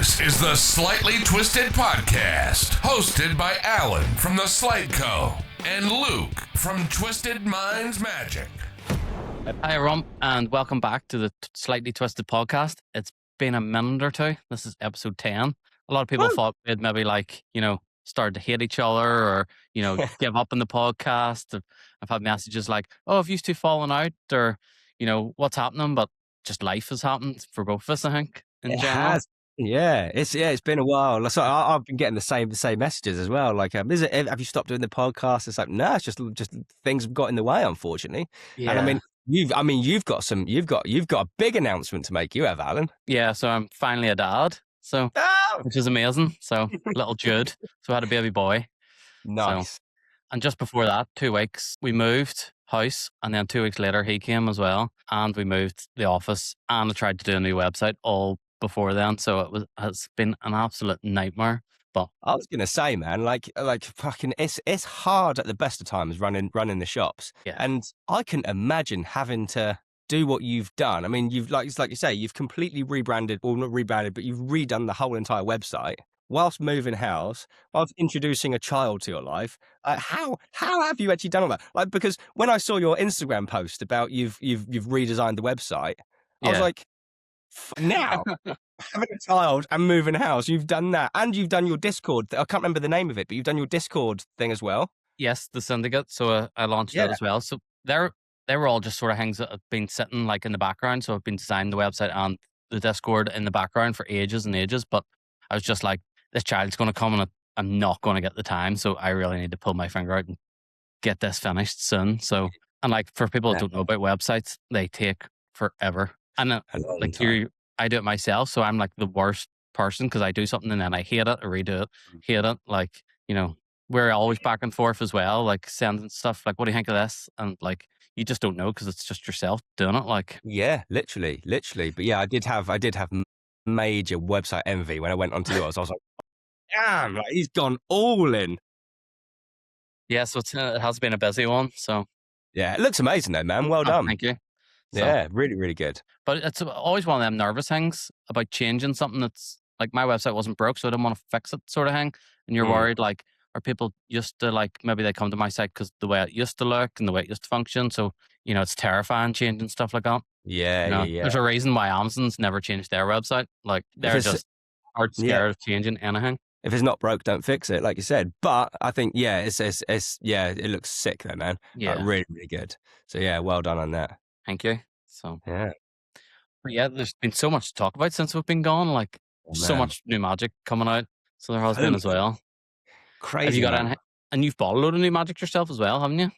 This is the Slightly Twisted Podcast, hosted by Alan from The Slight Co. and Luke from Twisted Minds Magic. Hi everyone, and welcome back to the Slightly Twisted Podcast. It's been a minute or two. This is episode 10. A lot of people thought we'd maybe start to hate each other or, give up on the podcast. I've had messages like, oh, have you two fallen out or, what's happening? But just life has happened for both of us, I think, in general. Has. Yeah, it's been a while. So I've been getting the same messages as well. Like, have you stopped doing the podcast? It's like, no, it's just things have got in the way, unfortunately. Yeah. And you've got a big announcement to make. You have, Alan. Yeah, so I'm finally a dad. So, which is amazing. So, little Jude. So, I had a baby boy. Nice. So, and just before that, 2 weeks, we moved house. And then 2 weeks later, he came as well. And we moved the office. And I tried to do a new website all before then. So, it's been an absolute nightmare. But I was gonna say, man, like fucking, it's hard at the best of times running the shops. Yeah. And I can imagine having to do what you've done. I mean, you've like you say, you've completely rebranded, or not rebranded, but you've redone the whole entire website whilst moving house, whilst introducing a child to your life. How have you actually done all that? Like, because when I saw your Instagram post about you've redesigned the website, I was like, now having a child and moving house, you've done that, and you've done your Discord. I can't remember the name of it, but you've done your Discord thing as well. yes, the syndicate. So I launched that as well. So they were all just sort of things that have been sitting like in the background. So I've been designing the website and the Discord in the background for ages and ages. But I was just like, this child's going to come and I'm not going to get the time. So I really need to pull my finger out and get this finished soon. So, and like for people that don't know about websites, they take forever. And I do it myself. So I'm like the worst person because I do something and then I hate it or redo it, hate it. Like, we're always back and forth as well, like sending stuff like, what do you think of this? And like, you just don't know because it's just yourself doing it. Like, yeah, literally. But yeah, I did have major website envy when I went onto yours. I was like, damn, like he's gone all in. Yeah, so it has been a busy one. So yeah, it looks amazing though, man. Well done. Thank you. So, yeah, really, really good. But it's always one of them nervous things about changing something that's like my website wasn't broke, so I didn't want to fix it sort of thing. And you're worried, like, are people used to, like, maybe they come to my site because the way it used to look and the way it used to function. So, it's terrifying changing stuff like that. Yeah. There's a reason why Amazon's never changed their website. Like, they're just scared of changing anything. If it's not broke, don't fix it, like you said. But I think, it looks sick though, man. Yeah. Like, really, really good. So yeah, well done on that. Thank you. So yeah. But yeah, there's been so much to talk about since we've been gone. Like, so much new magic coming out. So there has been as well. Crazy. Have you got any? And you've bought a load of new magic yourself as well, haven't you?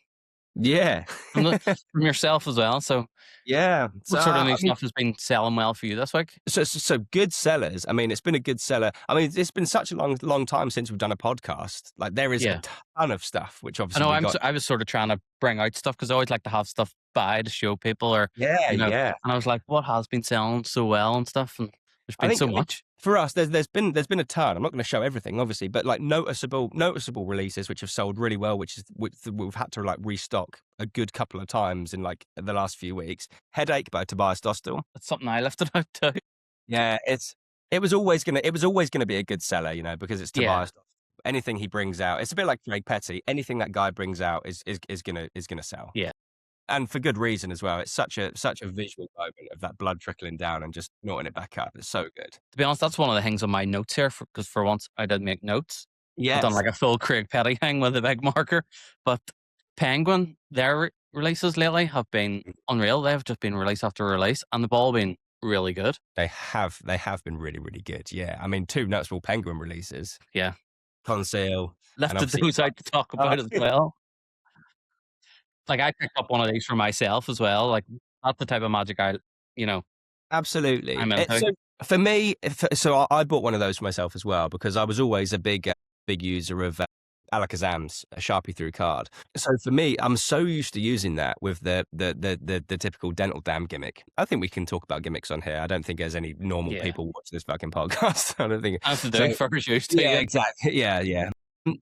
Yeah. From yourself as well. So yeah. What sort of new stuff has been selling well for you this week? So good sellers. I mean, it's been a good seller. I mean, it's been such a long time since we've done a podcast. Like, there is a ton of stuff, which obviously I was sort of trying to bring out stuff because I always like to have stuff by to show people or And I was like, what has been selling so well and stuff? And there's been so much. For us, there's been a ton. I'm not going to show everything, obviously, but like noticeable releases which have sold really well, which we've had to like restock a good couple of times in like the last few weeks. Headache by Tobias Dostal. That's something I lifted out too. Yeah, it was always gonna be a good seller, because it's Tobias Dostal. Anything he brings out, it's a bit like Greg Petty. Anything that guy brings out is gonna sell. Yeah. And for good reason as well. It's such a visual moment of that blood trickling down and just snorting it back up. It's so good. To be honest, that's one of the things on my notes here because for once I did make notes. Yeah, I've done like a full Craig Petty thing with a big marker. But Penguin, their releases lately have been unreal. They've just been release after release, and they've all been really good. They have been really, really good. Yeah, I mean, 2 noticeable Penguin releases. Yeah, Conceal. lifted those out to talk about as well. Like, I picked up one of these for myself as well. Like, that's the type of magic Absolutely. I'm into. So for me, I bought one of those for myself as well because I was always a big user of Alakazam's Sharpie through card. So for me, I'm so used to using that with the typical dental dam gimmick. I think we can talk about gimmicks on here. I don't think there's any normal people watching this fucking podcast. I don't think. As to do first used to. Yeah, exactly. Yeah.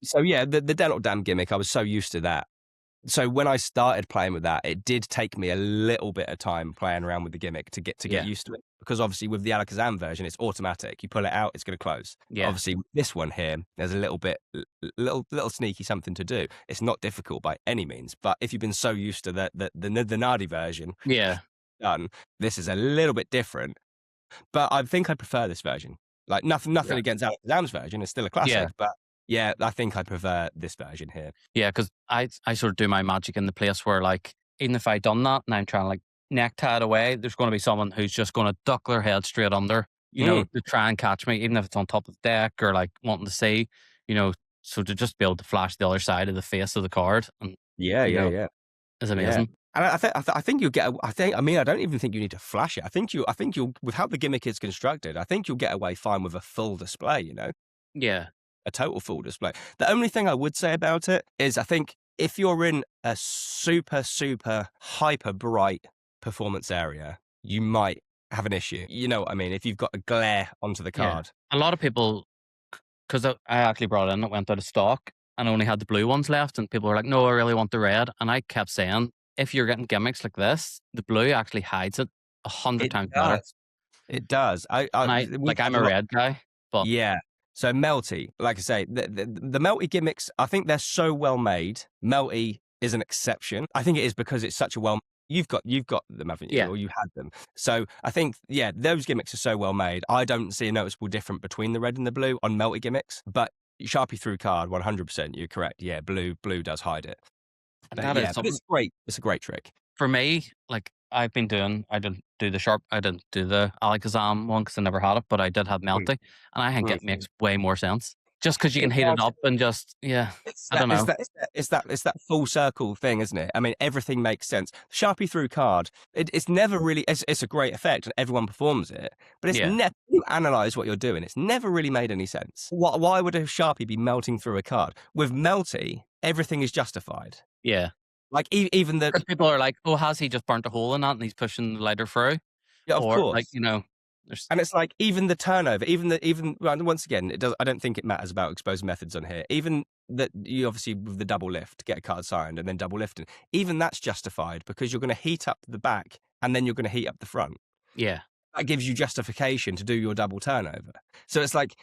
So yeah, the dental dam gimmick, I was so used to that. So when I started playing with that, it did take me a little bit of time playing around with the gimmick to get used to it. Because obviously with the Alakazam version, it's automatic. You pull it out, it's going to close. Yeah. Obviously, this one here, there's a little sneaky something to do. It's not difficult by any means, but if you've been so used to the Nardi version, Yeah. done, this is a little bit different. But I think I prefer this version. Like nothing against Alakazam's version. It's still a classic, but yeah, I think I prefer this version here. Yeah, because I sort of do my magic in the place where, like, even if I done that and I'm trying to, like, necktie it away, there's going to be someone who's just going to duck their head straight under, you know, to try and catch me, even if it's on top of the deck or, like, wanting to see, you know, so to just be able to flash the other side of the face of the card. And, yeah. Is amazing. And I think you'll get. I mean, I don't even think you need to flash it. I think you'll, with how the gimmick is constructed, I think you'll get away fine with a full display. You know. Yeah. A total full display. The only thing I would say about it is I think if you're in a super, super hyper bright performance area, you might have an issue. You know what I mean? If you've got a glare onto the card. A lot of people, because I actually brought it in, it went out of stock and only had the blue ones left. And people were like, no, I really want the red. And I kept saying, if you're getting gimmicks like this, the blue actually hides it 100 times better. It does. I'm a red guy. But yeah. So Melty, like I say, the Melty gimmicks, I think they're so well made. Melty is an exception. I think it is because it's such a you've got them, haven't you? Yeah. Or you had them. So I think, those gimmicks are so well made. I don't see a noticeable difference between the red and the blue on Melty gimmicks, but Sharpie through card, 100%, you're correct. Yeah, blue does hide it. But it's great. It's a great trick. For me, like I didn't do the Alakazam one because I never had it, but I did have Melty, and I think it makes way more sense. Just because you can heat it up and just, I don't know. It's that full circle thing, isn't it? I mean, everything makes sense. Sharpie through card, it's never really, it's a great effect and everyone performs it, but it's never, you analyze what you're doing, it's never really made any sense. Why would a Sharpie be melting through a card? With Melty, everything is justified. Yeah. Like even the people are like, oh, has he just burnt a hole in that and he's pushing the lighter through? Yeah, of course. Like, and it's like even the turnover, once again, it does. I don't think it matters about exposed methods on here. Even that you obviously with the double lift, get a card signed and then double lifting. Even that's justified because you're going to heat up the back and then you're going to heat up the front. Yeah, that gives you justification to do your double turnover. So it's like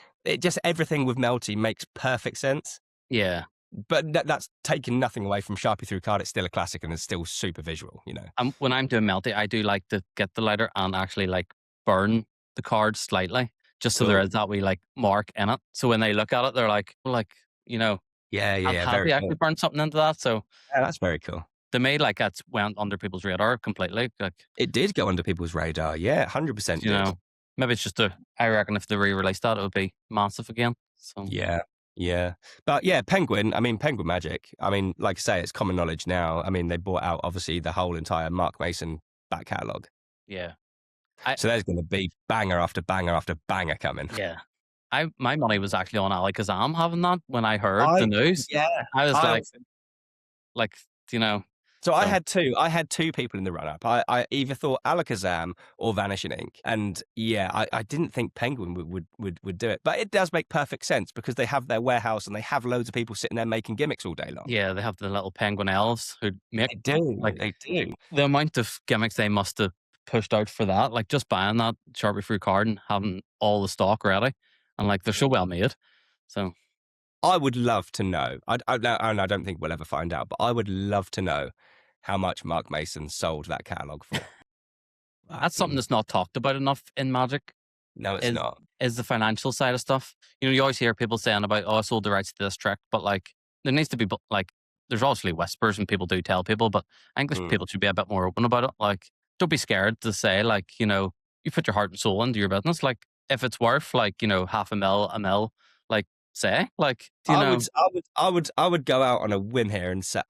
everything with Melty makes perfect sense. Yeah. But that's taking nothing away from Sharpie through card. It's still a classic and it's still super visual, you know. When I'm doing Melty, I do like to get the lighter and actually like burn the card slightly, just so there is that wee like mark in it. So when they look at it, they're like, yeah, have we actually burned something into that? So yeah, that's very cool. To me, like that's went under people's radar completely. Like it did go under people's radar. Yeah, 100%. You know, maybe it's just I reckon if they re-released that, it would be massive again. So yeah. But yeah, Penguin Magic. I mean, like I say, it's common knowledge now. I mean, they bought out obviously the whole entire Mark Mason back catalogue. Yeah. So there's going to be banger after banger after banger coming. Yeah. My money was actually on Alakazam having that when I heard the news. Yeah. I was like, you know. So I had two people in the run-up. I either thought Alakazam or Vanishing Ink. And yeah, I didn't think Penguin would do it. But it does make perfect sense because they have their warehouse and they have loads of people sitting there making gimmicks all day long. Yeah, they have the little penguin elves who make... They do. The amount of gimmicks they must have pushed out for that, like just buying that Sharpie Fruit card and having all the stock ready. And like, they're so well made. So... I would love to know. I don't think we'll ever find out, but I would love to know how much Mark Mason sold that catalogue for. That's something that's not talked about enough in Magic. No, it's not. Is the financial side of stuff. You know, you always hear people saying about, I sold the rights to this trick, but like, there needs to be, like, there's obviously whispers and people do tell people, but I think people should be a bit more open about it. Like, don't be scared to say, like, you know, you put your heart and soul into your business. Like, if it's worth, like, you know, $500,000, like, say, like, I would go out on a whim here and say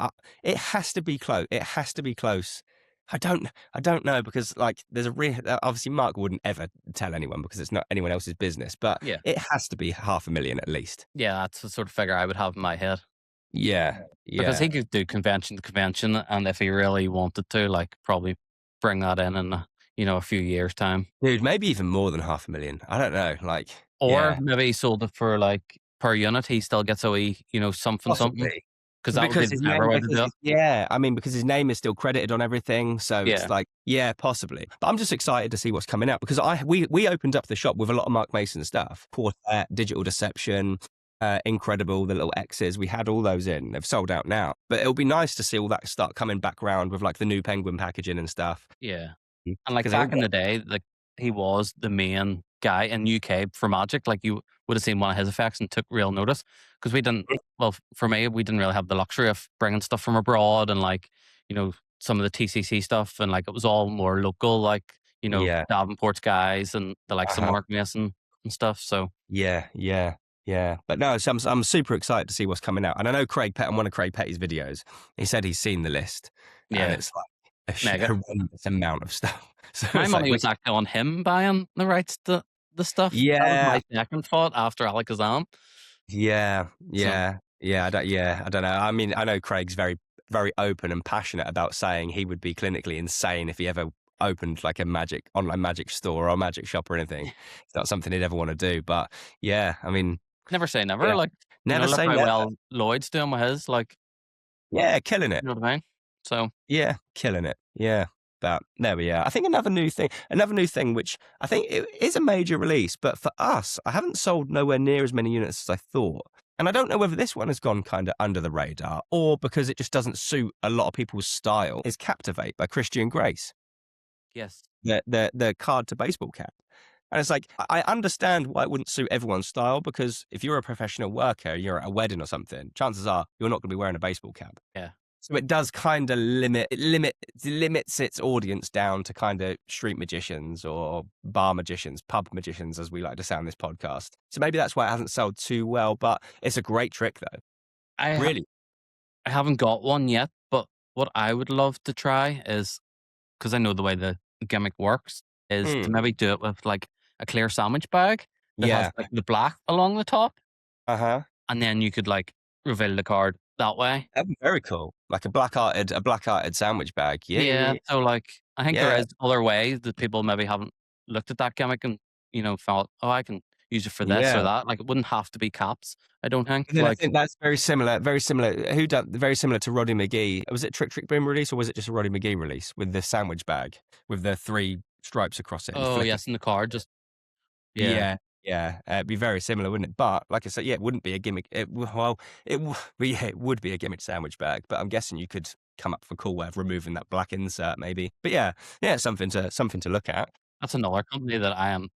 it has to be close. It has to be close. I don't know because like there's obviously Mark wouldn't ever tell anyone because it's not anyone else's business, but it has to be $500,000 at least. Yeah, that's the sort of figure I would have in my head. Yeah. Because he could do convention to convention, and if he really wanted to, like, probably bring that in a few years' time. Dude, maybe even more than $500,000. I don't know, like, or maybe he sold it for like per unit. He still gets a wee, something. because that would be Because the his clever name, way to do it. I mean, because his name is still credited on everything, so Yeah. it's like, yeah, possibly. But I'm just excited to see what's coming out because we opened up the shop with a lot of Mark Mason stuff, Quartet, Digital Deception, Incredible, the little X's. We had all those in. They've sold out now, but it'll be nice to see all that start coming back around with like the new Penguin packaging and stuff. Yeah. And like Because they all back in the day, like he was the main guy in UK for Magic. Like you would have seen one of his effects and took real notice because we didn't. Well, for me, we didn't really have the luxury of bringing stuff from abroad and like some of the TCC stuff and like it was all more local, like yeah, Davenport's guys and the likes of uh-huh. Mark Mason and stuff. So Yeah. But no, so I'm super excited to see what's coming out. And I know Craig Pett on one of Craig Petty's videos, he said he's seen the list, and yeah, it's like a mega. horrendous amount of stuff. So My it's money like, was actually on him buying the rights to the stuff. That was yeah, my second thought after Alakazam. yeah, So I don't know. I mean, I know Craig's very, very open and passionate about saying he would be clinically insane if he ever opened like a online magic store or a magic shop or anything. It's not something he'd ever want to do. But yeah, I mean, never say never. yeah, Like never look say how never. well Lloyd's doing with his. Like Yeah, killing it. you know what I mean. So Yeah, killing it. Yeah. But there we are. I think another new thing, which I think it is a major release, but for us, I haven't sold nowhere near as many units as I thought. And I don't know whether this one has gone kind of under the radar or because it just doesn't suit a lot of people's style, is Captivate by Christian Grace, yes, the card to baseball cap. And it's like, I understand why it wouldn't suit everyone's style because if you're a professional worker, you're at a wedding or something, chances are you're not going to be wearing a baseball cap. yeah. So it does kind of limits its audience down to kind of street magicians or bar magicians, pub magicians, as we like to say on this podcast. So maybe that's why it hasn't sold too well, but it's a great trick though. Really. I haven't got one yet, but what I would love to try is because I know the way the gimmick works is to maybe do it with like a clear sandwich bag that has Yeah. like the black along the top, Uh-huh. and then you could like reveal the card that way. That'd be very cool. Like a black-hearted sandwich bag. Yeah. So like I think there Yeah. is other ways that people maybe haven't looked at that gimmick and thought, oh, I can use it for this or Yeah. that. Like it wouldn't have to be caps. I don't think. And then I Like think that's very similar. Very similar to Roddy McGee. Was it Trick Boom release or was it just a Roddy McGee release with the sandwich bag with the 3 stripes across it? And oh flick it? yes, in the card, just yeah. Yeah. It'd be very similar, wouldn't it? But like I said, yeah, it wouldn't be a gimmick. It would be a gimmick sandwich bag. But I'm guessing you could come up with a cool way of removing that black insert, maybe. But yeah, something to look at. That's another company that I am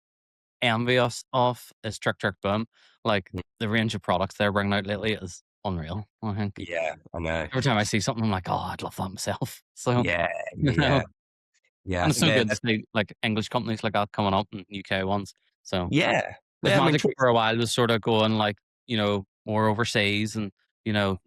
envious of is Trick Boom. Like the range of products they're bringing out lately is unreal. I think Yeah, I know. every time I see something, I'm like, oh, I'd love that myself. So Yeah, you know, yeah. and I it's so think good to see like English companies like that coming up and UK ones. So yeah, because I mean, Magic for a while was sort of going like more overseas and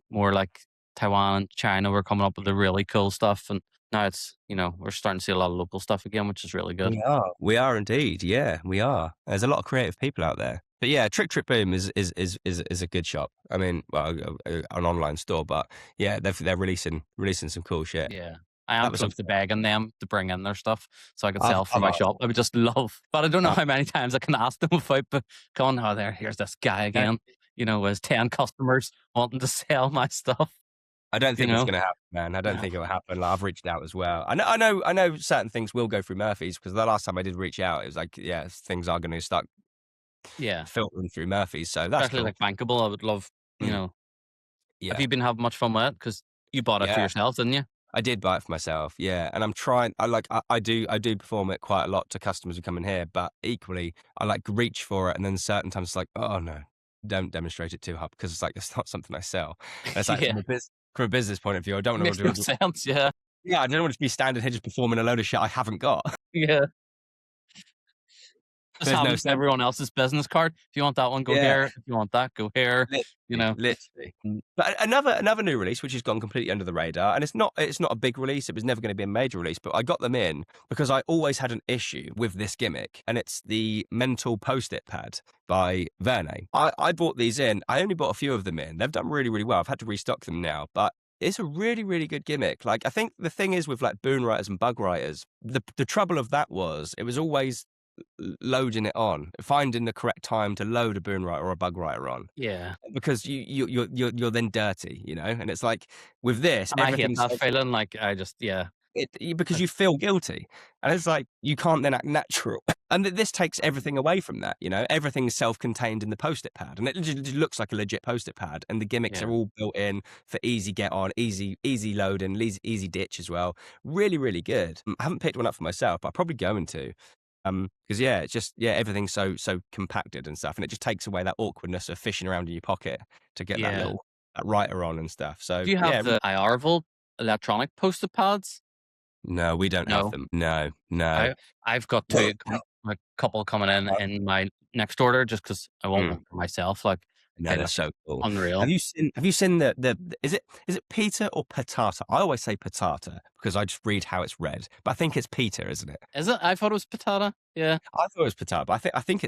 more like Taiwan and China were coming up with the really cool stuff, and now it's we're starting to see a lot of local stuff again, which is really good. we are indeed. Yeah, we are. There's a lot of creative people out there. But yeah, Trick Boom is a good shop. I mean, well, an online store, but yeah, they're releasing some cool shit. Yeah. I am That was close to something. begging them to bring in their stuff so I could I've, sell for I've my asked. shop. I would just love, but I don't know Uh, how many times I can ask them without going, oh, here's this guy again, with 10 customers wanting to sell my stuff. I don't think it's going to happen, man. I don't No. think it will happen. Like, I've reached out as well. I know certain things will go through Murphy's because the last time I did reach out, it was like, yeah, things are going to start Yeah. filtering through Murphy's. So that's Especially cool. like bankable. I would love, have Yeah. you been having much fun with it? Because you bought it for Yeah. yourself, didn't you? I did buy it for myself, yeah, and I'm trying. I do perform it quite a lot to customers who come in here, but equally, I like reach for it, and then certain times it's like, oh no, don't demonstrate it too hard because it's like it's not something I sell. And it's like Yeah. from a business point of view, I don't want Makes to no do. sense. Yeah. Yeah, I don't want to be standing here just performing a load of shit I haven't got. Yeah. Just There's no having sense. everyone else's business card. If you want that one, go Yeah. here. If you want that, go here. Literally. But another new release, which has gone completely under the radar, and it's not a big release. It was never going to be a major release, but I got them in because I always had an issue with this gimmick, and it's the mental post-it pad by Verne. I bought these in. I only bought a few of them in. They've done really, really well. I've had to restock them now, but it's a really, really good gimmick. Like, I think the thing is with like boon writers and bug writers, the trouble of that was it was always loading it on, finding the correct time to load a boon writer or a bug writer on, Yeah. because you're then dirty, and it's like with this, And I hate everything's that so feeling. Like I just, yeah. because you feel guilty, and it's like you can't then act natural, and this takes everything away from that. Everything's self-contained in the post-it pad, and it just looks like a legit post-it pad, and the gimmicks Yeah. are all built in for easy get on, easy load, and easy ditch as well. Really, really good. I haven't picked one up for myself, but I'm probably going to. Because it's just everything's so compacted and stuff, and it just takes away that awkwardness of fishing around in your pocket to get that Yeah. little that writer on and stuff. So Do you have the IR electronic post-it pads? no, we don't have No. them. No. I've got a couple coming in my next order just because I want one for myself. Like, No, they that's look so cool. unreal. Have you seen the is it Peter or Patata? I always say Patata because I just read how it's read, but I think it's Peter, isn't it? Is it? I thought it was patata. Yeah. I thought it was Patata, but I think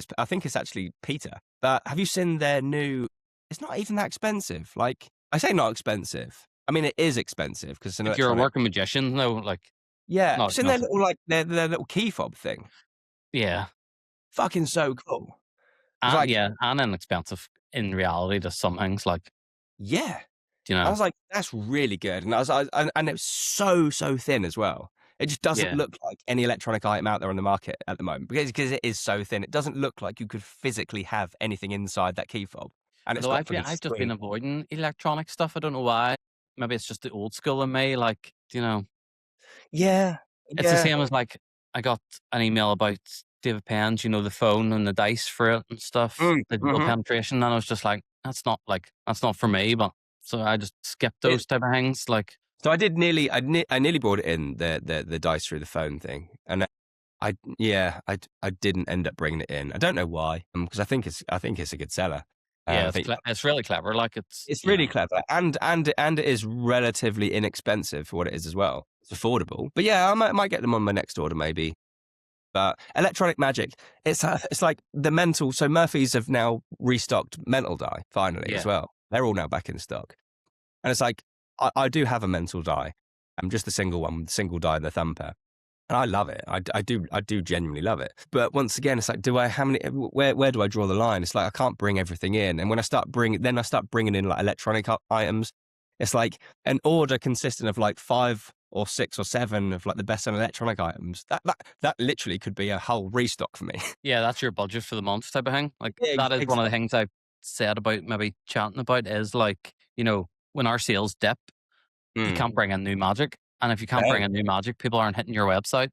it's actually Peter. But have you seen their new? It's not even that expensive. Like, I say not expensive. I mean, it is expensive because it's an If you're a electronic. working magician, though, like, Yeah, not it's in their nothing. little like their little key fob thing. Yeah. Fucking so cool. It's like, Yeah, and inexpensive in reality to some things. Like, yeah. you I know, was like, that's really good. And and it was so thin as well. It just doesn't yeah. look like any electronic item out there on the market at the moment because it is so thin. It doesn't look like you could physically have anything inside that key fob. And it's Although got fucking I've just string. been avoiding electronic stuff. I don't know why. Maybe it's just the old school in me. Like, Yeah. it's the Yeah. same as like I got an email about David Penn's, the phone and the dice for it and stuff, digital Mm-hmm. penetration, and I was just like, that's not for me. But so I just skipped those type of things. Like, So I nearly brought it in the dice through the phone thing, and I didn't end up bringing it in. I don't know why, because I think it's a good seller. yeah, I think it's really clever. Like, it's really clever, and it is relatively inexpensive for what it is as well. It's affordable, but yeah, I might get them on my next order maybe. But electronic magic, it's like the mental. So Murphy's have now restocked mental die finally as yeah, well. They're all now back in stock, and it's like I do have a mental die. I'm just a single one, with single die, the thumper. And I love it. I do genuinely love it. But once again, it's like, where do I draw the line? It's like, I can't bring everything in. And when I start bringing in like electronic items, it's like an order consisting of like 5 or 6 or 7 of like the best selling electronic items. That literally could be a whole restock for me. yeah. That's your budget for the month type of thing. Like, Yeah, that is one of the things I've said about maybe chatting about is like, when our sales dip, you can't bring in new magic. And if you can't bring in new magic, people aren't hitting your website.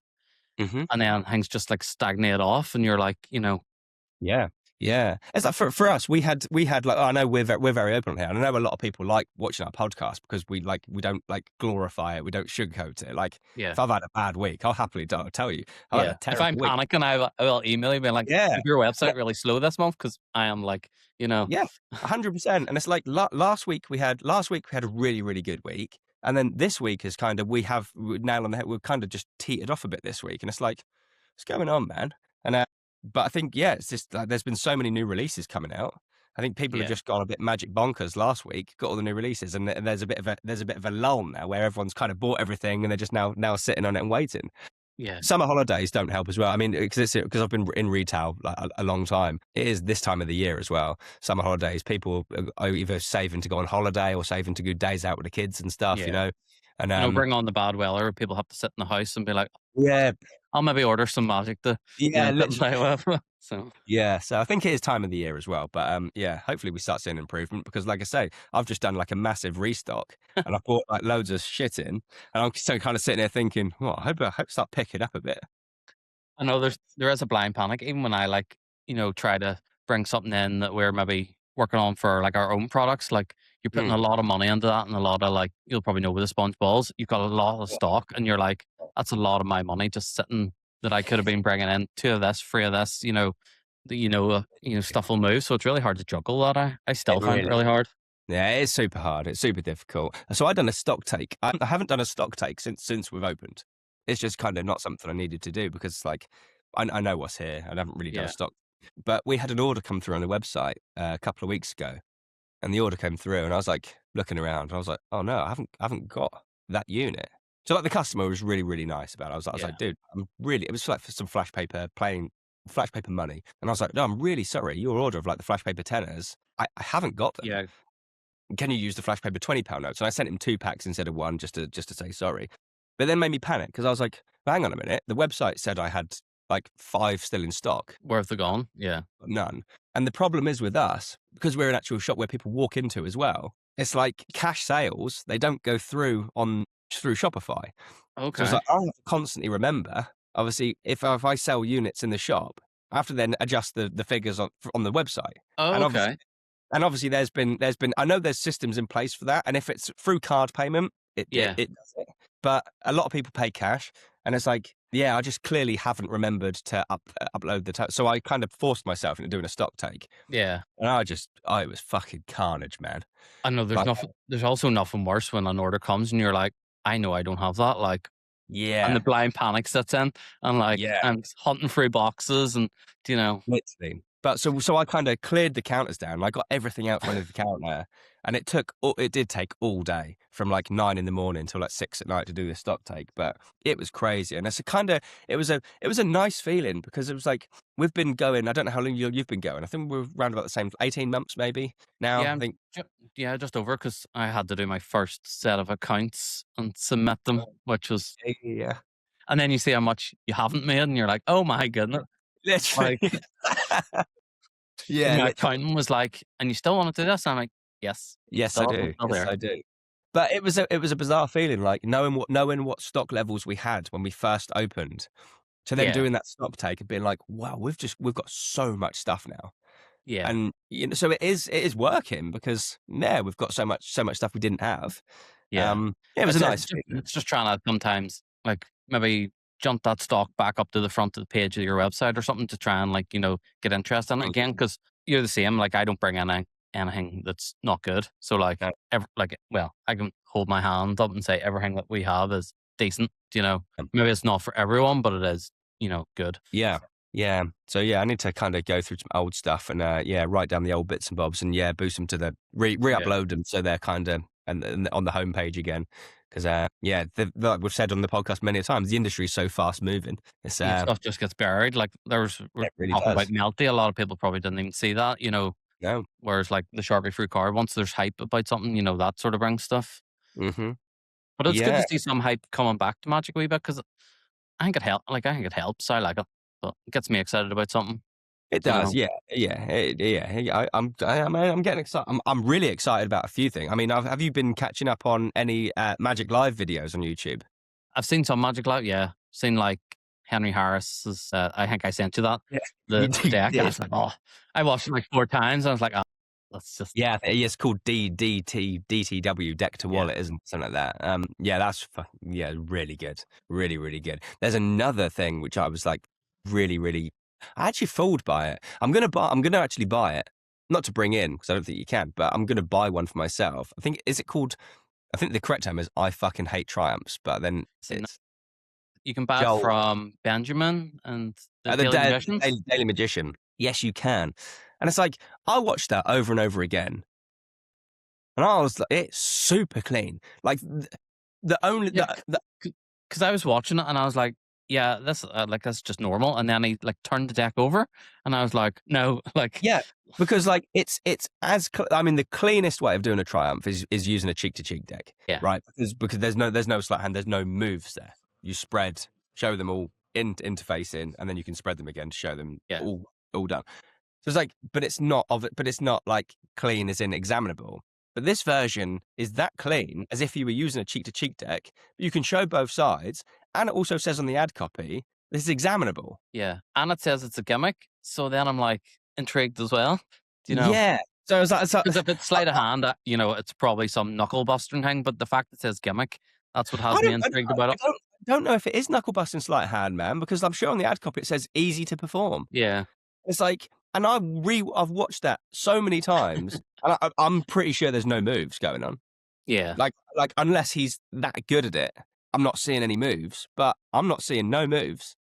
Mm-hmm. And then things just like stagnate off, and you're like, Yeah. Yeah. It's like for us, we had like, I know we're very open here. And I know a lot of people like watching our podcast because we don't like glorify it. We don't sugarcoat it. Like, yeah, if I've had a bad week, I'll happily tell you. I had yeah. a If I'm terrible week. panicking, I will email you, being like, Yeah. is your website really slow this month? Because I am like, Yeah. 100%. And it's like last week we had a really, really good week. And then this week is kind of, we're nail on the head. We've kind of just teetered off a bit this week. And it's like, what's going on, man? And, but I think, it's just like, there's been so many new releases coming out. I think people have yeah, just gone a bit magic bonkers last week, got all the new releases, and there's a bit of a lull now where everyone's kind of bought everything and they're just now sitting on it and waiting. yeah, Summer holidays don't help as well. I mean, because I've been in retail like a long time. It is this time of the year as well. Summer holidays, people are either saving to go on holiday or saving to go days out with the kids and stuff. yeah. And Bring on the bad weather. People have to sit in the house and be like, yeah, I'll maybe order some magic to, yeah, sit and literally. play with. So Yeah, so I think it is time of the year as well. But yeah, hopefully we start seeing improvement because, like I say, I've just done like a massive restock and I bought like loads of shit in, and I'm still kind of sitting there thinking, well, I hope start picking up a bit. I know there is a blind panic, even when I like, try to bring something in that we're maybe working on for like our own products. Like, you're putting a lot of money into that, and a lot of, like, you'll probably know with the sponge balls, you've got a lot of stock, and you're like, that's a lot of my money just sitting that I could have been bringing in 2 of this, 3 of this. Stuff will move. So it's really hard to juggle that. I still It find it really, really hard. yeah, it's super hard. It's super difficult. So I've done a stock take. I haven't done a stock take since we've opened. It's just kind of not something I needed to do because, like, I know what's here and I haven't really done a Yeah, stock. But we had an order come through on the website a couple of weeks ago, and the order came through, and I was like looking around. I was like, oh no, I haven't got that unit. So like the customer was really, really nice about it. I was yeah, like, dude, it was like some flash paper, plain flash paper money. And I was like, no, I'm really sorry. Your order of like the flash paper tenors, I haven't got them. Yeah. Can you use the flash paper £20 notes? And I sent him 2 packs instead of 1 just to say sorry. But then made me panic because I was like, hang on a minute. The website said I had like 5 still in stock. Where have they gone? Yeah. None. And the problem is with us, because we're an actual shop where people walk into as well, it's like cash sales, they don't go through Shopify. Okay. So it's like, I have to constantly remember, obviously, if I sell units in the shop, I have to then adjust the figures on the website. Oh, okay. And obviously there's been, I know there's systems in place for that. And if it's through card payment, it does it. But a lot of people pay cash. And it's like, yeah, I just clearly haven't remembered to upload the so I kind of forced myself into doing a stock take. Yeah. And it was fucking carnage, man. I know there's also nothing worse when an order comes and you're like, I know I don't have that. Like, yeah. And the blind panic sets in and like, I'm hunting through boxes and, Literally. But so I kind of cleared the counters down. I got everything out front of the counter, and it did take all day from like 9 in the morning till like 6 at night to do the stock take. But it was crazy, and it was a nice feeling because it was like we've been going. I don't know how long you've been going. I think we're around about the same 18 months maybe now. Yeah, I think. Just over because I had to do my first set of accounts and submit them, which was And then you see how much you haven't made, and you're like, oh my goodness. Literally. Like, my accountant was like, and you still want to do this? And I'm like, yes. Yes, I do. Yes, I do. But it was a bizarre feeling, like knowing what stock levels we had when we first opened, to then doing that stock take and being like, wow, we've got so much stuff now. Yeah. And so it is working because we've got so much stuff we didn't have. Yeah. It was a nice feeling. It's just trying to sometimes like maybe jump that stock back up to the front of the page of your website or something to try and like, get interest in it again. Because you're the same. Like I don't bring anything that's not good. So like, I can hold my hand up and say everything that we have is decent. Maybe it's not for everyone, but it is, good. Yeah. Yeah. So I need to kind of go through some old stuff and write down the old bits and bobs and boost them to the re-upload them so they're kind of and on the homepage again. Because like we've said on the podcast many times, the industry is so fast moving. It's stuff just gets buried. Like we're really talking about Melty. A lot of people probably didn't even see that. No. Whereas like the Sharpie Fruit card, once there's hype about something, that sort of brings stuff. Mm-hmm. But it's good to see some hype coming back to Magic a wee bit because I think it helps. Like I think it helps. I like it. But it gets me excited about something. It does, I'm getting excited. I'm really excited about a few things. I mean, have you been catching up on any Magic Live videos on YouTube? I've seen some Magic Live. Yeah, seen like Henry Harris's. I think I sent you that. Yeah. The deck. I was like, I watched it like 4 times. I was like, let's just. Yeah, it's called DTW Deck to Wallet, isn't it? Something like that. That's really good, really really good. There's another thing which I was like really really. I actually fooled by it. I'm gonna actually buy it, not to bring in because I don't think you can, but I'm gonna buy one for myself. I think the correct term is I fucking hate triumphs, but then you can buy it from Benjamin and the Daily Magician. Yes, you can. And it's like I watched that over and over again, and I was like, it's super clean. Like the only because I was watching it and I was like, yeah, that's just normal. And then he like turned the deck over, and I was like, no, like because like it's the cleanest way of doing a triumph is using a cheek to cheek deck, right? Because there's no sleight hand, there's no moves there. You spread, show them all interface in, and then you can spread them again to show them all done. So it's like, but it's not like clean as in examinable. But this version is that clean as if you were using a cheek to cheek deck. You can show both sides. And it also says on the ad copy, this is examinable. Yeah. And it says it's a gimmick. So then I'm like intrigued as well. Do you know? Yeah. So it's like, because if it's sleight of hand, it's probably some knuckle busting thing. But the fact it says gimmick, that's what has me intrigued about it. I don't know if it is knuckle busting sleight of hand, man, because I'm sure on the ad copy it says easy to perform. Yeah. It's like, and I've watched that so many times, and I'm pretty sure there's no moves going on. Yeah. Like unless he's that good at it. I'm not seeing any moves, but I'm not seeing no moves.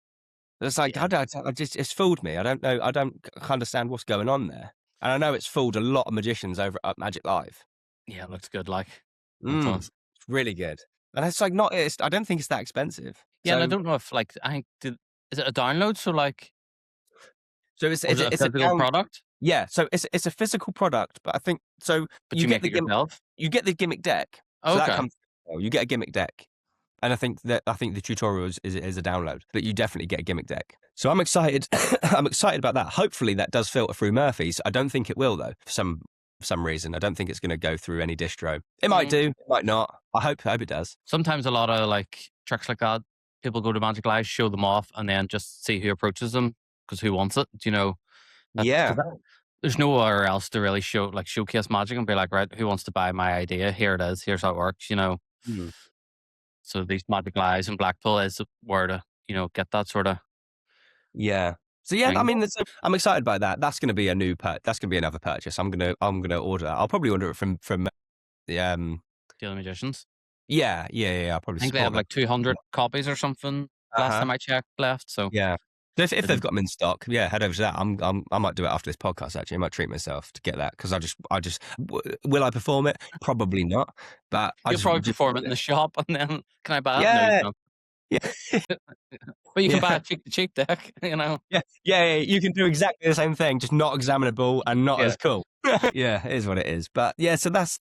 It's like, it's fooled me. I don't know. I don't understand what's going on there. And I know it's fooled a lot of magicians over at Magic Live. Yeah, it looks good. Like, it's really good. And it's like I don't think it's that expensive. Yeah, and I don't know if like, is it a download? So like, So Was it a physical product? Yeah, so it's a physical product, but I think so. But you make it yourself? You get the gimmick deck. So that Okay. comes. You get a gimmick deck, and I think the tutorial is a download, but you definitely get a gimmick deck. So I'm excited. I'm excited about that. Hopefully that does filter through Murphy's. I don't think it will though. For some reason, I don't think it's going to go through any distro. It might do. It might not. I hope it does. Sometimes a lot of like tricks like that, people go to Magic Live, show them off, and then just see who approaches them because who wants it? Do you know? Yeah. There's nowhere else to really showcase magic and be like, right, who wants to buy my idea? Here it is. Here's how it works. So these Magic Lives in Blackpool is where to get that sort of. Yeah. So yeah, thing. I mean, I'm excited by that. That's going to be a new that's going to be another purchase. I'm gonna order that. I'll probably order it from the Daily Magicians. Yeah. I'll probably. I think they have like 200 copies or something. Last time I checked, left. So yeah. So if they've got them in stock, yeah, head over to that. I might do it after this podcast. Actually, I might treat myself to get that because I just will I perform it? Probably not. But you'll probably perform it in the shop, and then can I buy it? Yeah. No, Yeah. But you can buy a cheap deck, Yeah, you can do exactly the same thing, just not examinable and not as cool. Yeah, it is what it is. But yeah, so that's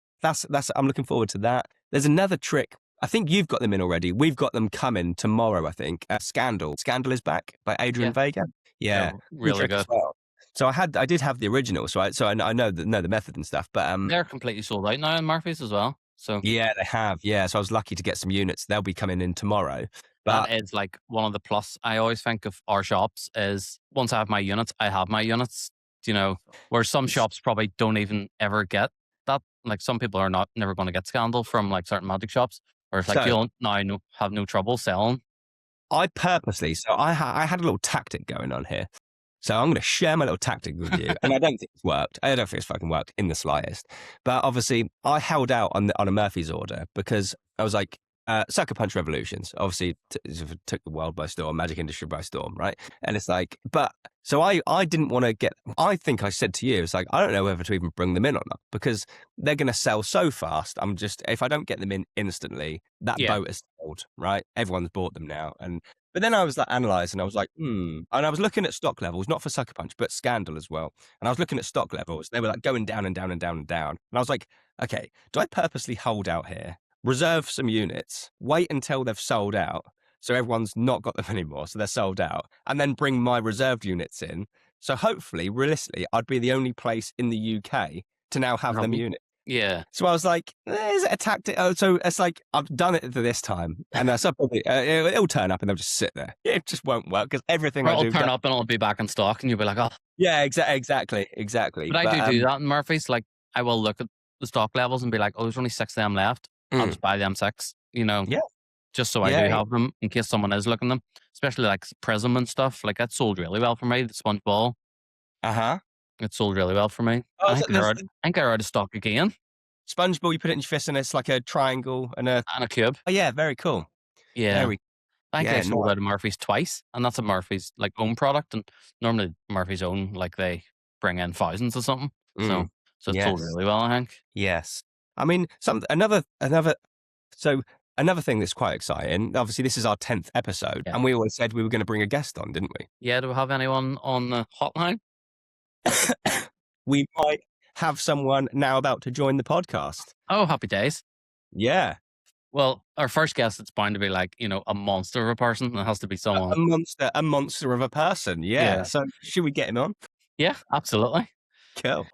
I'm looking forward to that. There's another trick. I think you've got them in already. We've got them coming tomorrow, I think. Scandal. Scandal is back by Adrian Vega. Yeah, really good. Well. So I did have the original, so I know the method and stuff. But they're completely sold out now in Murphy's as well. So yeah, they have. Yeah, so I was lucky to get some units. They'll be coming in tomorrow. But that is like one of the plus I always think of our shops is once I have my units, I have my units. Where some shops probably don't even ever get that. Like some people are never going to get Scandal from like certain magic shops, or it's like you'll now have no trouble selling. I purposely, I had a little tactic going on here. So I'm going to share my little tactic with you, and I don't think it's worked. I don't think it's fucking worked in the slightest. But obviously, I held out on a Murphy's order because I was like, Sucker Punch Revolutions obviously took the world by storm, magic industry by storm, right? And it's like, so I didn't want to get. I think I said to you, it's like I don't know whether to even bring them in or not because they're going to sell so fast. If I don't get them in instantly, that boat is sold, right? Everyone's bought them now, But then I was like analysing, I was like, and I was looking at stock levels, not for Sucker Punch, but Scandal as well. And I was looking at stock levels. They were like going down and down and down and down. And I was like, okay, do I purposely hold out here, reserve some units, wait until they've sold out, so everyone's not got them anymore, so they're sold out, and then bring my reserved units in? So hopefully, realistically, I'd be the only place in the UK to now have them units. Yeah. So I was like, is it a tactic? Oh, so it's like, I've done it for this time. And so probably it'll turn up and they'll just sit there. It just won't work because everything I do. It'll turn up and it'll be back in stock and you'll be like, oh. Yeah, exactly. But I do that in Murphy's. Like, I will look at the stock levels and be like, oh, there's only 6 of them left. I'll just buy them 6, Yeah. Just so I do have them in case someone is looking them. Especially like Prism and stuff. Like, that sold really well for me. The Sponge Ball. It sold really well for me. Oh, I think they're out of stock again. Sponge Ball, you put it in your fist and it's like a triangle and a cube. Oh yeah, very cool. Yeah. I think they sold out of Murphy's twice, and that's a Murphy's like own product. And normally Murphy's own, like they bring in thousands or something. So it sold really well, I think. Yes. I mean, another thing that's quite exciting. Obviously, this is our 10th episode, and we always said we were going to bring a guest on, didn't we? Yeah. Do we have anyone on the hotline? We might have someone now about to join the podcast. Oh, happy days. Yeah. Well, our first guest, it's bound to be like, a monster of a person. It has to be someone. A monster of a person. Yeah. So should we get him on? Yeah, absolutely. Cool.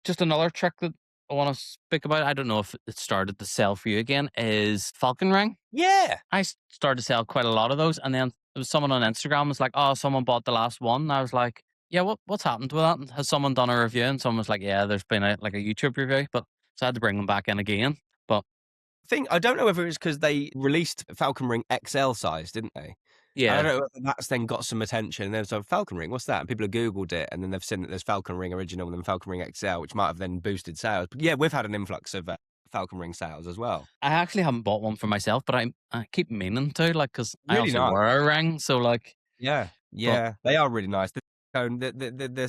Just another trick that I want to speak about. I don't know if it started to sell for you again, is Falcon Ring. Yeah. I started to sell quite a lot of those. And then there was someone on Instagram was like, oh, someone bought the last one. And I was like, yeah, what's happened to that? Has someone done a review? And someone was like, yeah, there's been a YouTube review. But so I had to bring them back in again. But I don't know whether it's because they released Falcon Ring XL size, didn't they? Yeah. I don't know whether that's then got some attention. And there's a Falcon Ring, what's that? And people have Googled it and then they've seen that there's Falcon Ring Original and then Falcon Ring XL, which might have then boosted sales. But yeah, we've had an influx of Falcon Ring sales as well. I actually haven't bought one for myself, but I keep meaning to, like, because really I also wear a ring. So, like. Yeah, they are really nice. The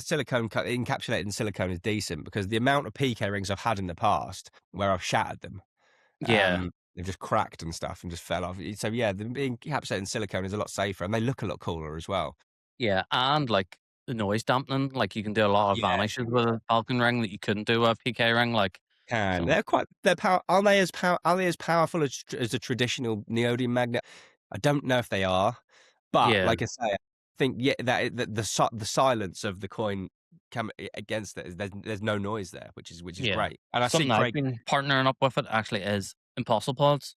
silicone encapsulated in silicone is decent because the amount of PK rings I've had in the past where I've shattered them, they've just cracked and stuff and just fell off. So yeah, the being encapsulated in silicone is a lot safer and they look a lot cooler as well. Yeah, and like the noise dampening. Like you can do a lot of Yeah, vanishes with a Falcon ring that you couldn't do with a PK ring. Like, can. so Are they as powerful as a traditional neodymium magnet? I don't know if they are, but yeah, like I say, I think the silence of the coin against it is there's no noise there, which is yeah. great. And I see Something I've Craig. been partnering up with it actually is Impulsive Pods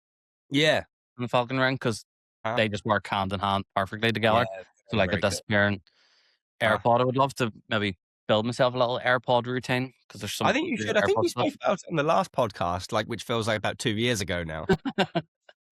Yeah. and the Falcon ring because Huh? they just work hand in hand perfectly Yeah, together. So very, like a very good. disappearing Huh? AirPod, I would love to maybe build myself a little AirPod routine because there's I some think you great should. I think AirPod we spoke stuff. about it on the last podcast, like which feels like about 2 years ago now.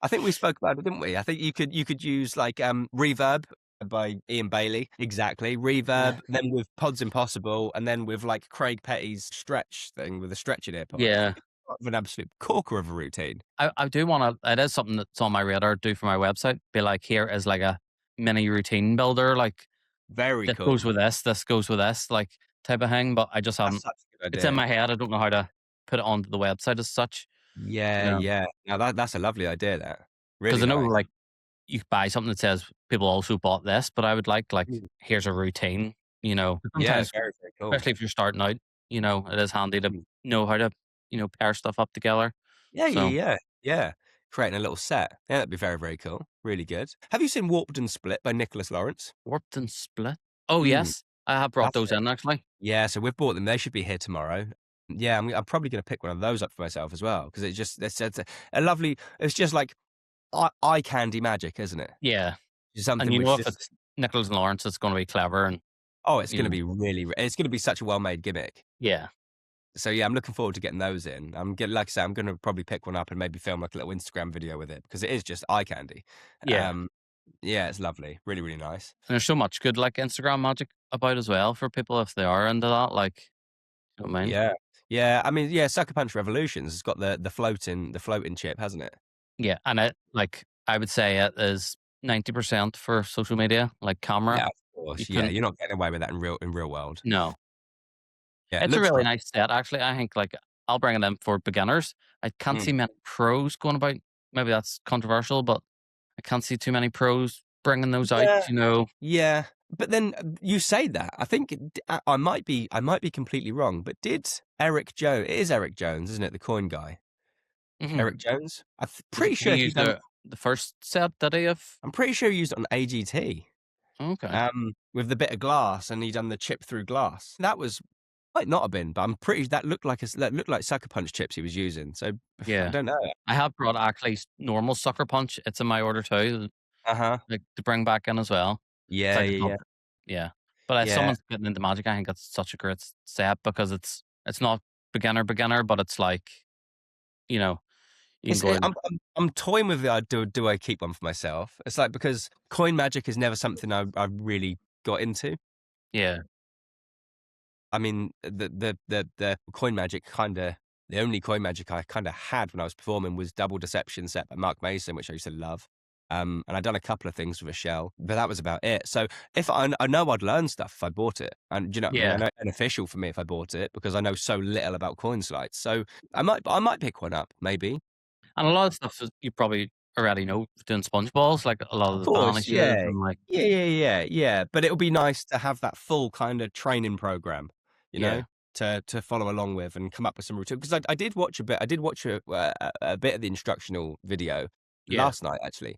I think we spoke about it, didn't we? I think you could use like Reverb by Ian Bailey. Exactly. Yeah. Reverb, then with Pods Impossible, and then with like Craig Petty's stretch thing with the stretching AirPod. I Yeah. think it's an absolute corker of a routine. I do want to, it is something that's on my radar to do for my website. Be like, here is like a mini routine builder. Like, Very this cool. goes with this goes with this, like type of thing. But I just That's haven't, such a good it's in idea. my head. I don't know how to put it onto the website as such. Yeah, Yeah. yeah. Now that's a lovely idea. That Because really I know nice. like you buy something that says people also bought this, but I would like, Mm. here's a routine, you know, Yeah, sometimes, very, very cool. especially if you're starting out, you know, it is handy to Mm. know how to, pair stuff up together. Yeah, yeah, So yeah, yeah. Creating a little set. Yeah, that'd be very, very cool. Really good. Have you seen Warped and Split by Nicholas Lawrence? warped and split. Oh, Mm, yes. I have brought that's those it. in actually. Yeah, so we've bought them. They should be here tomorrow. Yeah, I'm probably going to pick one of those up for myself as well because it's a lovely. It's just like eye candy magic, isn't it? Yeah. It's And something you which know, if just it's Nicholas and Lawrence, it's going to be clever and, it's going to be it's going to be such a well made gimmick. yeah. So yeah, I'm looking forward to getting those in. Like I say, I'm going to probably pick one up and maybe film like a little Instagram video with it because it is just eye candy. Yeah. Yeah, it's lovely, really, really nice. And there's so much good like Instagram magic about as well for people if they are into that. Like, you know what I mean? Yeah, yeah. I mean, yeah, Sucker Punch Revolutions has got the floating chip, hasn't it? Yeah. And it, like, I would say it is 90% for social media, like camera. Yeah, of You course. Yeah, couldn't, you're not getting away with that in real world. no. Yeah, it It's a looks really great. nice set, actually. I think, like, I'll bring it in for beginners. I can't Mm. see many pros going about. Maybe that's controversial, but I can't see too many pros bringing those out, Yeah, you know? yeah. But then you say that. I think I might be completely wrong. But did Eric Jones? It is Eric Jones, isn't it? The coin guy, Mhm. Eric Jones. Is it, Pretty he sure he used done. the first set, did he have? I'm pretty sure he used it on AGT. Okay. With the bit of glass, and he done the chip through glass. That was might not have been, but I'm pretty. That looked like Sucker Punch chips he was using. So I Yeah. don't know. I have brought actually normal sucker punch. It's in my order too, Uh-huh. like to bring back in as well. 'Cause Yeah, I just yeah, love, yeah, yeah. But if yeah. someone's getting into magic, I think that's such a great set because it's not beginner, but it's like, you know, you can It's, go in. I'm toying with the do I keep one for myself? It's like because coin magic is never something I really got into. Yeah, I mean, the coin magic the only coin magic I kind of had when I was performing was Double Deception set by Mark Mason, which I used to love. And I'd done a couple of things with a shell, but that was about it. So if I know I'd learn stuff if I bought it, and you know what I mean, I yeah. know it's beneficial for me if I bought it because I know so little about coin slides. So I might pick one up maybe. And a lot of stuff is you probably already know doing sponge balls, like a lot of the Course, vanishes yeah. and like, Yeah, yeah, yeah, yeah, but it would be nice to have that full kind of training program, you know, yeah, to follow along with and come up with some routine. Because I did watch a bit. I did watch a bit of the instructional video yeah. last night actually,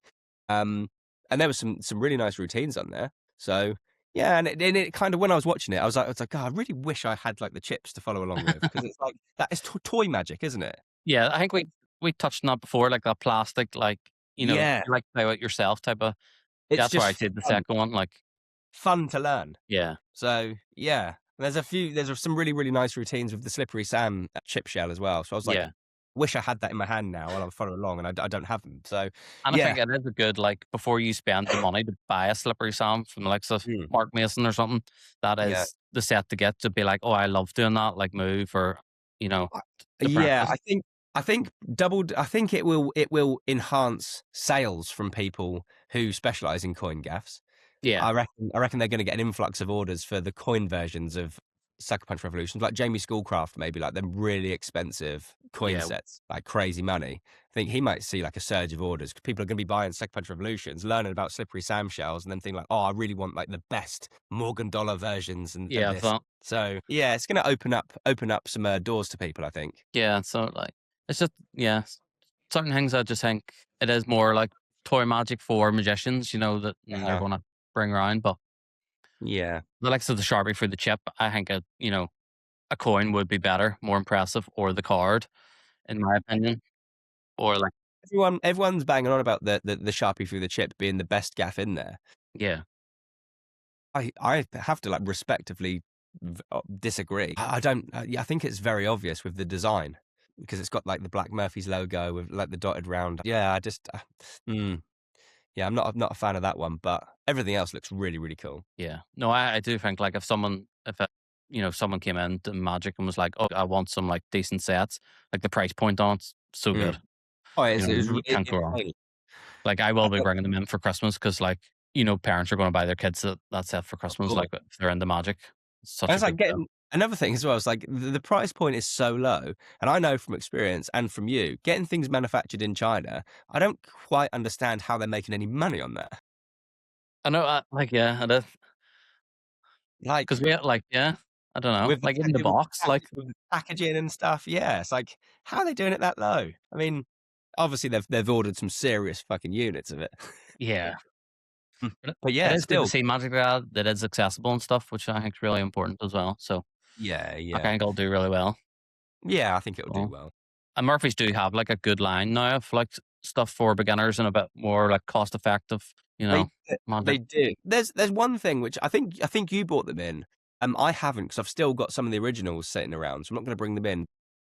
and there was some really nice routines on there. So yeah, and it kind of when I was watching it, I was like, God, I really wish I had like the chips to follow along with because it's like that is toy magic, isn't it? Yeah, I think we touched on that before, like that plastic, like, Yeah, you like play with yourself type of, it's that's where I just did the fun, second one, like, fun to learn. yeah, So yeah, there's some really really nice routines with the Slippery Sam chip shell as well. So I was like, yeah. wish I had that in my hand now while I'm following along, and I don't have them. So And I yeah, think it is a good, like, before you spend the money to buy a slippery Sam from the likes of Mm. Mark Mason or something, that Yeah, is the set to get to be like, oh, I love doing that, like move or, you know, I- to yeah. practice. I think it will enhance sales from people who specialize in coin gaffs. Yeah, I reckon they're going to get an influx of orders for the coin versions of Sucker Punch Revolutions, like Jamie Schoolcraft, maybe like them really expensive coin sets, like crazy money. I think he might see like a surge of orders because people are going to be buying Sucker Punch Revolutions, learning about Slippery Sam shells, and then think like, oh, I really want like the best Morgan Dollar versions and this. that. So yeah, it's going to open up some doors to people, I think. Yeah, so like it's just certain things I just think it is more like toy magic for magicians, that they're going to bring around. But yeah, the likes of the Sharpie for the chip, I think a coin would be better, more impressive, or the card, in my opinion, or like everyone's banging on about the Sharpie through the chip being the best gaff in there. yeah. I have to like respectively disagree. I don't. I think it's very obvious with the design because it's got like the Black Murphy's logo with like the dotted round. Yeah, I just. Yeah, I'm not a fan of that one, but everything else looks really, really cool. Yeah. No, I do think like if someone came in to Magic and was like, oh, I want some like decent sets, like the price point on it's so good. Oh, you can't go wrong. Like I will be bringing them in for Christmas because like, parents are going to buy their kids that set for Christmas, like if they're into Magic. It's like another thing as well. It's like the price point is so low, and I know from experience and from you, getting things manufactured in China, I don't quite understand how they're making any money on that. I know, it is. Like, because we I don't know, like in the box, like with the packaging and stuff. Yeah, it's like, how are they doing it that low? I mean, obviously they've ordered some serious fucking units of it. Yeah. But yeah, it is still good to see Magic that is accessible and stuff, which I think is really important as well. So yeah. I think it'll do really well. Yeah, I think it'll do well. And Murphy's do have like a good line now of like stuff for beginners and a bit more like cost effective. They do. There's one thing which I think you brought them in. I haven't because I've still got some of the originals sitting around, so I'm not going to bring them in.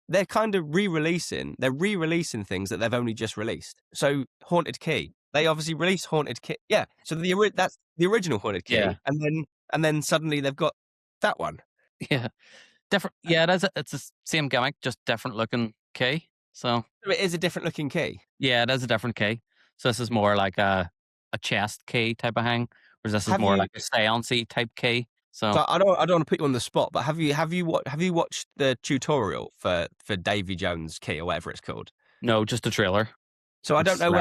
They're kind of re-releasing things that they've only just released. So Haunted Key, they obviously released Haunted Key. Yeah, so that's the original Haunted Key, and then suddenly they've got that one. Yeah, different. Yeah, it's the same gimmick, just different looking key. So it is a different looking key. Yeah, it is a different key. So this is more like a chest key type of thing, whereas this is more like a seance-y type key. So I don't want to put you on the spot, but have you watched the tutorial for Davy Jones' key or whatever it's called? No, just the trailer. So I don't know.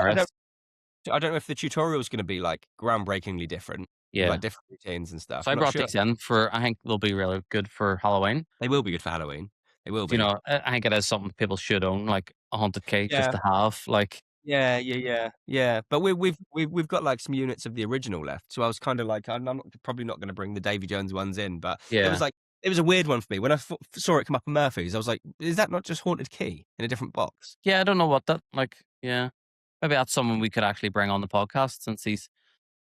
I don't know if the tutorial is going to be like groundbreakingly different. Yeah, like different routines and stuff. So I brought these in for. I think they'll be really good for Halloween. They will be good for Halloween. They will be. I think it is something people should own, like a haunted key, just to have. Like yeah. But we've got like some units of the original left, so I was kind of like, I'm probably not going to bring the Davy Jones ones in, but it was a weird one for me when I saw it come up on Murphy's. I was like, is that not just Haunted Key in a different box? Yeah, I don't know what that like. Yeah, maybe that's someone we could actually bring on the podcast since he's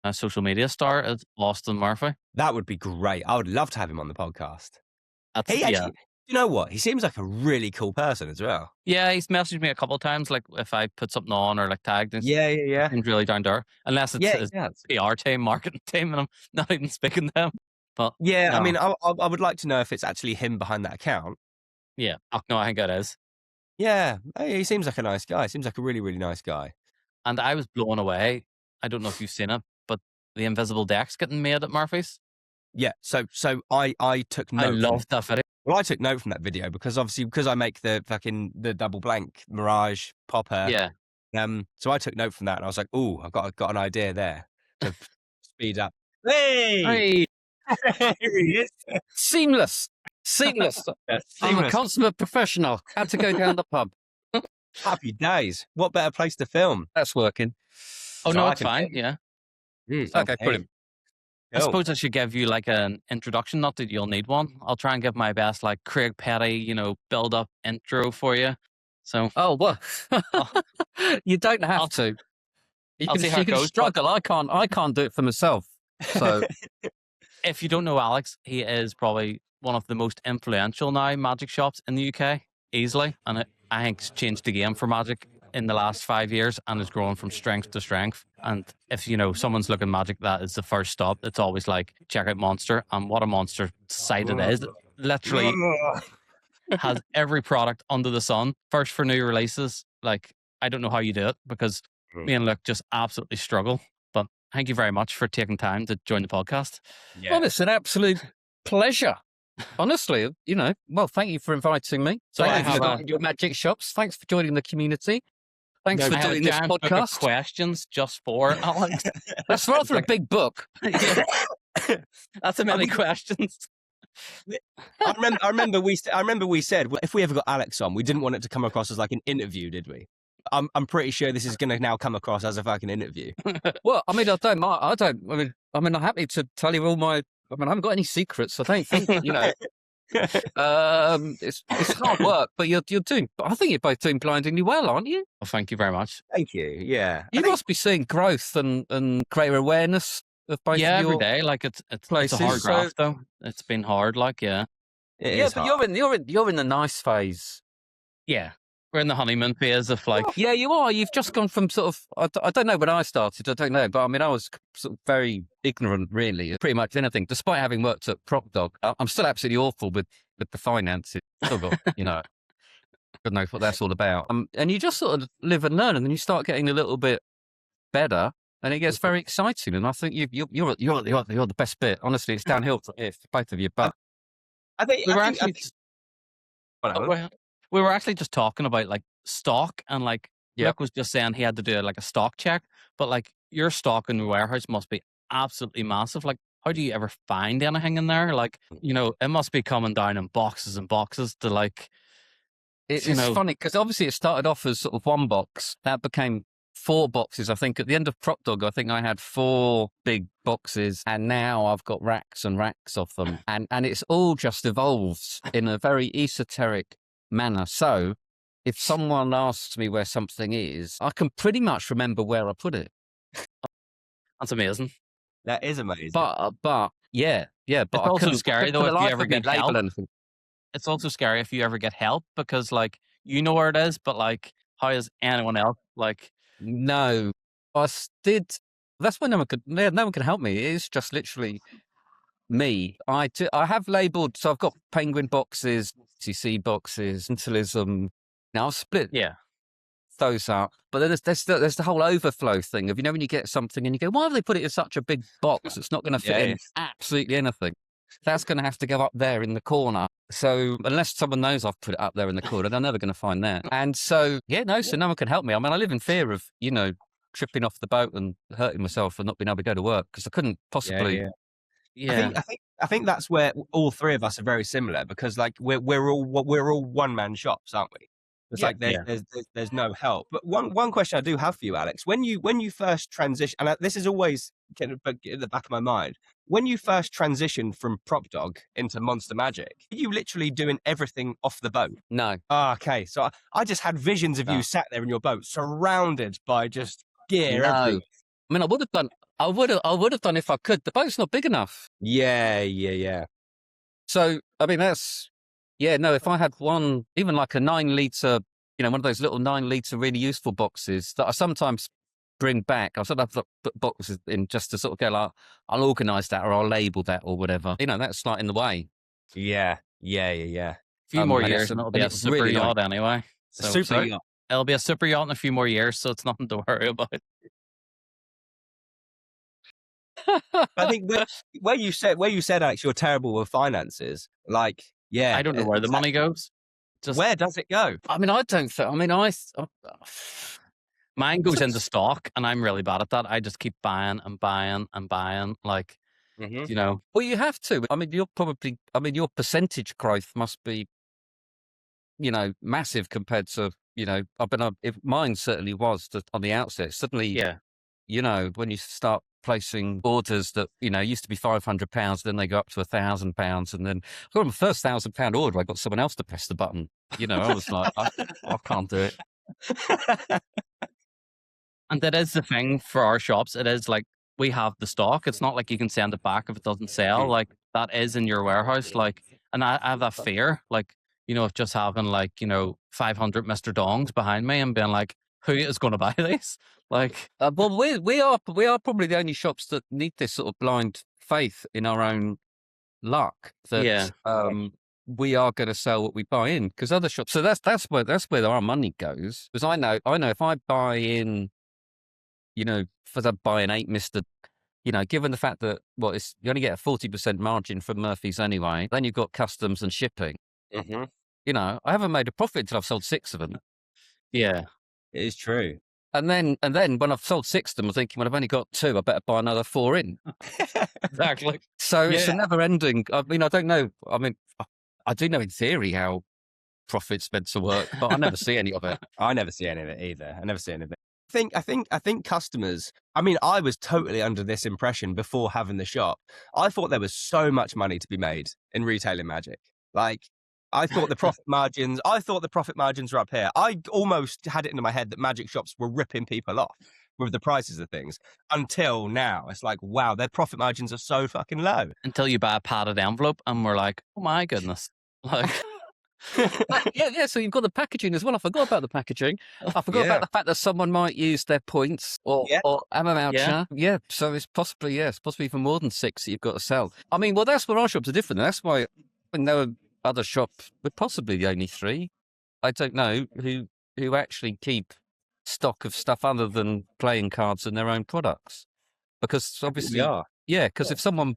a social media star is Austin Murphy. That would be great. I would love to have him on the podcast. You know what? He seems like a really cool person as well. Yeah, he's messaged me a couple of times, like if I put something on or like tagged. Yeah. He's really down there, unless it's his PR team, marketing team, and I'm not even speaking to them. But yeah, no. I mean, I would like to know if it's actually him behind that account. Yeah, no, I think it is. Yeah, he seems like a nice guy. Seems like a really, really nice guy. And I was blown away. I don't know if you've seen it, but the invisible deck's getting made at Murphy's. Yeah, so I took note. I loved that video. Well, I took note from that video because I make the double blank Mirage Popper. Yeah. So I took note from that and I was like, "Ooh, I've got an idea there to speed up." Hey, here he is. Seamless. I'm a consummate professional. Had to go down the pub. Happy days. What better place to film? That's working. Oh, no, it's fine. Yeah. Okay, brilliant. I suppose I should give you like an introduction. Not that you'll need one. I'll try and give my best, like Craig Petty, build up intro for you. So, well, you don't have to. You can struggle. I can't do it for myself. So, if you don't know Alex, he is probably one of the most influential now magic shops in the UK, easily, and I think it's changed the game for magic in the last 5 years and is growing from strength to strength. And if someone's looking magic, that is the first stop. It's always like, check out Monster, and what a monster site it is. Literally has every product under the sun. First for new releases. Like, I don't know how you do it because me and Luke just absolutely struggle. But thank you very much for taking time to join the podcast. Yeah. Well, it's an absolute pleasure. honestly, well, thank you for inviting me. So Thank I you for have starting your magic shops. Thanks for joining the community. Thanks I for have a doing this giant book of podcast. questions just for Alex. That's rather a big book. Yeah, that's a many we- questions. I remember we said if we ever got Alex on, we didn't want it to come across as like an interview, did we? I'm pretty sure this is going to now come across as a fucking interview. Well, I mean, I'm happy to tell you all I haven't got any secrets. I don't think, it's hard work, but you're doing. I think you're both doing blindingly well, aren't you? Well, thank you very much. Thank you. Yeah, You must be seeing growth and greater awareness of both Yeah, of every your day. Like it's a places. hard So- graft though. It's been hard. Like it Yeah, is but hard. you're in the nice phase. yeah, we're in the honeymoon phase of like. Yeah, you are. You've just gone from sort of, I don't know when I started, I don't know, but I mean, I was sort of very ignorant, really, pretty much anything, despite having worked at Prop Dog. I'm still absolutely awful with the finances. Still got, God knows what that's all about. And you just sort of live and learn, and then you start getting a little bit better, and it gets very exciting. And I think you're the best bit. Honestly, it's downhill for both of you. But I think We were I think- actually. We were actually just talking about like stock and like Yep. Luke was just saying he had to do like a stock check, but like your stock in the warehouse must be absolutely massive. Like, how do you ever find anything in there? Like, it must be coming down in boxes and boxes to like. It's you know- funny because obviously it started off as sort of one box. That became 4 boxes. I think at the end of Prop Dog, I think I had 4 big boxes, and now I've got racks and racks of them. And it's all just evolves in a very esoteric manner. So if someone asks me where something is, I can pretty much remember where I put it. That's amazing. that is amazing. But yeah. But It's I also couldn't- scary, for though, the if you life ever of me get label help. anything. It's also scary if you ever get help because like you know where it is, but like how is anyone else like? No, did. That's when no one can help me. It is just literally me. I have labelled. So I've got penguin boxes, CC boxes, Intilism. Now I've split Yeah. those up. But then there's the whole overflow thing of when you get something and you go, why have they put it in such a big box? It's not going to fit in absolutely anything. That's going to have to go up there in the corner. So unless someone knows I've put it up there in the corner, they're never going to find that. And so, so no one can help me. I mean, I live in fear of, tripping off the boat and hurting myself and not being able to go to work because I couldn't possibly. Yeah. I think that's where all 3 of us are very similar because like we're all one-man shops, aren't we? It's like there's no help. But one question I do have for you, Alex, when you first transition, and this is always kind of in the back of my mind, when you first transitioned from Prop Dog into Monster Magic, are you literally doing everything off the boat? No. Okay, so I just had visions of you sat there in your boat, surrounded by just gear. No. everywhere. I mean, I would have done. I would have done if I could. The boat's not big enough. Yeah. So I mean, that's no. If I had one, even like a 9-liter, one of those little 9-liter really useful boxes that I sometimes bring back. I sort of put boxes in just to sort of go like, I'll organise that or I'll label that or whatever. That's like in the way. Yeah. A few more and years it's- and it'll and be a it's super really yacht anyway. So Super yacht. It'll be a super yacht in a few more years, so it's nothing to worry about. I think where you said Alex, you're terrible with finances. Like, I don't know where the money goes. Just Where does it go? I mean, I don't think. I mean, mine goes into stock, and I'm really bad at that. I just keep buying and buying and buying. Like, well, you have to. I mean, your percentage growth must be, massive compared to, if mine certainly was on the outset. Suddenly, when you start placing orders that, used to be £500, then they go up to £1,000. And then I got my first £1,000 order. I got someone else to press the button. I was like, I can't do it. And that is the thing for our shops. It is like we have the stock. It's not like you can send it back if it doesn't sell. Like that is in your warehouse. Like, and I have that fear, like, of just having like, 500 Mr. Dongs behind me and being like, who is going to buy these? Like, well, we are probably the only shops that need this sort of blind faith in our own luck that we are going to sell what we buy in because other shops. So that's where our money goes. Because I know if I buy in, for the buy an 8 Mr. given the fact that you only get a 40% margin from Murphy's anyway, then you've got customs and shipping. Mm-hmm. I haven't made a profit until I've sold 6 of them. Yeah. It is true. And then when I've sold 6 of them, I'm thinking, well, I've only got 2. I better buy another 4 in. Exactly. So it's a never ending. I mean, I don't know. I mean, I do know in theory how profit's meant to work, but I never see any of it. I never see any of it either. I never see any of it. I think customers, I mean, I was totally under this impression before having the shop. I thought there was so much money to be made in retailing magic. Like, I thought the profit margins were up here. I almost had it into my head that magic shops were ripping people off with the prices of things until now. It's like, wow, their profit margins are so fucking low. Until you buy a padded envelope and we're like, oh my goodness. Like, yeah. So you've got the packaging as well. I forgot about the packaging. I forgot about the fact that someone might use their points or ammo voucher. Yeah. So it's possibly even more than 6 that you've got to sell. I mean, well, that's where our shops are different. That's why there are other shops, but possibly the only 3. I don't know who actually keep stock of stuff other than playing cards and their own products, because obviously, because if someone.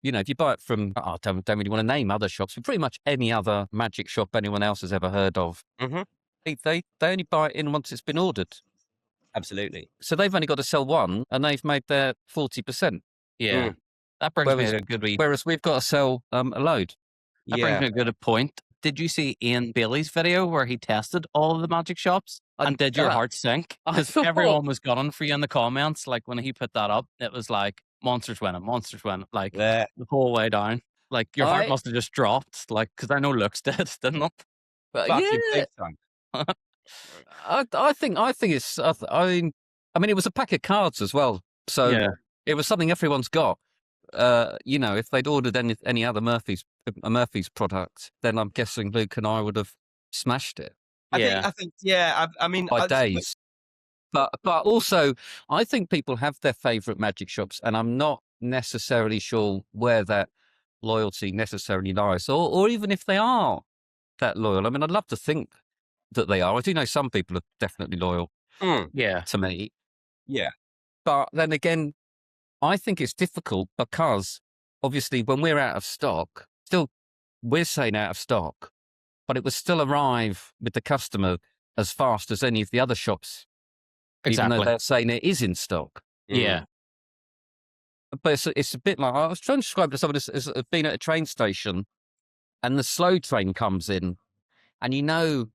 If you buy it from, I don't really want to name other shops, but pretty much any other magic shop anyone else has ever heard of, they only buy it in once it's been ordered. Absolutely. So they've only got to sell 1, and they've made their 40%. Yeah. That brings me to a good week. Whereas we've got to sell a load. That brings me to a good point. Did you see Ian Bailey's video where he tested all of the magic shops? And did your heart sink? Because everyone was gunning for you in the comments. Like when he put that up, it was like, monsters winning, like the whole way down. Like your heart must have just dropped, like, because I know Luke's dead, didn't it? But I think it's. I mean, it was a pack of cards as well, so it was something everyone's got. If they'd ordered any other Murphy's product, then I'm guessing Luke and I would have smashed it. I think, I mean, by days. But also, I think people have their favourite magic shops, and I'm not necessarily sure where that loyalty necessarily lies, or even if they are that loyal. I mean, I'd love to think that they are. I do know some people are definitely loyal to me. Yeah. But then again, I think it's difficult because, obviously, when we're out of stock, we're saying out of stock, but it will still arrive with the customer as fast as any of the other shops. Even though they're saying it is in stock. Yeah. But it's a bit like, I was trying to describe it to someone as being at a train station and the slow train comes in, and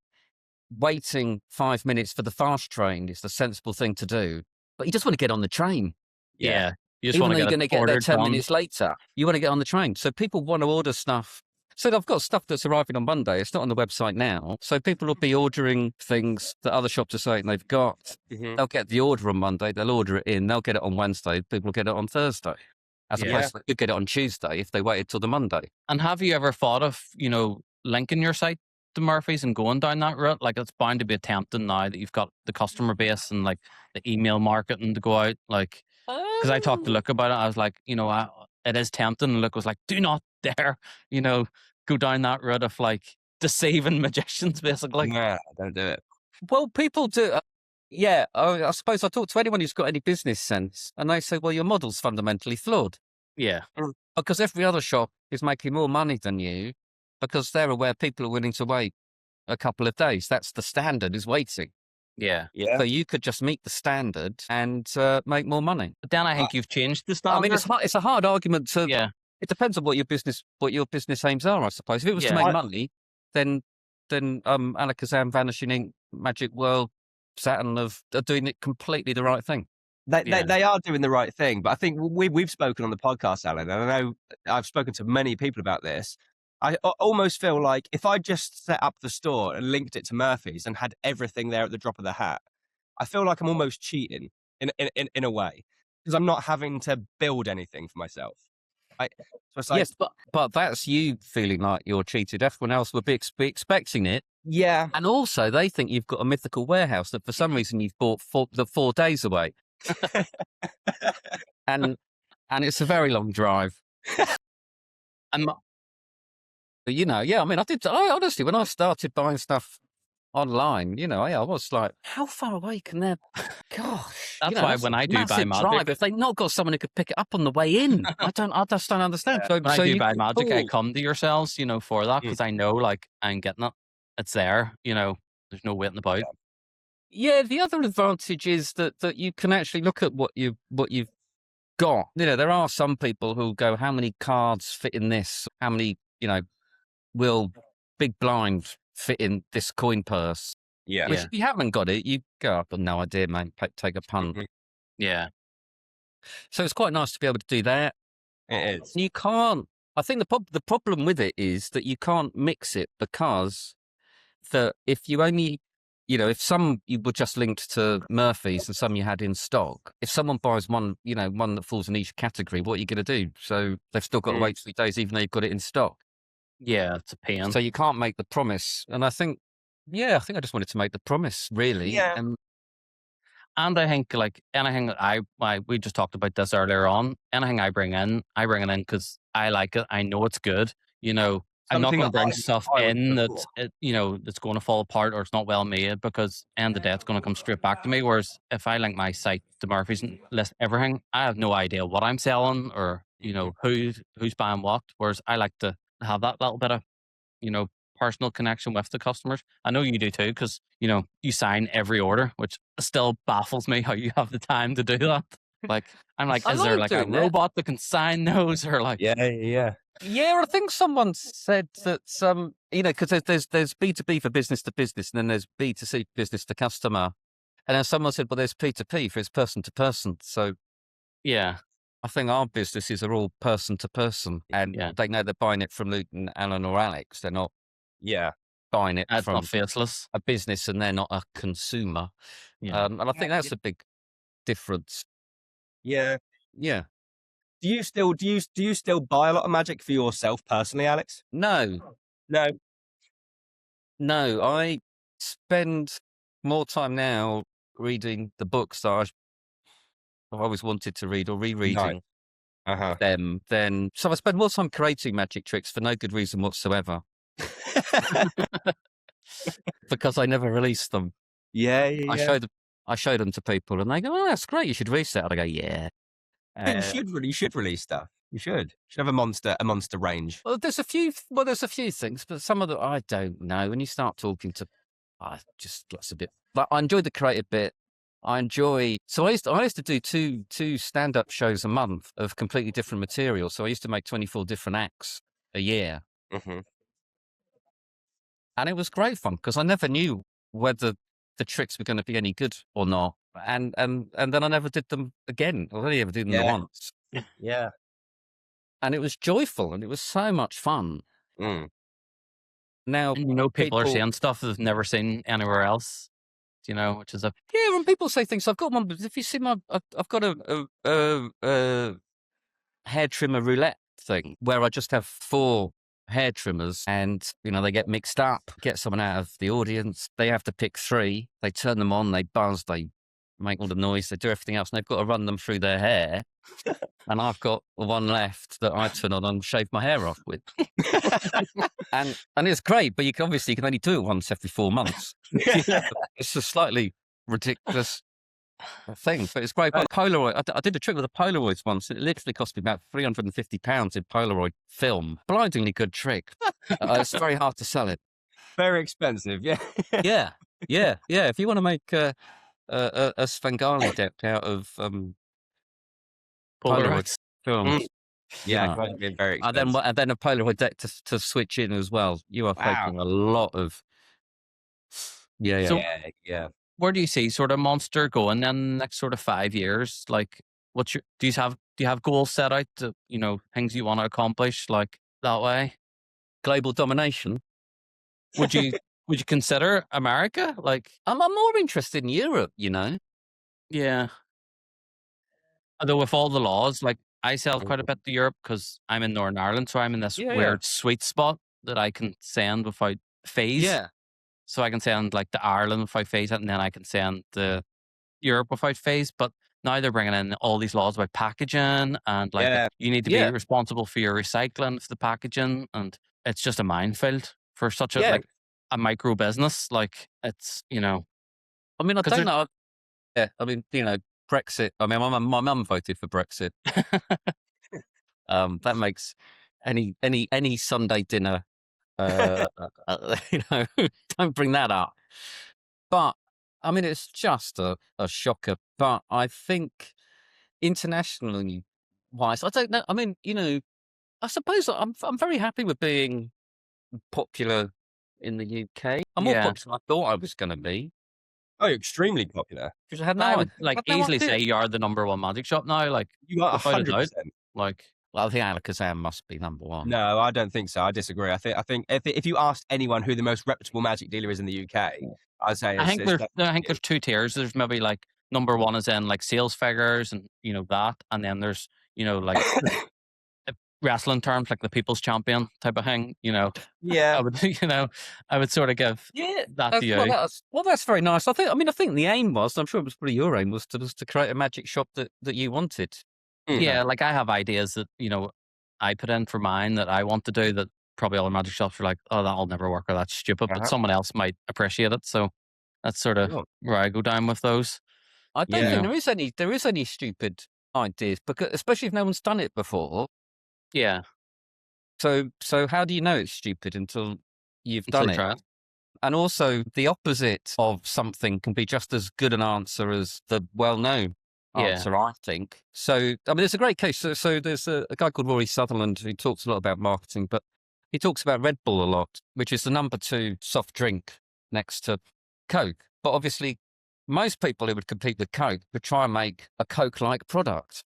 waiting 5 minutes for the fast train is the sensible thing to do. But you just want to get on the train. Yeah. You just want to get, you're going to get there 10 minutes later, you want to get on the train. So people want to order stuff. So I've got stuff that's arriving on Monday. It's not on the website now. So people will be ordering things that other shops are saying they've got. They'll get the order on Monday. They'll order it in. They'll get it on Wednesday. People will get it on Thursday. As opposed to they could get it on Tuesday if they waited till the Monday. And have you ever thought of, linking your site to Murphy's and going down that route? Like, it's bound to be tempting now that you've got the customer base and like the email marketing to go out. Like, because I talked to Luke about it. I was like, it is tempting. And Luke was like, do not dare, go down that route of like deceiving magicians, basically. Yeah, don't do it. Well, people do. I suppose I talk to anyone who's got any business sense, and they say, well, your model's fundamentally flawed. Yeah. Because every other shop is making more money than you because they're aware people are willing to wait a couple of days. That's the standard, is waiting. Yeah. So you could just meet the standard and make more money. But then I think you've changed the standard. I mean, it's a hard argument to. Yeah. It depends on what your business aims are, I suppose. If it was to make money, then Alakazam, Vanishing Inc., Magic World, Saturn are doing it completely the right thing. They are doing the right thing, but I think we've spoken on the podcast, Alan, and I know I've spoken to many people about this. I almost feel like if I just set up the store and linked it to Murphy's and had everything there at the drop of the hat, I feel like I'm almost cheating in a way because I'm not having to build anything for myself. Yes, but that's you feeling like you're cheated. Everyone else would be expecting it. Yeah. And also, they think you've got a mythical warehouse that for some reason you've bought 4 days away. and it's a very long drive. I mean, I honestly, when I started buying stuff online. I was like, how far away can that? Gosh, That's why that's when a I do buy massive Magic, drive. If they not got someone who could pick it up on the way in, I just don't understand. when I do buy Magic, I cool. come to yourselves, for that, because I know, like, I'm getting it. It's there, there's no waiting about. Yeah, the other advantage is that you can actually look at what you've got. There are some people who go, how many cards fit in this? How many, will big blind fit in this coin purse? Yeah. Which, if you haven't got it, you go, I've got no idea, mate. Take a punt. Mhm. Yeah. So it's quite nice to be able to do that. It is. You can't. I think the problem with it is that you can't mix it, because if you only, if some you were just linked to Murphy's and some you had in stock, if someone buys one, one that falls in each category, what are you going to do? So they've still got to wait 3 days, even though you've got it in stock. Yeah, it's a pain. So you can't make the promise. And I think I just wanted to make the promise, really. Yeah. And I think, like, anything that we just talked about this earlier on, anything I bring it in because I like it. I know it's good. I'm not Something going to that bring I stuff would in look that's, that's going to fall apart or it's not well made, because end of the day it's going to come straight back to me. Whereas if I link my site to Murphy's and list everything, I have no idea what I'm selling or, who's buying what. Whereas I like to have that little bit of, personal connection with the customers. I know you do too, because you sign every order, which still baffles me how you have the time to do that. Like, I'm like, I is there like like a doing that. robot that can sign those, or like? Yeah. Yeah, I think someone said that because there's B2B for business to business, and then there's B2C business to customer, and then someone said, well, there's P2P for it's person to person. So Yeah, I think our businesses are all person to person, and they know they're buying it from Luke and Alan or Alex. They're not buying it it's from not faceless. a business, and they're not a consumer. Yeah, And I think that's a big difference. Yeah. Yeah. Do you still buy a lot of Magic for yourself personally, Alex? No, I spend more time now reading the books that I've always wanted to read, or rereading them. So I spend more time creating magic tricks for no good reason whatsoever, because I never release them. Yeah. I show them to people, and they go, "Oh, that's great! You should release that." And I go, "Yeah." You should release stuff. You should have a monster range. Well, there's a few things, but some of them I don't know. When you start talking to, that's a bit. But I enjoy the creative bit. I used to do two stand-up shows a month of completely different material. So I used to make 24 different acts a year, and it was great fun, because I never knew whether the tricks were going to be any good or not. And then I never did them again. I only ever did them once. Yeah. And it was joyful, and it was so much fun. Now, and people are seeing stuff they've never seen anywhere else. Which is when people say things, I've got one. If you see I've got a hair trimmer roulette thing where I just have 4 hair trimmers, and they get mixed up. Get someone out of the audience, they have to pick 3. They turn them on, they buzz, they make all the noise, they do everything else, and they've got to run them through their hair. And I've got one left that I turn on and shave my hair off with. and it's great, but you can only do it once every 4 months. It's a slightly ridiculous thing, but it's great. But Polaroid, I did a trick with the Polaroids once. It literally cost me about £350 in Polaroid film. Blindingly good trick. It's very hard to sell it. Very expensive, yeah. Yeah. If you want to make a Svengali deck out of Polaroid films, Very expensive. and then a Polaroid deck to switch in as well. You are taking a lot of. Yeah. So, yeah. where do you see sort of Monster going in the next sort of 5 years? Like, do you have goals set out to, things you want to accomplish, like, that way? Global domination. Would you consider America? Like, I'm more interested in Europe, Yeah. Although with all the laws, like, I sell quite a bit to Europe because I'm in Northern Ireland, so I'm in this weird sweet spot that I can send without fees. Yeah. So I can send, like, to Ireland without fees, and then I can send to Europe without fees. But now they're bringing in all these laws about packaging, and like you need to be responsible for your recycling of the packaging, and it's just a minefield for such a like. a micro business. Like it's, I mean, I 'cause don't know. Yeah, I mean, Brexit. I mean, my mum voted for Brexit. That makes any Sunday dinner. Don't bring that up. But I mean, it's just a shocker. But I think internationally wise, I don't know. I mean, I suppose I'm very happy with being popular in the UK. I'm more Yeah. popular than I thought I was going to be. Oh, you're extremely popular. Because I had I no, would like had no easily idea. say you are the number one magic shop now. Like You are without a doubt. 100%. Like Well, I think Alakazam must be number one. No, I don't think so. I disagree. I think if you asked anyone who the most reputable magic dealer is in the UK, I'd say I think there's definitely two tiers. There's maybe like number one is in like sales figures and that, and then there's like wrestling terms like the people's champion type of thing. I yeah. would I would sort of give that to you. That's very nice. I think the aim was, I'm sure it was probably your aim, was to create a magic shop that you wanted. Yeah, like I have ideas that I put in for mine that I want to do that probably other magic shops are like, oh, that'll never work or that's stupid, but someone else might appreciate it. So that's sort of where I go down with those. I don't think there is any stupid ideas, because especially if no one's done it before. Yeah. So how do you know it's stupid until you've done it? Try it? And also, the opposite of something can be just as good an answer as the well-known answer, I think. So, I mean, there's a great case. So there's a guy called Rory Sutherland who talks a lot about marketing, but he talks about Red Bull a lot, which is the number 2 soft drink next to Coke. But obviously, most people who would compete with Coke would try and make a Coke-like product.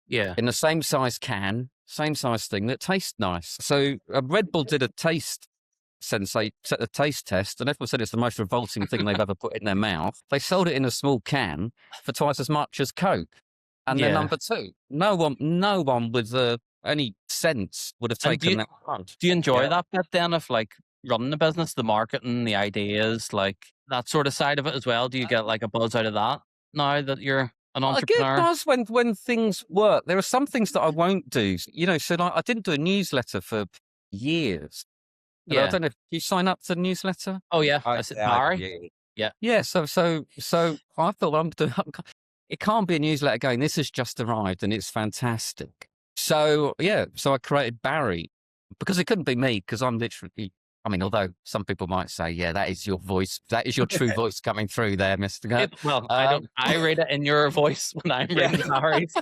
Yeah. In the same size can, same size thing that tastes nice. So Red Bull did a taste test, and everyone said it's the most revolting thing they've ever put in their mouth. They sold it in a small can for twice as much as Coke, and they're number 2. No one with any sense would have taken that punt. Do you enjoy that bit then of like running the business, the marketing, the ideas, like that sort of side of it as well? Do you get like a buzz out of that now that you're an entrepreneur? I get buzz when things work. There are some things that I won't do. So like, I didn't do a newsletter for years. Yeah. I don't know if you sign up to the newsletter. Oh yeah, Barry. Yeah. So I thought, well, I'm doing. It can't be a newsletter going, this has just arrived and it's fantastic. So I created Barry because it couldn't be me, because I'm literally. I mean, although some people might say, yeah, that is your voice. That is your true voice coming through there, Mr. Kirk. Well, I read it in your voice when I'm reading Barry's.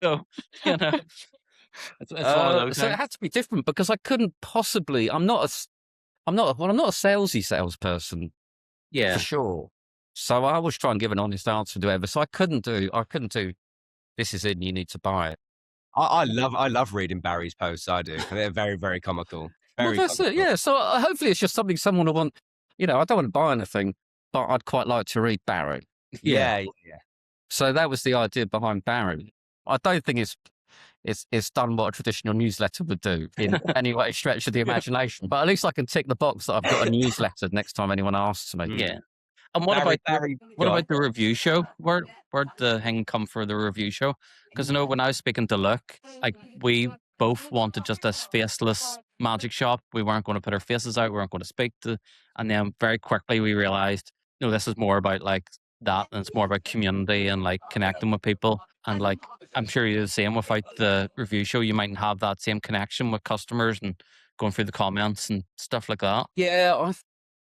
So, it's one of those so things. it had to be different, because I couldn't possibly. I'm not a salesy salesperson. Yeah, for sure. So I always try and give an honest answer to whoever. So I couldn't do. This is in. You need to buy it. I love reading Barry's posts. I do. They're very, very comical. That's it. Yeah. So hopefully it's just something someone will want. I don't want to buy anything, but I'd quite like to read Barry. Yeah. So that was the idea behind Barry. I don't think it's done what a traditional newsletter would do in any way stretch of the imagination. But at least I can tick the box that I've got a newsletter next time anyone asks me. Yeah. And what about the review show? Where'd the thing come for the review show? Because I know when I was speaking to Luke, like we both wanted just this faceless magic shop. We weren't going to put our faces out. We weren't going to speak to. And then very quickly we realized, this is more about like that, and it's more about community and like connecting with people. And like I'm sure you're the same without the review show. You mightn't have that same connection with customers and going through the comments and stuff like that. Yeah, I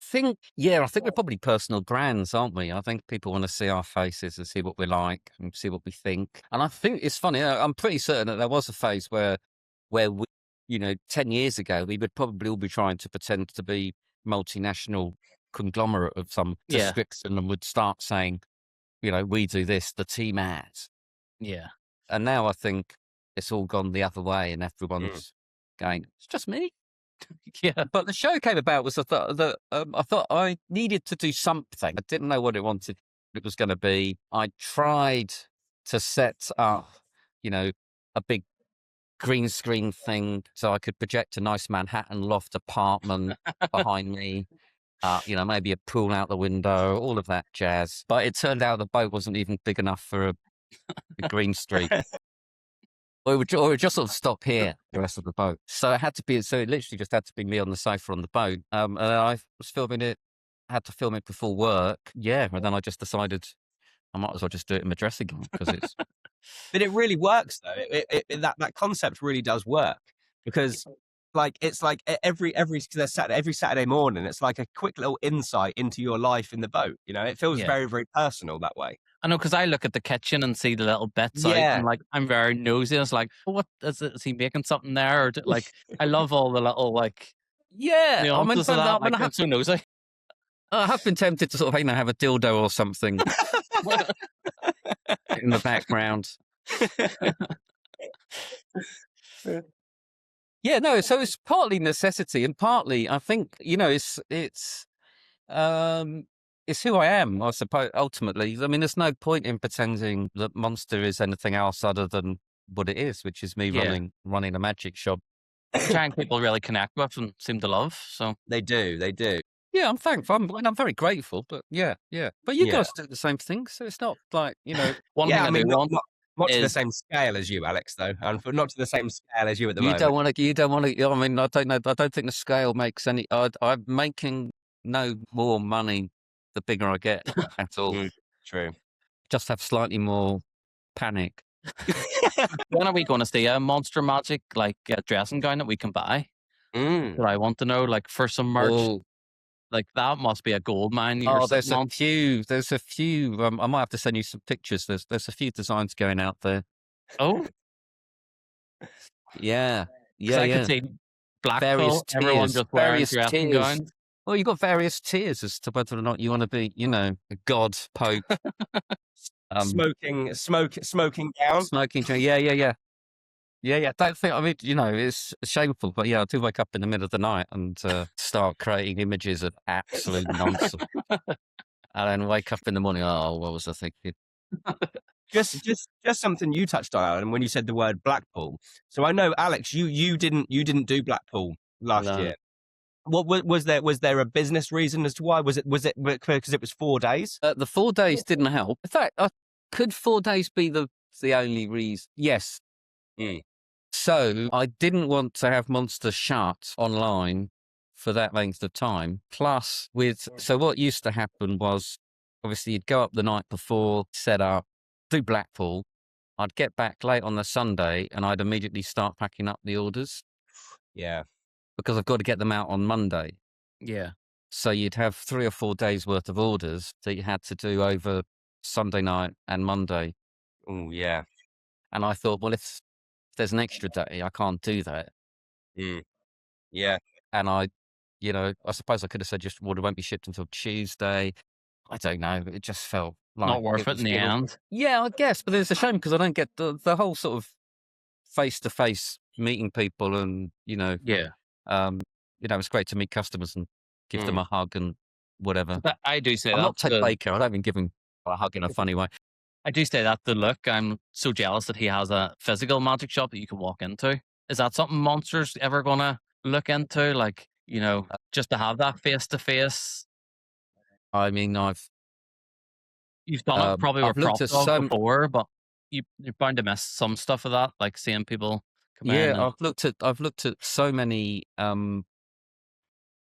think we're probably personal brands, aren't we? I think people want to see our faces and see what we're like and see what we think. And I think it's funny. I'm pretty certain that there was a phase where we, 10 years ago, we would probably all be trying to pretend to be multinational conglomerate of some description and would start saying, we do this, the team has. Yeah. And now I think it's all gone the other way and everyone's going, it's just me. Yeah. But the show came about was I thought I needed to do something. I didn't know what it was going to be. I tried to set up, a big green screen thing so I could project a nice Manhattan loft apartment behind me. Maybe a pool out the window, all of that jazz. But it turned out the boat wasn't even big enough for a green street. or it would just sort of stop here the rest of the boat. So it literally just had to be me on the sofa on the boat. And I was filming it, had to film it before work. Yeah, and then I just decided I might as well just do it in my dressing gown because it's. But it really works though. That concept really does work because it's like every Saturday morning, it's like a quick little insight into your life in the boat. It feels very, very personal that way. I know, because I look at the kitchen and see the little bits out, and like I'm very nosy. It's like, what is it? Is he making something there? Or like, I love all the little like, nuances of that. I'm so nosy. I have been tempted to sort of have a dildo or something in the background. Yeah, no. So it's partly necessity, and partly I think it's who I am, I suppose. Ultimately, I mean, there's no point in pretending that Monster is anything else other than what it is, which is me running a magic shop. Trying people really connect with and seem to love. So they do. Yeah, I'm thankful. I'm very grateful. But yeah. But you guys do the same thing, so it's not like one thing I mean, not to the same scale as you, Alex, though, and not to the same scale as you at the moment. You don't want to. I mean, I don't know. I don't think the scale makes any. I'm making no more money the bigger I get at all. True. Just have slightly more panic. When are we going to see a Monster Magic dressing gown that we can buy? That I want to know, like for some merch. Oh. Like that must be a gold mine. There's a few. I might have to send you some pictures. There's a few designs going out there. Oh, yeah. I can see Blackpool. Everyone just wearing dressing gowns. Well, you've got various tiers as to whether or not you want to be, a god, pope, smoking gown. Smoking gown. Yeah. Don't think. I mean, it's shameful, but yeah, I do wake up in the middle of the night and start creating images of absolute nonsense, and then wake up in the morning. Oh, what was I thinking? Just something you touched on, Alan, when you said the word Blackpool. So I know, Alex, you didn't do Blackpool last year. What was there? Was there a business reason as to why? Was it because it was 4 days? The 4 days didn't help. In fact, could 4 days be the only reason? Yes. So I didn't want to have Monster shut online for that length of time. Plus, so what used to happen was, obviously, you'd go up the night before, set up, do Blackpool. I'd get back late on the Sunday, and I'd immediately start packing up the orders. Yeah. Because I've got to get them out on Monday. Yeah. So you'd have 3 or 4 days worth of orders that you had to do over Sunday night and Monday. Oh, yeah. And I thought, well, if there's an extra day, I can't do that. Yeah. And I suppose I could have said just order won't be shipped until Tuesday. I don't know. It just felt like not worth it in the end. Yeah, I guess. But it's a shame because I don't get the whole sort of face-to-face meeting people and, it's great to meet customers and give them a hug and whatever. But I do say I'm that. not Ted Baker. I don't even give him a hug in a funny way. I do say that. The look, I'm so jealous that he has a physical magic shop that you can walk into. Is that something Monster's ever going to look into? Like, just to have that face-to-face? I mean, you've done it probably with Prop Dog before, but you're bound to miss some stuff of that, like seeing people come in. Yeah, I've looked at so many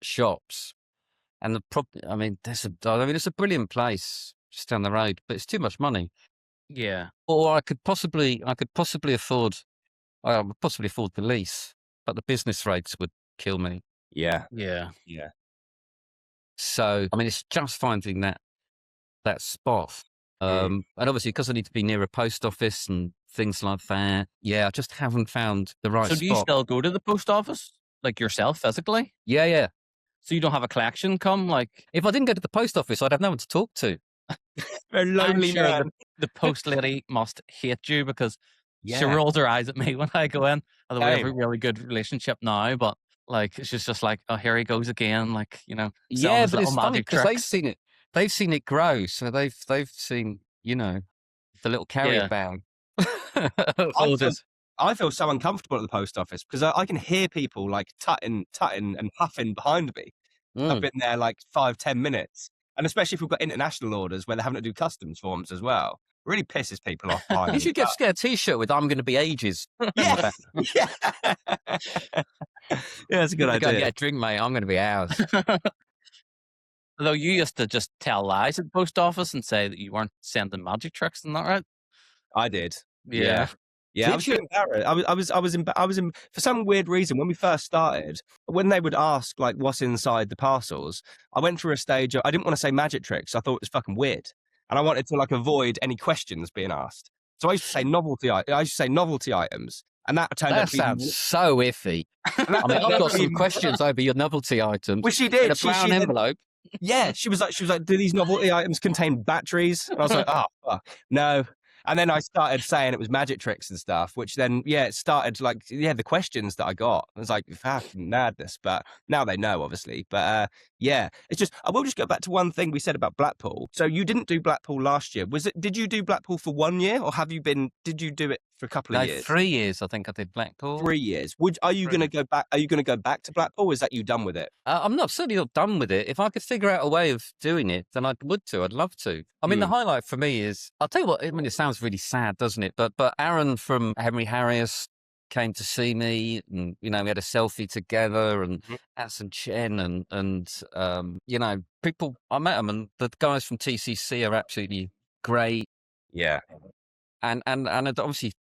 shops, and it's a brilliant place just down the road, but it's too much money. Yeah. Or I could possibly afford the lease, but the business rates would kill me. Yeah. So, I mean, it's just finding that spot. And obviously, because I need to be near a post office and things like that. Yeah, I just haven't found the right spot. So do you still go to the post office, like yourself physically? Yeah. So you don't have a collection come? Like, if I didn't go to the post office, I'd have no one to talk to. Very lonely I'm sure man. The post lady must hate you because she rolls her eyes at me when I go in. Although we have a really good relationship now, but like it's just like, oh, here he goes again. Like, yeah, but it's funny because they've seen it grow, so they've seen the little carrier bag. I feel so uncomfortable at the post office because I can hear people like tutting and puffing behind me. I've been there like 5-10 minutes. And especially if we've got international orders where they're having to do customs forms as well. Really pisses people off. You should get a T-shirt with "I'm going to be ages." Yeah, yeah, that's a good Go and idea. get a drink, mate. I'm going to be hours. Although you used to just tell lies at the post office and say that you weren't sending magic tricks, isn't that right? I did. Yeah. Yeah, I was getting embarrassed. I was in, for some weird reason, when we first started, when they would ask like what's inside the parcels, I went through a stage of, I didn't want to say magic tricks. I thought it was fucking weird, and I wanted to like avoid any questions being asked. So I used to say novelty items, and that turned out That to be sounds so iffy. I mean, I've got some questions over your novelty items. Well, she did. In a brown envelope. Yeah, she was like, do these novelty items contain batteries? And I was like, oh, fuck, no. And then I started saying it was magic tricks and stuff, which then, it started like, the questions that I got. It was like, fucking madness. But now they know, obviously. But it's just, I will just go back to one thing we said about Blackpool. So you didn't do Blackpool last year. Did you do Blackpool for 1 year, or did you do it for a couple of years? 3 years, I think I did Blackpool. 3 years. Are you going to go back? Are you going to go back to Blackpool? Or is that you done with it? I'm certainly not done with it. If I could figure out a way of doing it, then I'd love to. I mean, the highlight for me is, I'll tell you what, I mean, it sounds really sad, doesn't it? But Aaron from Henry Harris came to see me, and, we had a selfie together, and Assen Chen, and people, I met them, and the guys from TCC are absolutely great. Yeah. And obviously,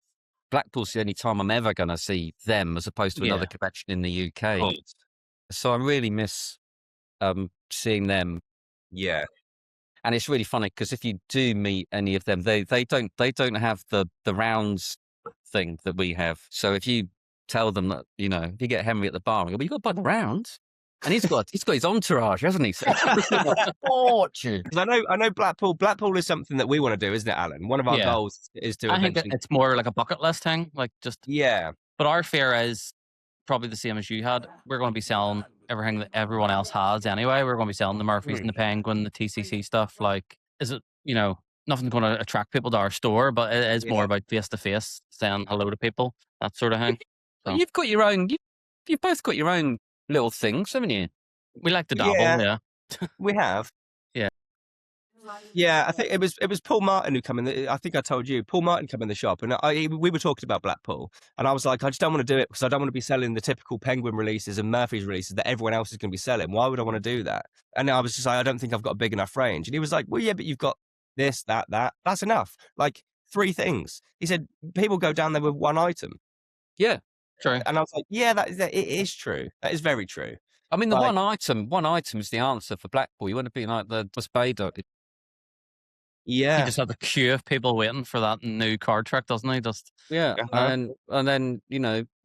Blackpool's the only time I'm ever going to see them, as opposed to another convention in the UK. So I really miss seeing them. Yeah. And it's really funny because if you do meet any of them, they don't have the rounds thing that we have. So if you tell them that, if you get Henry at the bar, you got to buy the rounds. And he's got his entourage, hasn't he? So fortune. Because I know Blackpool is something that we want to do, isn't it, Alan? One of our goals is to. I think it's more like a bucket list thing, like just. Yeah. But our fear is probably the same as you had. We're going to be selling everything that everyone else has anyway. We're going to be selling the Murphys and the Penguin, the TCC stuff. Like, is it nothing's going to attract people to our store, but it is more about face to face, saying hello to people, that sort of thing. So. You've got your own. You've both got your own little things, haven't you? We like to dabble, yeah. We have. Yeah, I think it was Paul Martin who came in. I think I told you, Paul Martin came in the shop, and we were talking about Blackpool, and I was like, I just don't want to do it because I don't want to be selling the typical Penguin releases and Murphy's releases that everyone else is going to be selling. Why would I want to do that? And I was just like, I don't think I've got a big enough range. And he was like, well, yeah, but you've got this, that. That's enough. Like 3 things. He said, people go down there with 1 item. Yeah. True. And I was like, yeah, it is true. That is very true. I mean, the one item is the answer for Blackpool. You want to be like the Spade. Yeah. He just had the queue of people waiting for that new card trick, doesn't he? Just and then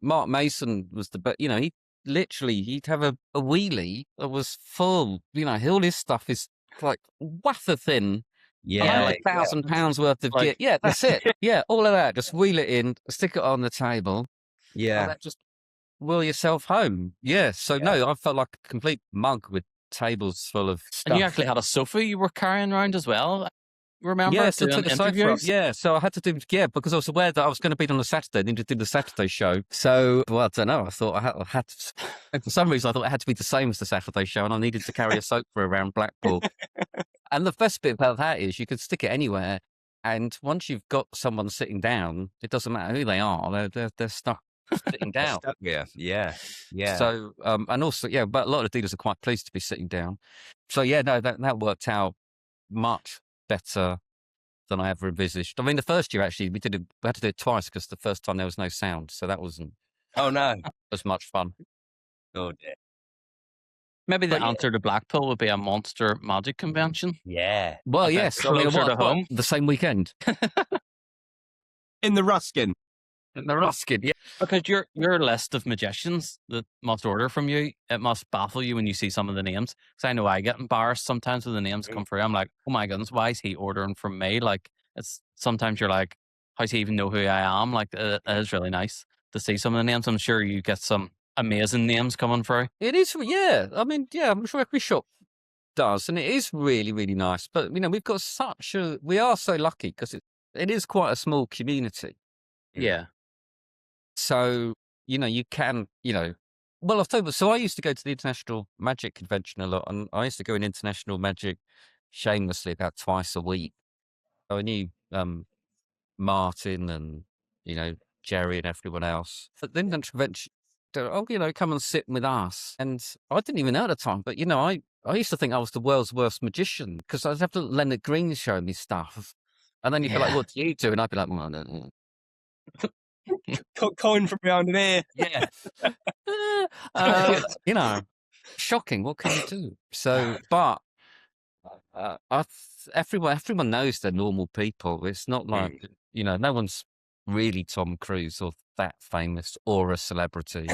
Mark Mason was he'd have a wheelie that was full. All his stuff is like wafer thin. Yeah, like £1,000 worth of gear. Yeah, that's it. Yeah, all of that. Just wheel it in, stick it on the table. Yeah. Just wheel yourself home. Yeah. So no, I felt like a complete mug with tables full of stuff. And you actually had a sofa you were carrying around as well. Remember? Yeah, so took the sofa. Yeah, so I had to do because I was aware that I was going to be on a Saturday, needed to do the Saturday show. So, I don't know. I thought I had to, for some reason, I thought it had to be the same as the Saturday show, and I needed to carry a sofa around Blackpool. And the best bit about that is you could stick it anywhere, and once you've got someone sitting down, it doesn't matter who they are; they're stuck sitting down. Yeah. So, and also, but a lot of dealers are quite pleased to be sitting down. So, that worked out much better than I ever envisaged. I mean, the first year actually we had to do it twice because the first time there was no sound, so that wasn't. Oh no, as much fun. Oh dear. Maybe the answer to Blackpool would be a monster magic convention. Yeah. Well, yes. I mean, to home the same weekend in the Ruskin. In the Ruskin, yeah. Because your list of magicians that must order from you, it must baffle you when you see some of the names. Because I know I get embarrassed sometimes when the names come through. I'm like, oh my goodness, why is he ordering from me? Like, it's sometimes you're like, how does he even know who I am? Like, it is really nice to see some of the names. I'm sure you get some amazing names coming through. It is, yeah. I mean, yeah, I'm sure every shop does, and it is really, really nice. But we've got we are so lucky because it is quite a small community. Yeah. So, you can, well, I've told you, so I used to go to the International Magic Convention a lot, and I used to go in International Magic shamelessly about twice a week. So I knew Martin and, Jerry and everyone else. But then eventually, come and sit with us. And I didn't even know at the time, but, I used to think I was the world's worst magician because I'd have to Leonard Green show me stuff. And then you'd be like, what do you do? And I'd be like, well, I don't know. Coin from behind an ear. Yeah. Shocking. What can you do? So, but everyone knows they're normal people. It's not like, no one's really Tom Cruise or that famous or a celebrity.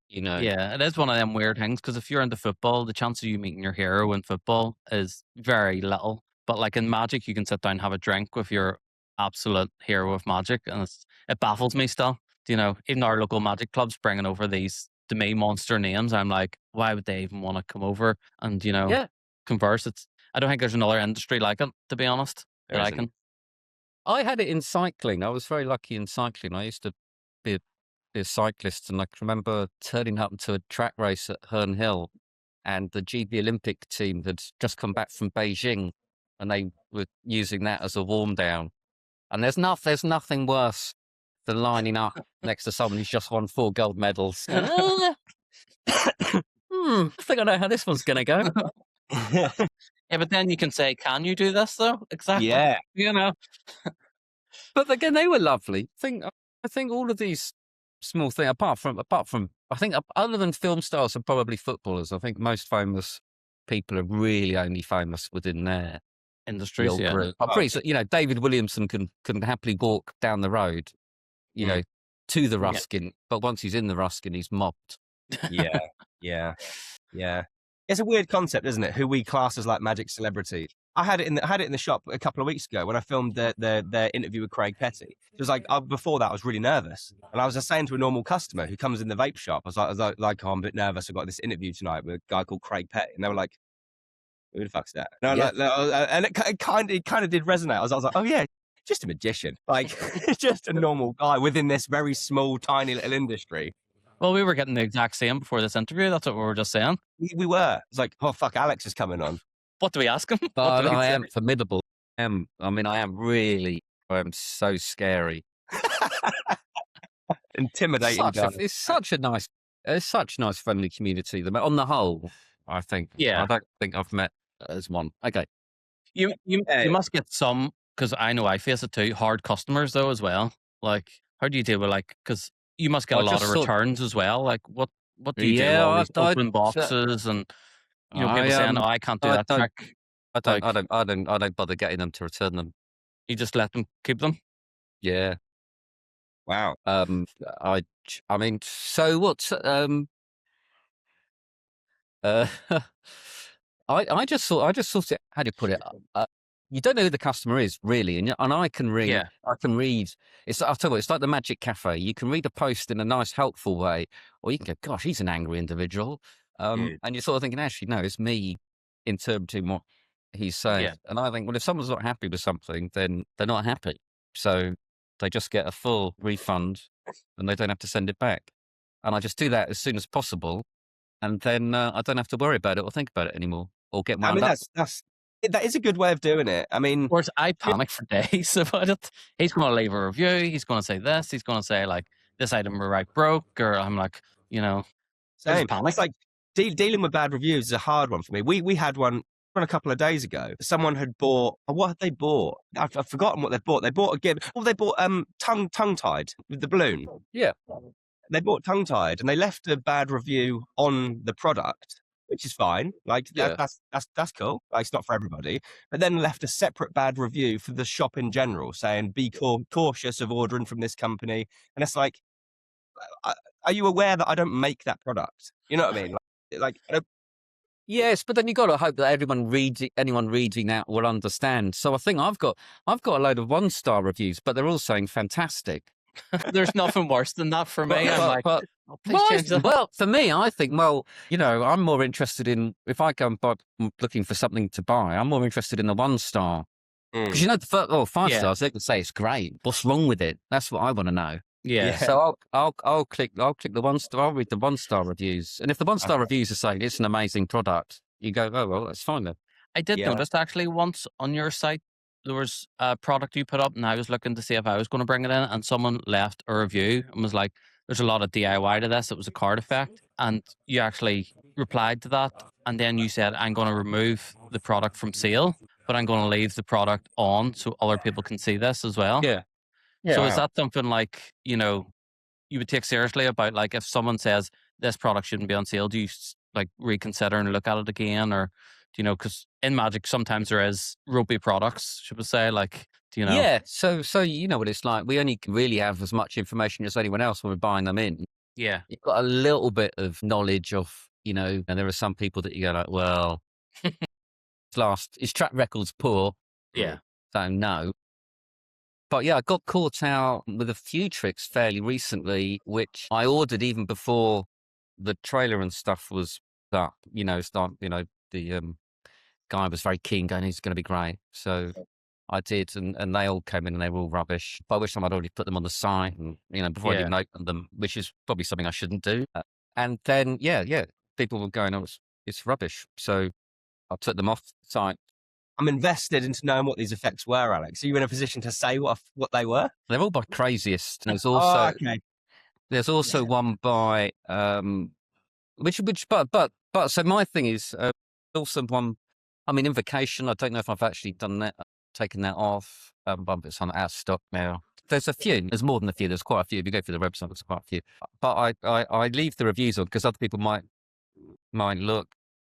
Yeah, it is one of them weird things because if you're into football, the chance of you meeting your hero in football is very little. But like in Magic, you can sit down and have a drink with your absolute hero of Magic, and it baffles me still. Even our local Magic clubs bringing over these to me monster names. I'm like, why would they even want to come over and converse? I don't think there's another industry like it, to be honest. I had it in cycling. I was very lucky in cycling. I used to be a cyclist, and I can remember turning up to a track race at Herne Hill, and the GB Olympic team had just come back from Beijing, and they were using that as a warm down. And there's nothing worse than lining up next to someone who's just won 4 gold medals. I think I know how this one's going to go. Yeah, but then you can say, can you do this though? Exactly. Yeah. But again, they were lovely. I think all of these small things, apart from, I think other than film stars and probably footballers, I think most famous people are really only famous within their industries. Yeah. Group. I'm pretty sure, David Williamson can happily walk down the road, to the Ruskin, but once he's in the Ruskin, he's mobbed. Yeah. It's a weird concept, isn't it? Who we class as like magic celebrity. I had it in the shop a couple of weeks ago when I filmed their interview with Craig Petty. It was like before that I was really nervous, and I was just saying to a normal customer who comes in the vape shop, I was like, oh, I'm a bit nervous. I've got this interview tonight with a guy called Craig Petty, and they were like, who the fuck's that? And, and it kind of did resonate. I was like, oh yeah, just a magician, like just a normal guy within this very small, tiny little industry. Well, we were getting the exact same before this interview. That's what we were just saying. We were. It's like, oh fuck, Alex is coming on. What do we ask him? I am formidable. I am so scary. Intimidating. It's such a nice friendly community. On the whole, I think. Yeah. I don't think I've met as one. Okay. You must get some, because I know I face it too, hard customers though as well. Like, how do you deal with because you must get a lot of returns as well. Like, what do you do? All these open boxes and people saying, "Oh, I can't do that trick." I don't bother getting them to return them. You just let them keep them. Yeah. Wow. I mean, so what's I just thought it. How do you put it? You don't know who the customer is really, and I can read. Yeah. I can read. I'll tell you what, it's like the Magic Cafe. You can read a post in a nice, helpful way, or you can go, "Gosh, he's an angry individual," and you're sort of thinking, "Actually, no, it's me interpreting what he's saying." Yeah. And I think, well, if someone's not happy with something, then they're not happy, so they just get a full refund, and they don't have to send it back. And I just do that as soon as possible, and then I don't have to worry about it or think about it anymore, or get wound up. That is a good way of doing it. I mean, of course, I panic for days about it. He's going to leave a review. He's going to say this. He's going to say like, this item broke, or I'm like, same. panic. It's like dealing with bad reviews is a hard one for me. We had one a couple of days ago. Someone had bought. What had they bought? I've forgotten what they bought. They bought a gift. Oh, they bought tongue tied with the balloon. Yeah. They bought tongue tied, and they left a bad review on the product, which is fine. Like that's cool. Like, it's not for everybody. But then left a separate bad review for the shop in general, saying be cautious of ordering from this company. And it's like, are you aware that I don't make that product? You know what I mean? Like I don't. Yes, but then you got to hope that anyone reading that will understand. So I think I've got a load of 1-star reviews, but they're all saying fantastic. There's nothing worse than that for me. Please change that. Well, for me, I think, I'm more interested in, if I go and looking for something to buy, I'm more interested in the 1-star. Because the 5 stars, they can say it's great. What's wrong with it? That's what I want to know. Yeah. So I'll click the 1-star. I'll read the 1-star reviews, and if the 1-star reviews are saying it's an amazing product, you go, oh well, that's fine then. I did notice actually once on your site there was a product you put up, and I was looking to see if I was going to bring it in, and someone left a review and was like, "There's a lot of DIY to this." It was a card effect, and you actually replied to that, and then you said, "I'm going to remove the product from sale, but I'm going to leave the product on so other people can see this as well." Yeah. So is Wow. that something like, you would take seriously about, like, if someone says this product shouldn't be on sale, do you like reconsider and look at it again? Or, because in Magic, sometimes there is ropey products, should we say, like, Yeah. So you know what it's like. We only really have as much information as anyone else when we're buying them in. Yeah. You've got a little bit of knowledge of, and there are some people that you go like, well, his track record's poor. Yeah. So no. But yeah, I got caught out with a few tricks fairly recently, which I ordered even before the trailer and stuff was up. The guy was very keen, going, "He's going to be great." So I did, and they all came in and they were all rubbish. By which time I'd already put them on the site, and before I'd Yeah. even opened them, which is probably something I shouldn't do. And then people were going, "Oh, it's rubbish." So I took them off the site. I'm invested into knowing what these effects were, Alex. Are you in a position to say what they were? They're all by Craziest. And there's Oh, also okay. there's also one by which but so my thing is also one. I mean, Invocation. I don't know if I've actually done that, taken that off. But it's on out of stock now. There's a few. There's more than a few. There's quite a few. If you go through the website, there's quite a few. But I leave the reviews on because other people might look.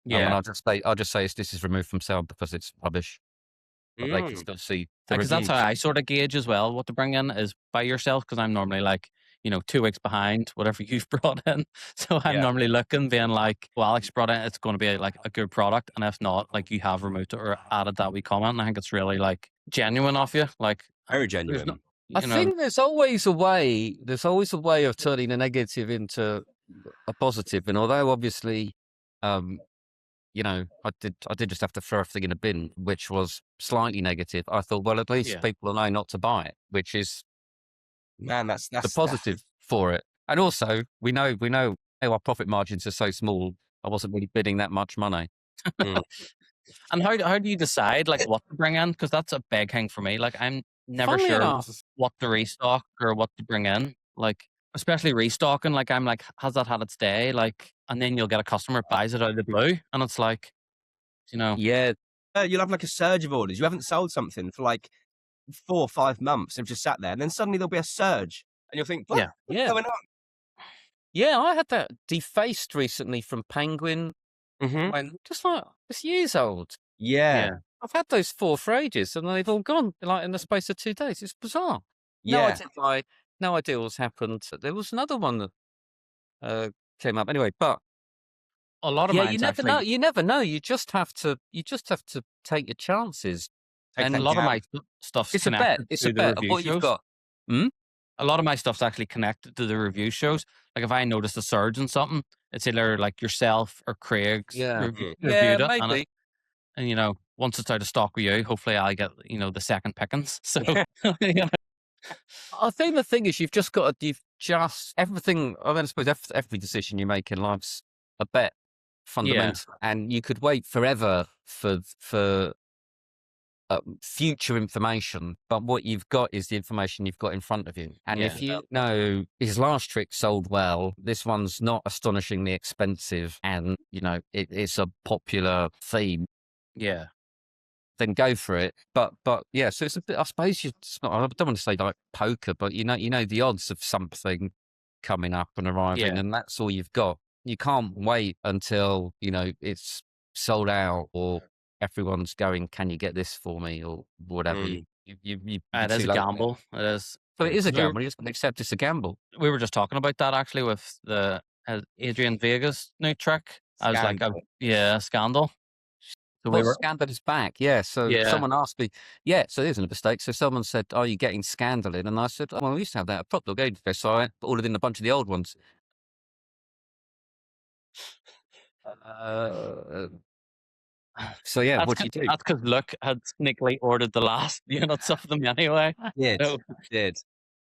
And Yeah. I'll just say this is removed from sale because it's rubbish. But they can still see the Because that's reviews. how I sort of gauge as well what to bring in is by yourself, because I'm normally like, 2 weeks behind whatever you've brought in. So I'm Yeah. normally looking, being like, well, Alex brought in, it's going to be like a good product. And if not, like, you have removed it or added that wee comment. And I think it's really like genuine of you. Like, Very there's genuine. no, I think there's always a way. There's always a way of turning a negative into a positive. And although obviously, I did just have to throw everything in a bin, which was slightly negative. I thought, well, at least Yeah. people will know not to buy it, which is Man, that's the positive for it. And also, we know our profit margins are so small. I wasn't really bidding that much money. And how do you decide like what to bring in? Because that's a big thing for me. Like, I'm never Funnily sure enough, what to restock or what to bring in. Like, especially restocking. Like, I'm like, has that had its day? Like, and then you'll get a customer buys it out of the blue, and it's like, yeah, you'll have like a surge of orders. You haven't sold something for like 4 or 5 months. They've just sat there, and then suddenly there'll be a surge, and you'll think, "What? Yeah. What's Yeah. going on?" yeah. I had that defaced recently from Penguin. Mm-hmm. When just like it's years old. Yeah. I've had those 4 for ages, and they've all gone like in the space of 2 days. It's bizarre. Yeah. No idea what's happened. There was another one that came up anyway, but a lot of you mine's never actually, know. You never know. You just have to take your chances. Take and that a lot of my gamble. stuff's It's a bet. connected It's to a the bet of review what you've shows. got. A lot of my stuff's actually connected to the review shows. Like, if I notice a surge in something, it's either like yourself or Craig's reviewed it, maybe. and once it's out of stock with you, hopefully I get the second pickings. So I think the thing is, you've just everything. I mean, I suppose every decision you make in life's a bet, fundamental, and you could wait forever for future information, but what you've got is the information you've got in front of you. And if you know his last trick sold well, this one's not astonishingly expensive, and it's a popular theme. Yeah. Then go for it. But yeah, so it's a bit. I suppose it's not. I don't want to say like poker, but you know the odds of something coming up and arriving, and that's all you've got. You can't wait until it's sold out or everyone's going, "Can you get this for me?" or whatever. You it is a gamble. It is. So it is a gamble. You just accept it's a gamble. We were just talking about that actually with the Adrian Vega's new trick. I was like, scandal. So Scandal is back, So someone asked me, so there's a mistake. So someone said, "Are you getting Scandal in?" And I said, "Well, we used to have that at Prop Dog ages ago, so I ordered in a bunch of the old ones." So yeah, what do you do? That's because Luke had sneakily ordered the last units of them anyway. Did.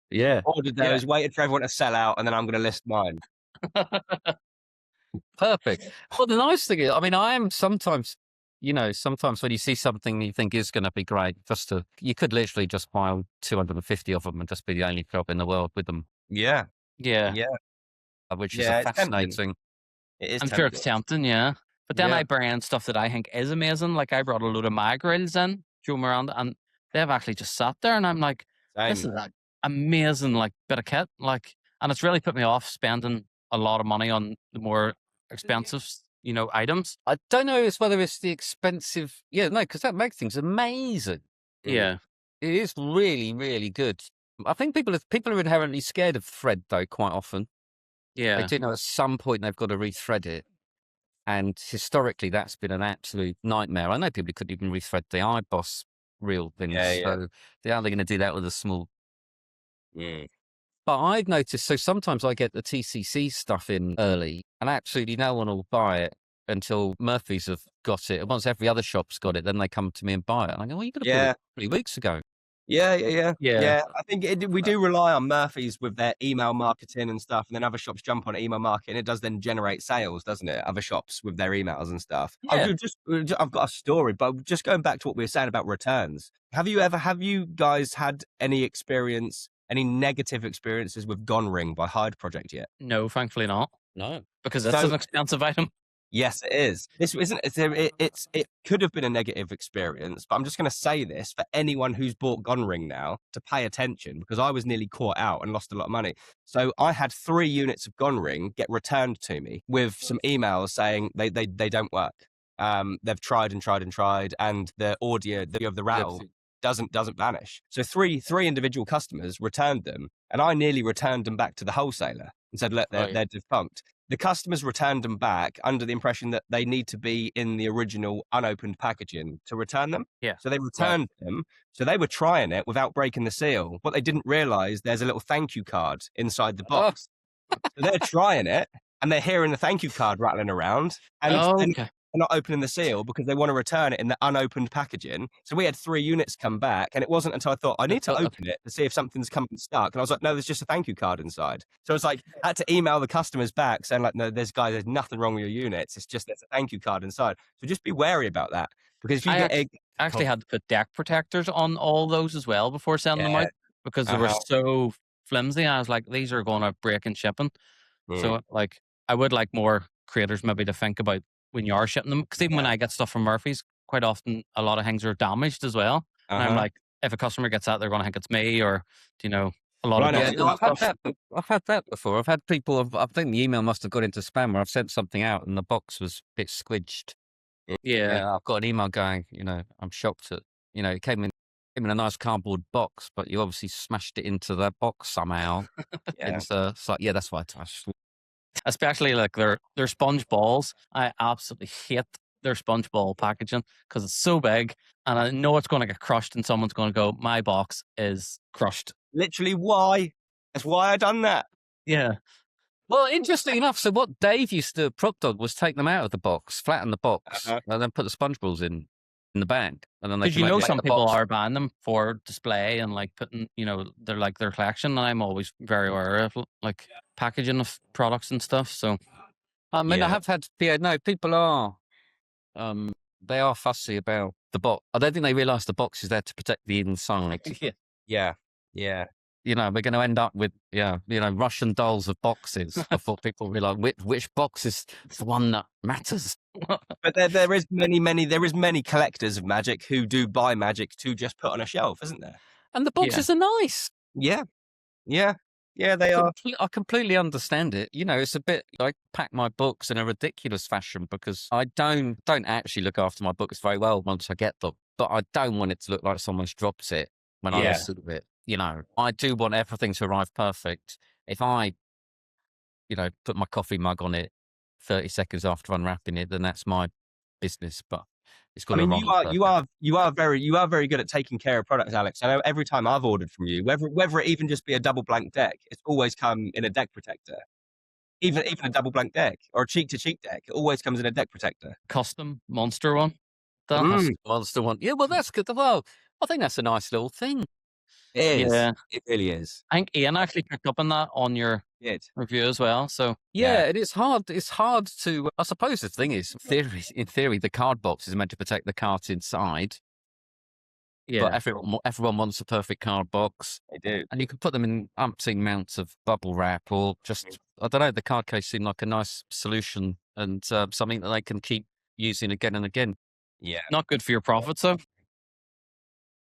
Yeah. Ordered those, waited for everyone to sell out, and then I'm going to list mine. Perfect. Well, the nice thing is, I mean, I am sometimes sometimes when you see something you think is going to be great, you could literally just buy 250 of them and just be the only shop in the world with them, Yeah, Yeah. yeah, which is a yeah. It's tempting. fascinating. It is I'm sure it's tempting. tempting, yeah. But then Yeah. I bring stuff that I think is amazing. Like I brought a load of mag rails in, show them around, and they've actually just sat there, and I'm like, this Same. is an amazing like bit of kit. Like, and it's really put me off spending a lot of money on the more expensive, items. I don't know whether it's the expensive. Yeah, no, because that makes things amazing. Yeah. It is really, really good. I think people are inherently scared of thread, though, quite often. They Yeah. do know at some point they've got to rethread it. And historically, that's been an absolute nightmare. I know people who couldn't even rethread the iBoss reel things. Yeah, yeah. So they're only going to do that with a small. Mm. But I've noticed, so sometimes I get the TCC stuff in early and absolutely no one will buy it until Murphy's have got it. And once every other shop's got it, then they come to me and buy it. And I go, well, you could have bought Yeah. it 3 weeks ago. Yeah. Yeah. I think we do rely on Murphy's with their email marketing and stuff, and then other shops jump on email marketing. It does then generate sales, doesn't it? Other shops with their emails and stuff. Yeah. I've got a story, but just going back to what we were saying about returns. Have you guys had any negative experiences with Gone Ring by Hyde Project yet? No, thankfully not. No. Because it's an expensive item. Yes, it is. This isn't. It could have been a negative experience, but I'm just going to say this for anyone who's bought Gone Ring now to pay attention, because I was nearly caught out and lost a lot of money. So I had 3 units of Gone Ring get returned to me with some emails saying they don't work. They've tried and tried and tried, and the audio of the rattle doesn't vanish. So three individual customers returned them, and I nearly returned them back to the wholesaler and said, look, they're defunct. The customers returned them back under the impression that they need to be in the original unopened packaging to return them. Yeah. So they returned them. So they were trying it without breaking the seal. What they didn't realize, there's a little thank you card inside the box. So they're trying it and they're hearing the thank you card rattling around. And they're not opening the seal because they want to return it in the unopened packaging. So we had 3 units come back, and it wasn't until I thought I need to open it to see if something's come stuck. And I was like, no, there's just a thank you card inside. So it's like I had to email the customers back saying like, no, there's nothing wrong with your units. It's just there's a thank you card inside. So just be wary about that, because if you I actually had to put deck protectors on all those as well before sending them out, because they were so flimsy. I was like, these are going to break in shipping. So like, I would like more creators maybe to think about when you are shipping them, because even when I get stuff from Murphy's, quite often a lot of things are damaged as well. And I'm like, if a customer gets that, they're going to think it's me, or a lot of stuff. I've had that before. I've had people. I think the email must have got into spam, where I've sent something out and the box was a bit squidged. Yeah. I've got an email going. I'm shocked at. It came in a nice cardboard box, but you obviously smashed it into the box somehow. It's like, that's why I Especially like their sponge balls. I absolutely hate their sponge ball packaging because it's so big, and I know it's going to get crushed, and someone's going to go, my box is crushed. Literally, why? That's why I done that. Yeah. Well, interesting enough, so what Dave used to Prop Dog was take them out of the box, flatten the box, and then put the sponge balls in the bag. And then because some people are buying them for display and like putting, they're like their collection. And I'm always very aware of like packaging of products and stuff. So, I mean, I have had, people are, they are fussy about the box. I don't think they realise the box is there to protect the inside. Yeah. We're going to end up with, Russian dolls of boxes before people realise which box is the one that matters. But there is many collectors of magic who do buy magic to just put on a shelf, isn't there? And the boxes are nice. Yeah, they are. I completely understand it. It's a bit like pack my books in a ridiculous fashion, because I don't actually look after my books very well once I get them. But I don't want it to look like someone's dropped it when I listen to it. I do want everything to arrive perfect. If I, put my coffee mug on it 30 seconds after unwrapping it, then that's my business. But it's got to arrive. You are very good at taking care of products, Alex. I know every time I've ordered from you, whether it even just be a double blank deck, it's always come in a deck protector. Even a double blank deck or a cheek to cheek deck, it always comes in a deck protector. Custom monster one. Monster one. Yeah, well, that's good. Well, I think that's a nice little thing. It is. Yeah. It really is. I think Ian actually picked up on that on your Good. review as well. So Yeah, and it's hard. It's hard to. I suppose the thing is, in theory, the card box is meant to protect the cards inside. But yeah, everyone wants a perfect card box. They do. And you can put them in umpteen mounts of bubble wrap, or just, I don't know, the card case seemed like a nice solution and something that they can keep using again and again. Yeah. not good for your profits though.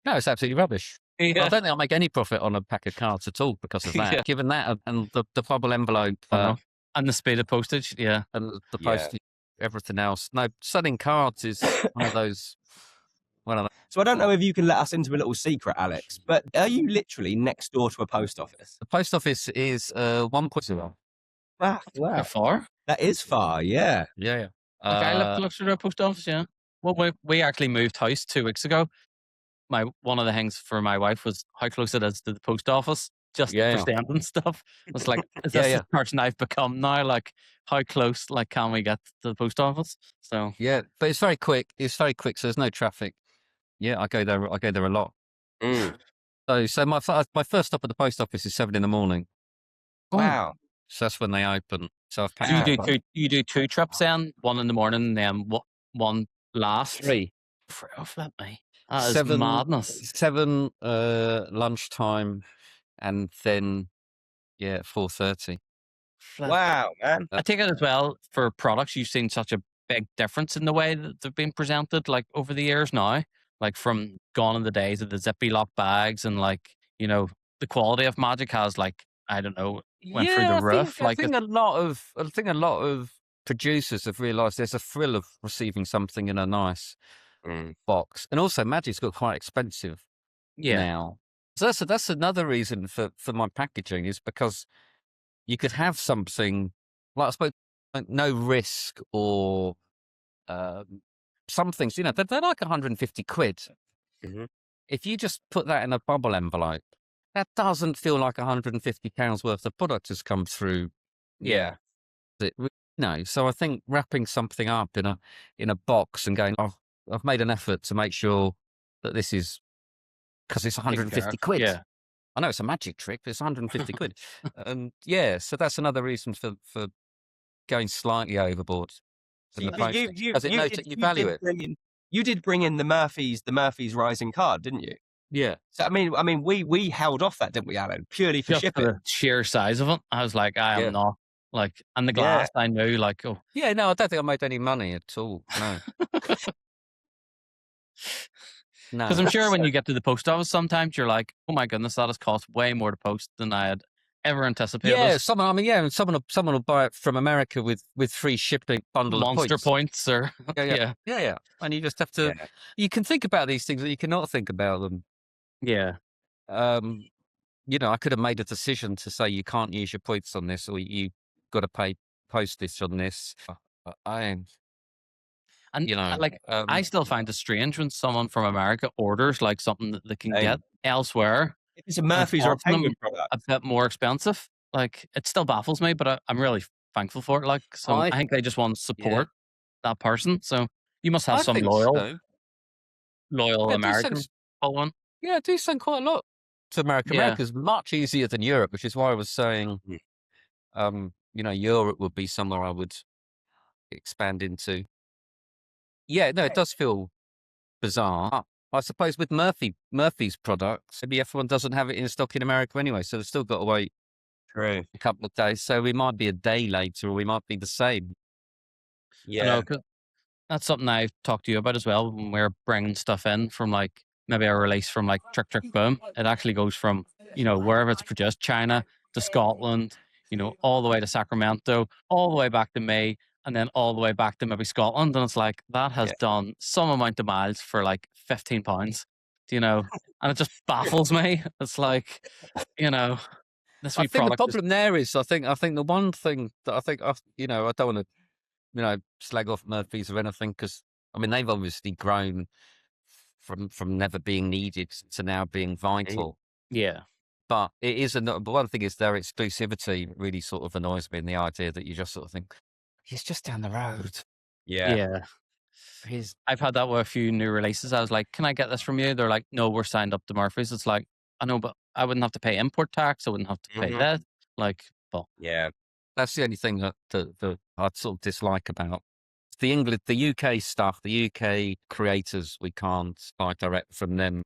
No, it's absolutely rubbish. Well, I Yeah, don't think I'll make any profit on a pack of cards at all because of that. Yeah. Given that and the bubble envelope and the speed of postage. Yeah, and the Yeah. postage, everything else. No, selling cards is one of those. So I don't know if you can let us into a little secret, Alex, but are you literally next door to a post office? The post office is 1.0. Wow. How far? That is far, yeah. Yeah. Like I live closer to a post office. Yeah. Well, we actually moved house 2 weeks ago. One of the things for my wife was how close it is to the post office, just Yeah. for stamps and stuff. It's like, is Yeah, this yeah. the person I've become now? Like, how close? Like, can we get to the post office? So Yeah, but it's very quick. It's very quick, so there's no traffic. Yeah, I go there. I go there a lot. Mm. So my first stop at the post office is 7 in the morning. Wow. So that's when they open. So I've packed do you Wow. do up. two? You do 2 trips then? One in the morning, and then one last. 3. Oh, flip me. That is 7 madness. 7 lunchtime, and then 4:30. Flip. Wow, man. I take it as well for products. You've seen such a big difference in the way that they've been presented, like over the years now, like from gone in the days of the zippy lock bags, and like the quality of Magic has I don't know went through the roof. I think a lot of producers have realised there's a thrill of receiving something in a nice box, and also Magic's got quite expensive now. So that's another reason for my packaging, is because you could have something like, I suppose, like no risk, or some things, they're like 150 quid. Mhm. If you just put that in a bubble envelope, that doesn't feel like £150 worth of product has come through. Yeah. So I think wrapping something up in a box and going, I've made an effort to make sure that this is, because it's 150 quid. Yeah. I know it's a magic trick, but it's 150 quid. And so that's another reason for going slightly overboard. You value it. You did bring in the Murphy's Rising card, didn't you? Yeah. So I mean, we held off that, didn't we, Alan? Purely for Just shipping. for the sheer size of it, I was like, I am not and the glass. I knew oh yeah, no, I don't think I made any money at all. No. No. Because I'm sure when you get to the post office, sometimes you're like, oh my goodness, that has cost way more to post than I had ever anticipated. Yeah, someone will buy it from America with free shipping, bundle monster of points. or Yeah. And you just have to. Yeah. You can think about these things, that you cannot think about them. Yeah. I could have made a decision to say you can't use your points on this, or you got to pay postage on this. And I still find it strange when someone from America orders like something that they can get elsewhere. If it's a Murphy's or a costs them Penguin product, a bit more expensive. Like, it still baffles me, but I'm really thankful for it. Like, so I think they just want to support that person. So you must have some loyal American following. Yeah, I do send quite a lot to America. Yeah. America's much easier than Europe, which is why I was saying, Europe would be somewhere I would expand into. Yeah, no, it does feel bizarre. I suppose with Murphy's products, maybe everyone doesn't have it in stock in America anyway, so they've still got to wait true. a couple of days. So we might be a day later, or we might be the same. Yeah. That's something I've talked to you about as well when we're bringing stuff in from maybe a release from Trick Trick Boom. It actually goes from, wherever it's produced, China to Scotland, all the way to Sacramento, all the way back to May, and then all the way back to maybe Scotland. And it's like, that has done some amount of miles for £15, and it just baffles me. It's like, this I think the problem there is, I think the one thing that I don't want to, slag off Murphy's or anything, because they've obviously grown from never being needed to now being vital. Yeah. But it is one thing is their exclusivity really sort of annoys me, in the idea that you just sort of think, he's just down the road. Yeah. I've had that with a few new releases. I was like, can I get this from you? They're like, no, we're signed up to Murphy's. It's like, I know, but I wouldn't have to pay import tax. I wouldn't have to pay that. But But Yeah. That's the only thing that I'd sort of dislike about the UK stuff, the UK creators. We can't buy direct from them.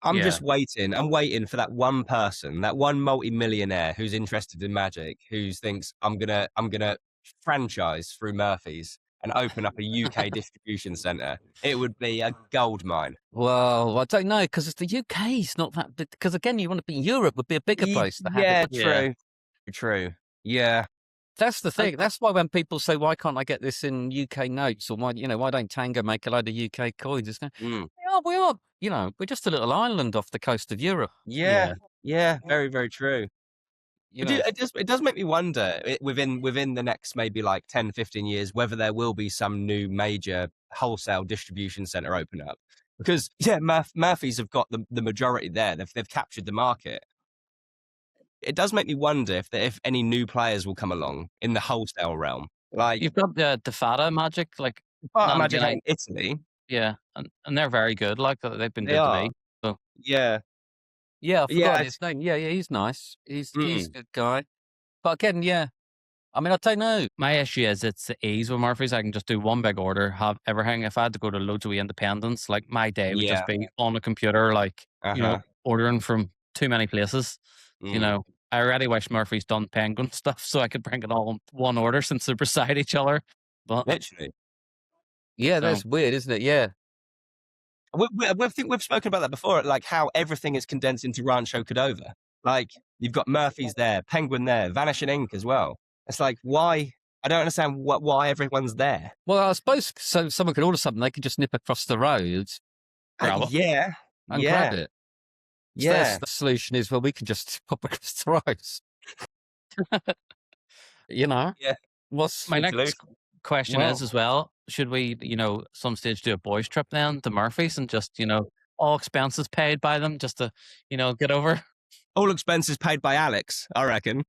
I'm Yeah. just waiting. I'm waiting for that one person, that one multi-millionaire who's interested in magic, who thinks I'm gonna franchise through Murphy's and open up a UK distribution center. It would be a gold mine. Well, I don't know, because the UK's not that big. Because again, you want to be Europe would be a bigger place to have Yeah, it. true. True. Yeah. That's the thing. That's why when people say, "Why can't I get this in UK notes?" or why don't Tango make a load of UK coins? It's we are. We're just a little island off the coast of Europe. Yeah. Very, very true. You But know, it does make me wonder within the next maybe like 10, 15 years whether there will be some new major wholesale distribution center open up. Because Murphy's have got the majority there. They've captured the market. It does make me wonder if any new players will come along in the wholesale realm. Like you've got the Fata Magic, like but not imagine like in Italy. yeah, and they're very good. Like they've been They good are. to me. So Yeah. I Yeah. forgot his name. Yeah, he's nice. He's a good guy. But again, I mean, I don't know. my issue is it's the ease with Murphy's. I can just do one big order, have everything. If I had to go to loads of wee independents, like my day would just be on a computer, like ordering from too many places. I already wish Murphy's done Penguin stuff so I could bring it all in one order since they're beside each other. But Literally. Yeah, that's weird, isn't it? Yeah. I think we've spoken about that before, like how everything is condensed into Rancho Cordova. Like you've got Murphy's there, Penguin there, Vanishing Ink as well. It's like, why? I don't understand why everyone's there. Well, I suppose so someone could order something, they could just nip across the road, grab it, and grab it. So the solution is, well, we can just pop across the road. Yeah. What's my next question is as well, should we, some stage do a boys trip then to Murphy's and just, all expenses paid by them just to, get over? All expenses paid by Alex, I reckon.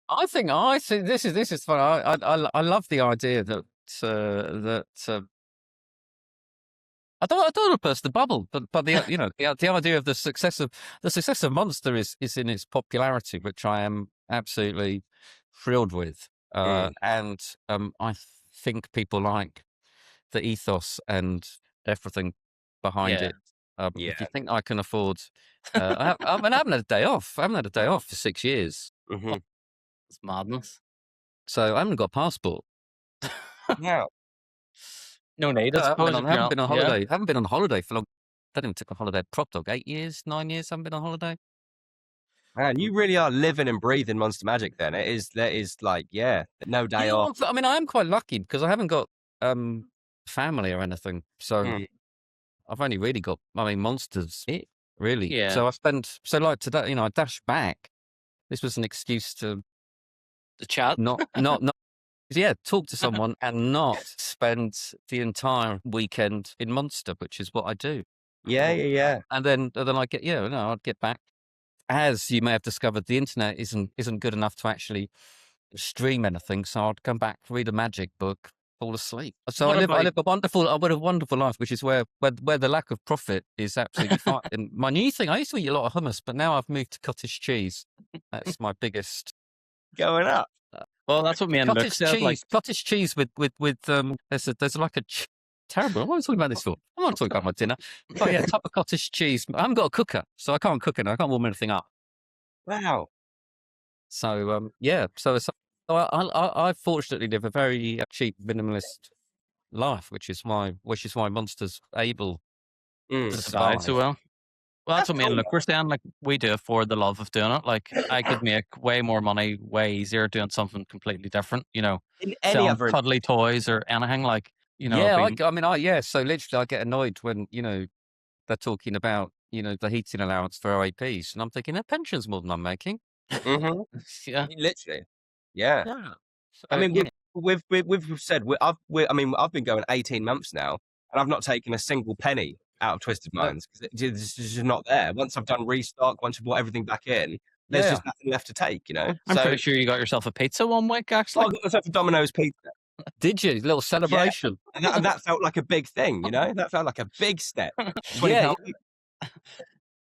I think this is fun. I love the idea that I don't want to burst the bubble, but the the idea of the success of Monster is in its popularity, which I am absolutely thrilled with, and I think people like the ethos and everything behind it. If you think I can afford, I haven't had a day off. I haven't had a day off for 6 years. Mm-hmm. It's madness. So I haven't got a passport. Yeah. No need. I haven't been on holiday. I haven't been on holiday for long. I didn't take a holiday. Prop Dog, 8 years, 9 years. I haven't been on holiday. Man, you really are living and breathing Monster Magic. Then there is like no day off. I mean, I am quite lucky because I haven't got family or anything. So I've only really got. I mean, Monsters. Really. Yeah. So like today. I dashed back. This was an excuse to chat. Not talk to someone and not spend the entire weekend in Monster, which is what I do. Yeah. And then I'd get back. As you may have discovered, the internet isn't good enough to actually stream anything, so I'd come back, read a magic book, fall asleep. So I live a wonderful life, which is where the lack of profit is absolutely fine. And my new thing, I used to eat a lot of hummus, but now I've moved to cottage cheese. That's my biggest going up. Well, that's what me and Luke said. Like cottage cheese with there's like a terrible. What am I talking about this for? I'm not talking about my dinner. Oh yeah, type of cottage cheese. I haven't got a cooker, so I can't cook it. I can't warm anything up. Wow. So I fortunately live a very cheap, minimalist life, which is why Monster's able to survive so well. Well, that's what me and Luke were saying. Like, we do it for the love of doing it. Like, I could make way more money, way easier doing something completely different. In any other cuddly toys or anything. Like, So literally, I get annoyed when they're talking about the heating allowance for OAPs, and I'm thinking their pension's more than I'm making. Mm-hmm. Yeah, literally. Yeah. So, I mean, we've said I've been going 18 months now, and I've not taken a single penny out of Twisted Minds because it's just not there. Once I've done restock, once I've brought everything back in, there's just nothing left to take. I'm pretty sure you got yourself a pizza one week. Actually, I got myself a Domino's pizza. Did you? A little celebration. Yeah. And that felt like a big thing. That felt like a big step.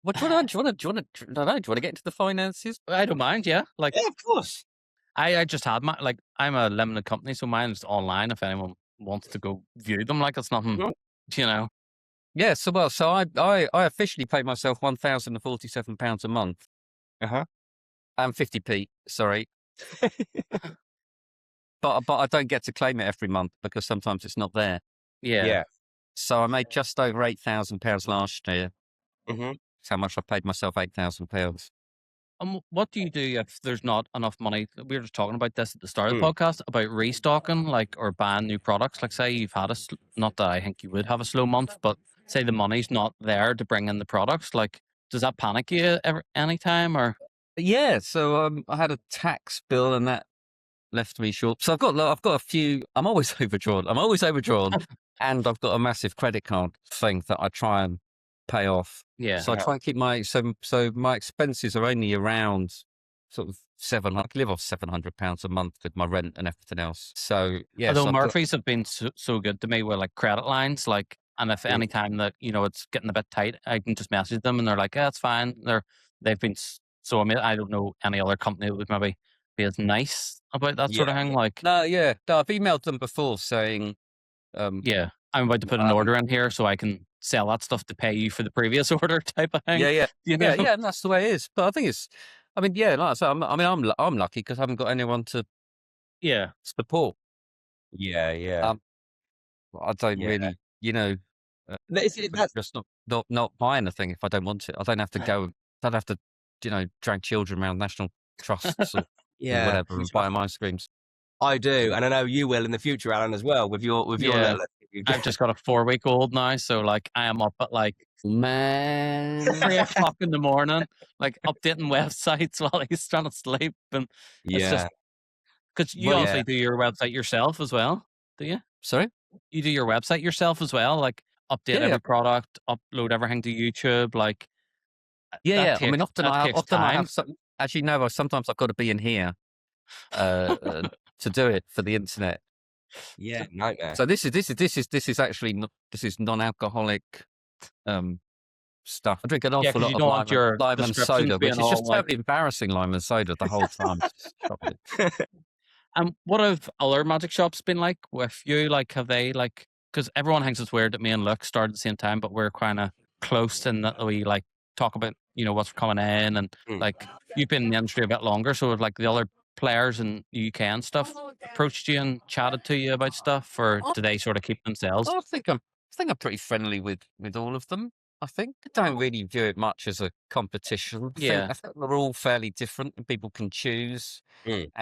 What do you want to? I don't know. Do you want to get into the finances? I don't mind. Yeah, like Yeah, of course. I just had my I'm a limited company, so mine's online. If anyone wants to go view them, like it's nothing, Mhm. you know. Yeah. So I officially pay myself £1,047 a month Uh-huh. and 50p. Sorry, but I don't get to claim it every month because sometimes it's not there. Yeah. Yeah. So I made just over £8,000 last year. Mm-hmm. That's how much I paid myself, £8,000. And what do you do if there's not enough money? We were just talking about this at the start of the Mm. podcast about restocking, like, or buying new products. Like, say you've had not that I think you would have a slow month, but say the money's not there to bring in the products. Like, does that panic you anytime or? Yeah. So I had a tax bill and that left me short. So I've got a few. I'm always overdrawn. And I've got a massive credit card thing that I try and pay off. Yeah. So I try and keep so my expenses are only around sort of I live off £700 a month with my rent and everything else. So yeah. Although So Murphy's have been so good to me with like credit lines, like, and if any time that it's getting a bit tight, I can just message them and they're like, yeah, it's fine. They've been so I mean, I don't know any other company that would maybe be as nice about that sort of thing. Like, no, I've emailed them before saying, yeah, I'm about to put an order in here so I can sell that stuff to pay you for the previous order type of thing. yeah, You know? and that's the way it is. But I think like I said, I'm lucky because I haven't got anyone to Yeah. support. Yeah, yeah. I don't really, That's just not buy anything if I don't want it. I don't have to go. I don't have to, drag children around national trusts or whatever and buy them ice creams. I do, and I know you will in the future, Alan, as well. With your Yeah. little, I've just got a 4-week-old now, so like I am up at like Man, 3 o'clock in the morning, like updating websites while he's trying to sleep, and it's just because you Well, obviously do your website yourself as well, do you? sorry. You do your website yourself as well, like update every product, upload everything to YouTube, like Yeah. I mean, often that I takes time. have some. Actually, no. Sometimes I've got to be in here to do it for the internet. yeah, nightmare. So this is actually this is non-alcoholic stuff. I drink an awful lot you don't want your of lime and descriptions soda, which being is all just like- totally embarrassing. Lime and soda the whole time. It's shocking. What have other magic shops been like with you? Like, have they like? Because everyone thinks it's weird that me and Luke started at the same time, but we're kind of close in that we like talk about what's coming in, and like you've been in the industry a bit longer, so like the other players in the UK and stuff approached you and chatted to you about stuff, or do they sort of keep themselves? I think I'm pretty friendly with all of them. I think I don't really view it much as a competition. I think we're all fairly different, and people can choose. I'd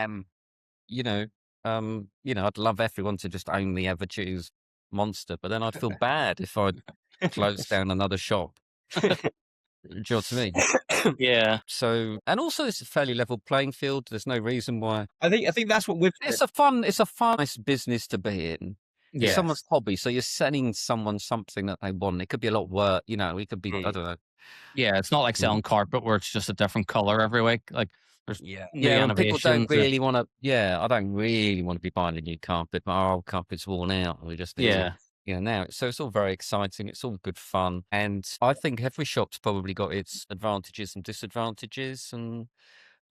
love everyone to just only ever choose Monster, but then I'd feel bad if I'd close down another shop. Do you know what I mean? Yeah. So, and also it's a fairly level playing field. There's no reason why. I think that's what we've. It's a fun nice business to be in. It's someone's hobby, so you're selling someone something that they want. It could be a lot of work, it could be, I don't know. Yeah, it's not like selling carpet where it's just a different color every week. Like there's new and people don't innovations. really want to. I don't really want to be buying a new carpet. My old carpet's worn out. We just need to, now. So it's all very exciting. It's all good fun, and I think every shop's probably got its advantages and disadvantages. And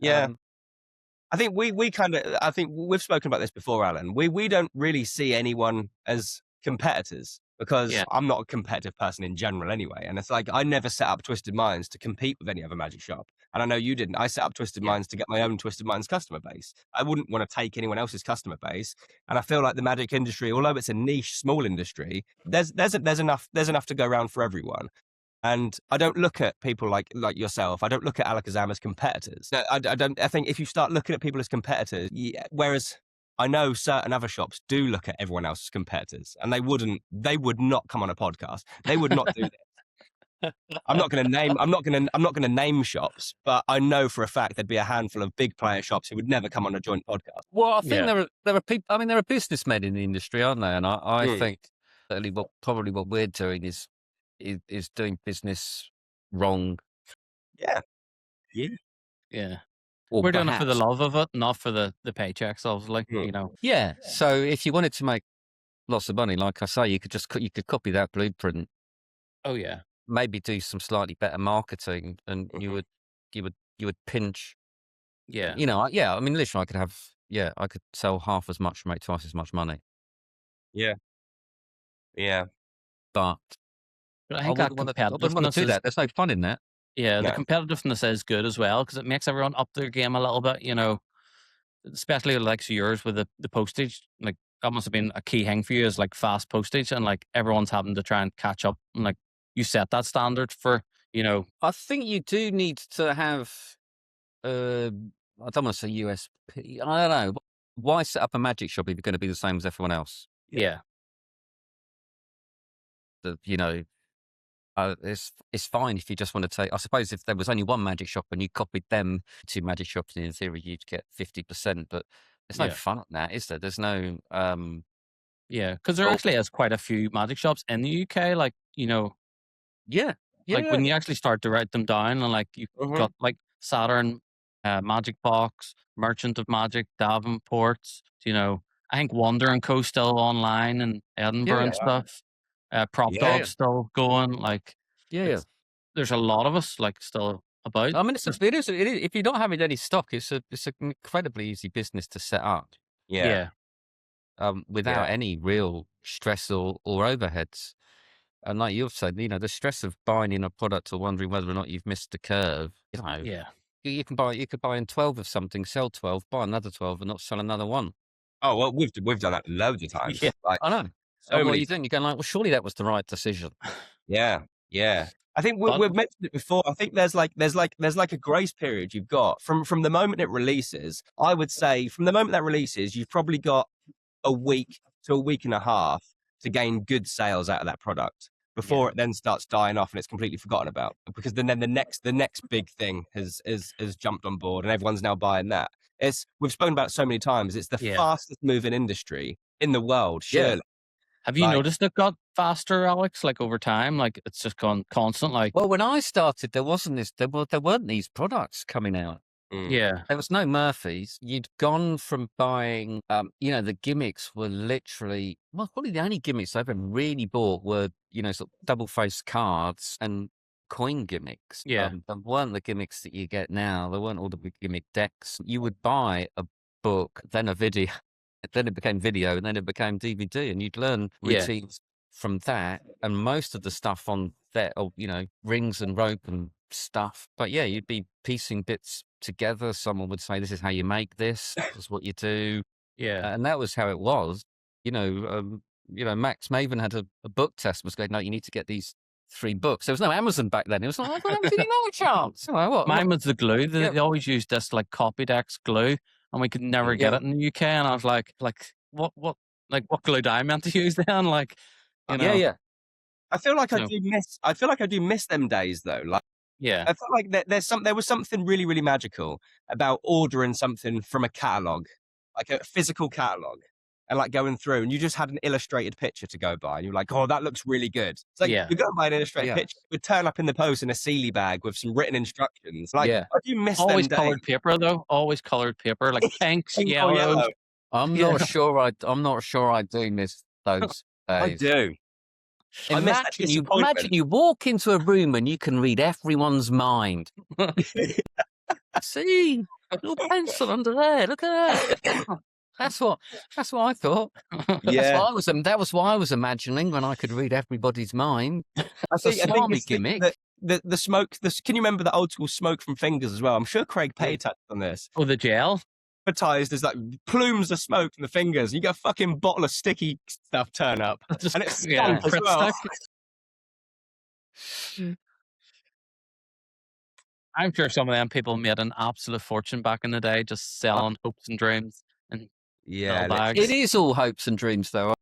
I think I think we've spoken about this before, Alan. We don't really see anyone as competitors because I'm not a competitive person in general anyway. And it's like, I never set up Twisted Minds to compete with any other magic shop. And I know you didn't. I set up Twisted Minds to get my own Twisted Minds customer base. I wouldn't want to take anyone else's customer base. And I feel like the magic industry, although it's a niche, small industry, there's enough to go around for everyone. And I don't look at people like yourself. I don't look at Alakazam as competitors. I don't. I think if you start looking at people as competitors, whereas I know certain other shops do look at everyone else as competitors, and they would not come on a podcast. They would not do this. I'm not going to name shops, but I know for a fact there'd be a handful of big player shops who would never come on a joint podcast. Well, I think there are people. I mean, there are businessmen in the industry, aren't there? And I think certainly what we're doing is doing business wrong. Yeah. Or we're doing it for the love of it, not for the paychecks, obviously. Yeah. So if you wanted to make lots of money, like I say, you could copy that blueprint. Oh yeah. maybe do some slightly better marketing, and you would pinch. Yeah. I mean, literally, I could sell half as much, make twice as much money, Yeah. But but I I think that wouldn't want to competitiveness do is, that. There's no fun in that. the No. competitiveness is good as well because it makes everyone up their game a little bit, especially like yours with the postage. Like that must have been a key thing for you is like fast postage and like everyone's having to try and catch up and like you set that standard for, I think you do need to have. I don't want to say USP. I don't know. Why set up a magic shop if you're going to be the same as everyone else? yeah. It's fine if you just want to take. I suppose if there was only one magic shop and you copied them to magic shops, in theory you'd get 50%. But there's no Yeah. fun in that, is there? There's no. Yeah, because there actually is quite a few magic shops in the UK. Like, Yeah. like when you actually start to write them down, and like you've got like Saturn, Magic Box, Merchant of Magic, Davenport's. I think Wonder and Co still online in Edinburgh and stuff. Prop Yeah. Dog's still going. Like, Yeah. there's a lot of us like still about. I mean, it is. If you're not having any stock, it's an incredibly easy business to set up. Yeah. Without any real stress or overheads. And like you've said, the stress of buying in a product or wondering whether or not you've missed the curve. Yeah. You could buy in 12 of something, sell 12, buy another 12, and not sell another one. Oh well, we've done that loads of times. Yeah. Like, I know. so What are many. you doing? You're going like, well, surely that was the right decision. Yeah. I think But- we've mentioned it before. I think there's like a grace period you've got from the moment it releases. I would say from the moment that releases, you've probably got a week to a week and a half to gain good sales out of that product before it then starts dying off and it's completely forgotten about. Because then the next big thing has jumped on board and everyone's now buying that. We've spoken about it so many times. It's the fastest moving industry in the world, surely. Have you noticed it got faster, Alex? Like over time, like it's just gone constant. Like, Well, when I started, there weren't these products coming out. yeah, There was no Murphy's. You'd gone from buying, the gimmicks were literally, well, probably the only gimmicks I ever really bought were, sort of double-faced cards and coin gimmicks. Yeah. There weren't the gimmicks that you get now. There weren't all the big gimmick decks. You would buy a book, then a video, then it became video, and then it became DVD, and you'd learn routines from that. And most of the stuff on that, rings and rope and stuff. But yeah, you'd be piecing bits together. Someone would say, "This is how you make this. This is what you do." yeah, And that was how it was. Max Maven had a book test. Was going, "No, you need to get these 3 books." There was no Amazon back then. It was like, "I've got absolutely no chance." Mine was the glue. They always used this like Copydex glue, and we could never get it in the UK. And I was like, what glue do I meant to use then? Like, Yeah. I feel like I do miss them days though. Like, yeah, I felt like there was something really, really magical about ordering something from a catalog, like a physical catalog, and like going through, and you just had an illustrated picture to go by, and you're like, "Oh, that looks really good." It's like you go and buy an illustrated picture, it would turn up in the post in a Sealy bag with some written instructions. Like, I do miss always them colored days. paper though. Always colored paper, like pinks, Pink or yellows. yellow. I'm not sure. I'm not sure I do miss those I days. do. I miss that disappointment. Imagine you walk into a room and you can read everyone's mind. See, little pencil under there. Look at that. That's what I thought. Yeah. That was what I was imagining when I could read everybody's mind. I think it's gimmick. The smoke. Can you remember the old school smoke from fingers as well? I'm sure Craig Pay touched on this. Oh, the gel. Advertised as like plumes of smoke from the fingers. You get a fucking bottle of sticky stuff turn up, and it's stunk as well. I'm sure some of them people made an absolute fortune back in the day just selling hopes and dreams and bags. It is all hopes and dreams, though.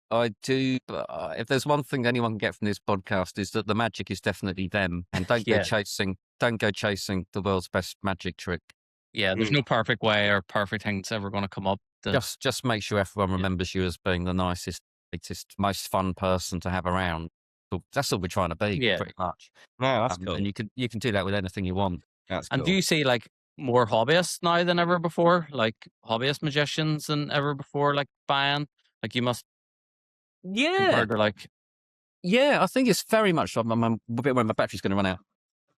I do. If there's one thing anyone can get from this podcast is that the magic is definitely them, and don't go chasing the world's best magic trick. Yeah, there's no perfect way or perfect thing that's ever going to come up. Just make sure everyone remembers you as being the nicest, most fun person to have around. That's all we're trying to be, pretty much. No, that's cool. And you can do that with anything you want. That's and cool. do you see like more hobbyists now than ever before? Like hobbyist magicians than ever before, like buying? Like you must compared to like Yeah, I think it's very much. I'm a bit when my battery's going to run out.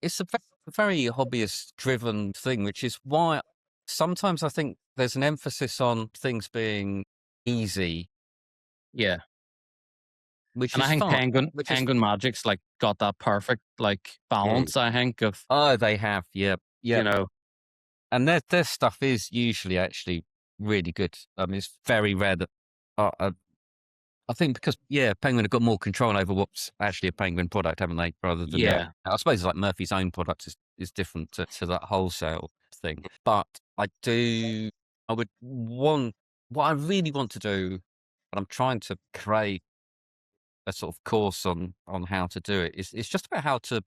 It's a very hobbyist-driven thing, which is why sometimes I think there's an emphasis on things being easy, Yeah. which And I is think fine. Penguin Magic's like got that perfect like balance, I think, of, Oh, they have, yeah. you know, And their stuff is usually actually really good. I mean, it's very rare that I think because Penguin have got more control over what's actually a Penguin product, haven't they? Rather than yeah. I suppose it's like Murphy's own product is different to that wholesale thing. But I would want what I really want to do, and I'm trying to create a sort of course on how to do it. It's just about how to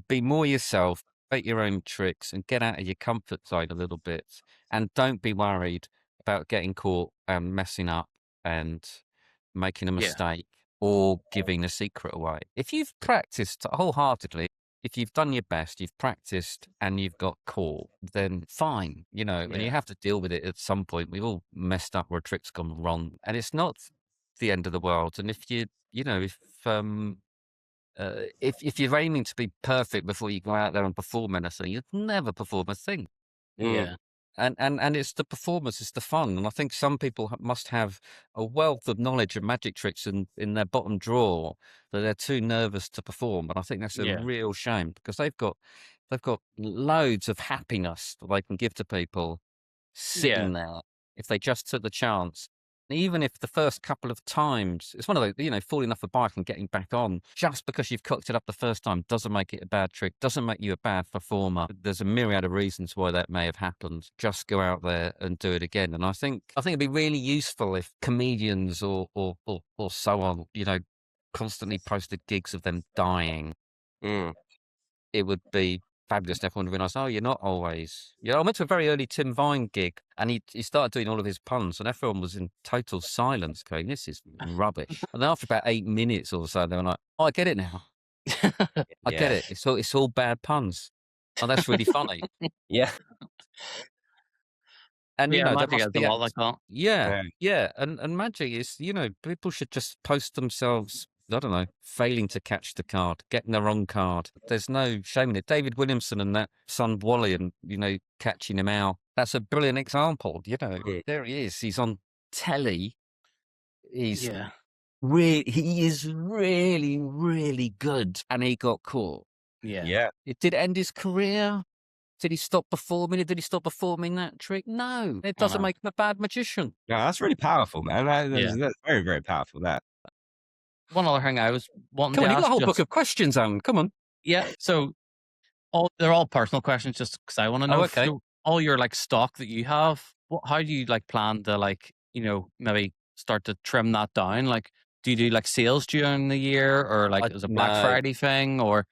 be more yourself, make your own tricks, and get out of your comfort zone a little bit. And don't be worried about getting caught and messing up and making a Yeah. mistake or giving a secret away. If you've practiced wholeheartedly, if you've done your best, you've practiced and you've got caught, then fine, and you have to deal with it at some point. We've all messed up where a trick's gone wrong, and it's not the end of the world. And if if you're aiming to be perfect before you go out there and perform anything, you'd never perform a thing. Yeah. And it's the performance, it's the fun. And I think some people must have a wealth of knowledge of magic tricks in their bottom drawer that they're too nervous to perform. And I think that's a Yeah. real shame because they've got loads of happiness that they can give to people sitting there if they just took the chance. Even if the first couple of times, it's one of those, falling off a bike and getting back on, just because you've cocked it up the first time doesn't make it a bad trick, doesn't make you a bad performer. There's a myriad of reasons why that may have happened. Just go out there and do it again. And I think it'd be really useful if comedians or so on, constantly posted gigs of them dying. It would be fabulous if everyone realised, oh, you're not always. I went to a very early Tim Vine gig and he started doing all of his puns and everyone was in total silence going, this is rubbish. And then after about 8 minutes or so, they were like, oh, I get it now. I get it. It's all bad puns. Oh, that's really funny. Yeah. And Magic there must has be a lot like that. Yeah. And magic is, people should just post themselves, I don't know, failing to catch the card, getting the wrong card. There's no shame in it. David Williamson and that son Wally and, catching him out. That's a brilliant example. There he is. He's on telly. He is really, really good. And he got caught. Yeah. It did end his career. Did he stop performing it? Did he stop performing that trick? No. It doesn't make him a bad magician. No, that's really powerful, man. That's very, very powerful, that. One other thing I was wanting Come on, to you've got ask a whole book of questions, Alan. Come on. Yeah. So they're all personal questions just because I want to know. Okay. All your like stock that you have, how do you like plan to like, maybe start to trim that down? Like, do you do like sales during the year or like is it a Black Friday thing or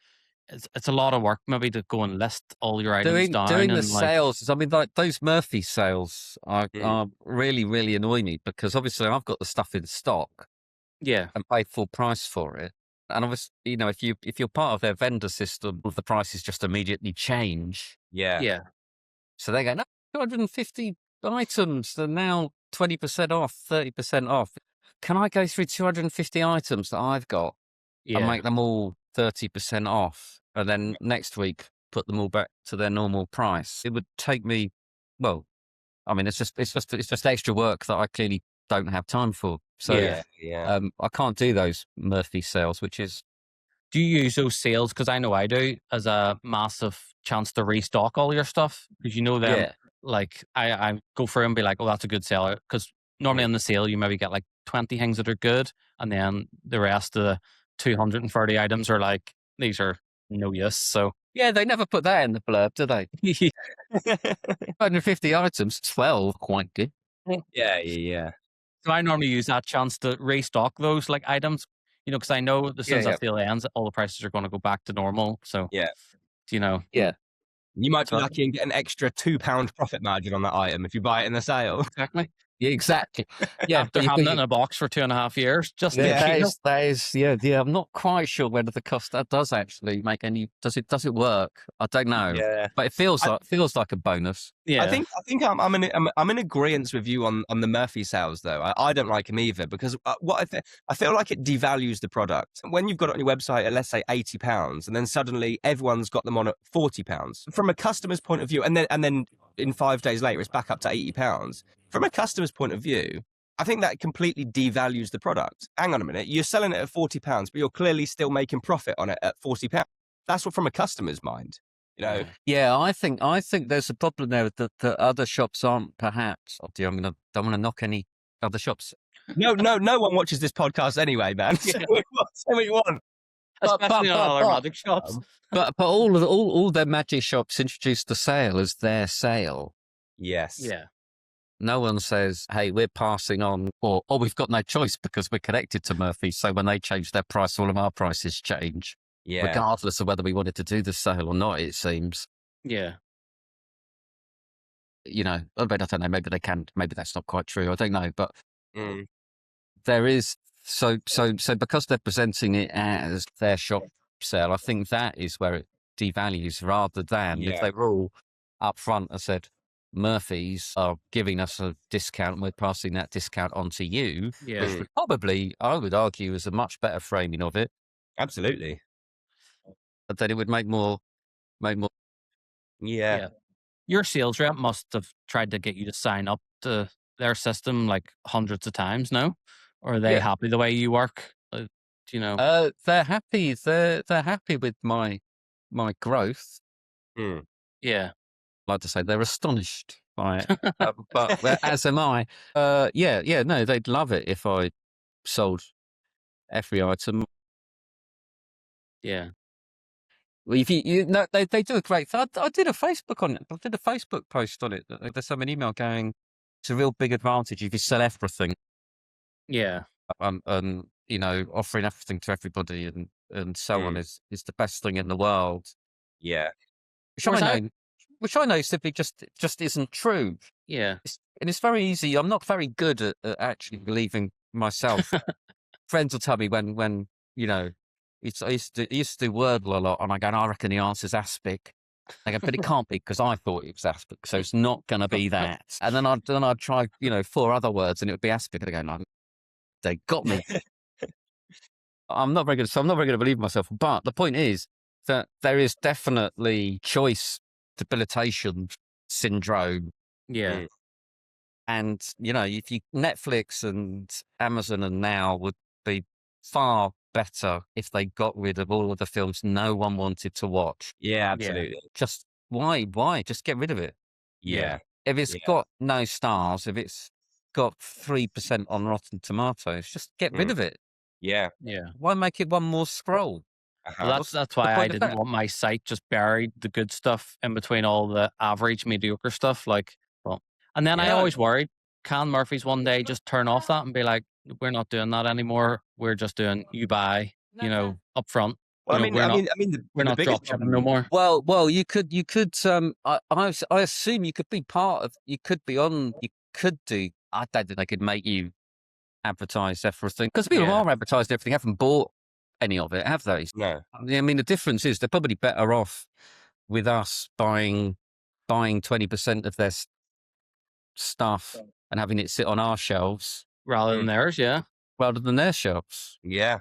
it's a lot of work maybe to go and list all your items down. Doing the and sales, I mean, like those Murphy sales are really, really annoy me because obviously I've got the stuff in stock. Yeah. And pay full price for it. And obviously, if you're part of their vendor system, the prices just immediately change. Yeah. Yeah. So they go, no, 250 items, they're now 20% off, 30% off. Can I go through 250 items that I've got and make them all 30% off? And then next week, put them all back to their normal price. It would take me, well, I mean, it's just extra work that I clearly don't have time for. So I can't do those Murphy sales, which is. Do you use those sales? Because I know I do as a massive chance to restock all your stuff because them. Like I go through and be like, oh, that's a good seller. Because normally on the sale you maybe get like 20 things that are good, and then the rest of the 230 items are like these are no use. So they never put that in the blurb, do they? 150 items, 12, quite good. Yeah. So I normally use that chance to restock those like items, because I know as soon as that sale ends, all the prices are going to go back to normal. So you might be lucky and get an extra £2 profit margin on that item if you buy it in the sale. Exactly. Yeah, exactly. Yeah, After but you've having got it in a box for 2.5 years, just in Yeah. case. that is, yeah. I'm not quite sure whether the cost that does actually make any. Does it work? I don't know, Yeah. but it feels like a bonus. Yeah. I think I'm in agreement with you on the Murphy sales though. I don't like them either because I feel like it devalues the product when you've got it on your website at, let's say, £80, and then suddenly everyone's got them on at £40 from a customer's point of view, and then in 5 days later it's back up to £80. From a customer's point of view, I think that completely devalues the product. Hang on a minute, you're selling it at £40, but you're clearly still making profit on it at £40. That's what from a customer's mind. You know, Yeah, I think there's a problem there that the other shops aren't perhaps. Oh dear, don't want to knock any other shops. no one watches this podcast anyway, man. So we want. Especially on other magic shops. But all their magic shops introduce the sale as their sale. Yes. Yeah. No one says, "Hey, we're passing on," or we've got no choice because we're connected to Murphy. So when they change their price, all of our prices change, Yeah. regardless of whether we wanted to do the sale or not. It seems. Yeah. You know, I don't know. Maybe they can. Maybe that's not quite true. I don't know, but Mm. there is so because they're presenting it as their shop sale. I think that is where it devalues rather than if they were all up front and said, Murphy's are giving us a discount and we're passing that discount on to you, Yeah. which would probably, I would argue, is a much better framing of it. Absolutely. But then it would make more. Yeah. Your sales rep must have tried to get you to sign up to their system like hundreds of times, no? Or are they happy the way you work? Do you know? They're happy. They're happy with my growth. Mm. Yeah. Like to say they're astonished by it, but as am I. No, they'd love it if I sold every item. Yeah. Well, if you know, they do a great. I did a Facebook on it. I did a Facebook post on it. There's some email going. It's a real big advantage if you sell everything. Yeah. And you know, offering everything to everybody and so on is the best thing in the world. Yeah. Which I know simply just isn't true. Yeah. And it's very easy. I'm not very good at actually believing myself. Friends will tell me when you know, I used to do Wordle a lot, and I go, I reckon the answer's aspic. I go, but it can't be because I thought it was aspic, so it's not going to be that. And then I'd try 4 other words, and it would be aspic. And I go, no, they got me. I'm not very good, so I'm not very good at believing myself. But the point is that there is definitely choice debilitation syndrome. Yeah. And, if you Netflix and Amazon and Now would be far better if they got rid of all of the films no one wanted to watch. Yeah, absolutely. Just why? Just get rid of it. Yeah. If it's got no stars, if it's got 3% on Rotten Tomatoes, just get rid of it. Yeah. Yeah. Why make it one more scroll? Well, that's why I didn't want my site just buried the good stuff in between all the average, mediocre stuff. And then I always worried, can Murphy's one day just turn off that and be like, we're not doing that anymore. We're just doing you buy, up front. Well, we're not drop shipping no more. Well, you could. I assume you could be you could do. I don't think they could make you advertise everything because people are advertising everything. Haven't bought any of it, have they? No. I mean, the difference is they're probably better off with us buying 20% of their stuff and having it sit on our shelves rather than theirs. Yeah, rather than their shelves. Yeah.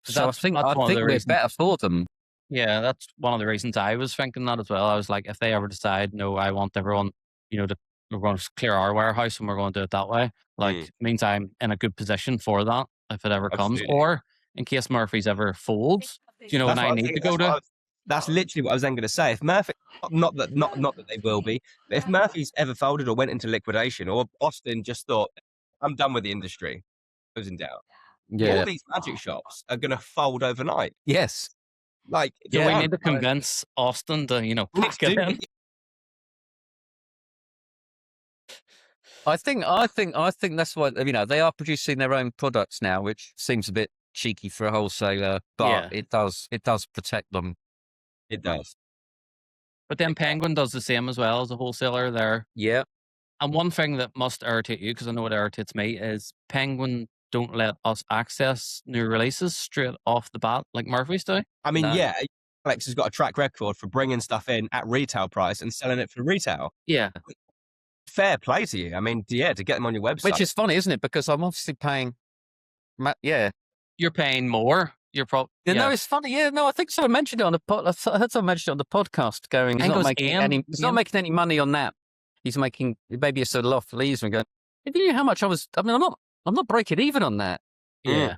So I think we're better for them. Yeah, that's one of the reasons I was thinking that as well. I was like, if they ever decide, no, I want everyone, we're going to clear our warehouse and we're going to do it that way. It means I'm in a good position for that if it ever comes, or in case Murphy's ever folds. When I need to go to. That's literally what I was then going to say. If Murphy, not that they will be, but if Murphy's ever folded or went into liquidation, or Austin just thought, I'm done with the industry, goes in doubt. Yeah. All these magic shops are going to fold overnight. Yes. We need to convince Austin to, pack it in. I think that's why they are producing their own products now, which seems a bit cheeky for a wholesaler, but it does protect them. It does. But then Penguin does the same as well as a wholesaler. They're And one thing that must irritate you, because I know it irritates me, is Penguin don't let us access new releases straight off the bat like Murphy's do. I mean, No. yeah, Alex has got a track record for bringing stuff in at retail price and selling it for retail. Yeah. Fair play to you. I mean, yeah, to get them on your website. Which is funny, isn't it? Because I'm obviously paying. Yeah. You're paying more. You're probably. Yeah, no, it's funny. Yeah, no, I think someone mentioned it on the I heard someone mention it on the podcast. Going, he's not making any. He's not making any money on that. He's making maybe a sort of off leaves and going. If you knew how much I was, I mean, I'm not breaking even on that. Yeah.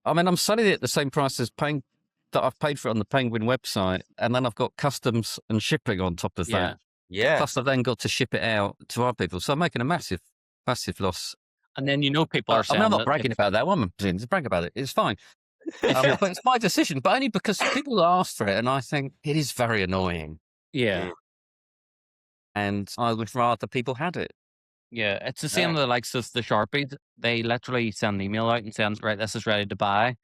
I mean, I'm selling it at the same price as that I've paid for it on the Penguin website, and then I've got customs and shipping on top of that. Yeah. Plus, I've then got to ship it out to our people, so I'm making a massive loss. And then people are saying, I'm not bragging about that. What am I doing? To brag about it. It's fine. But it's my decision, but only because people ask for it, and I think it is very annoying. Yeah. And I would rather people had it. Yeah, it's the same with the likes of the Sharpies. They literally send an email out and saying, right, this is ready to buy.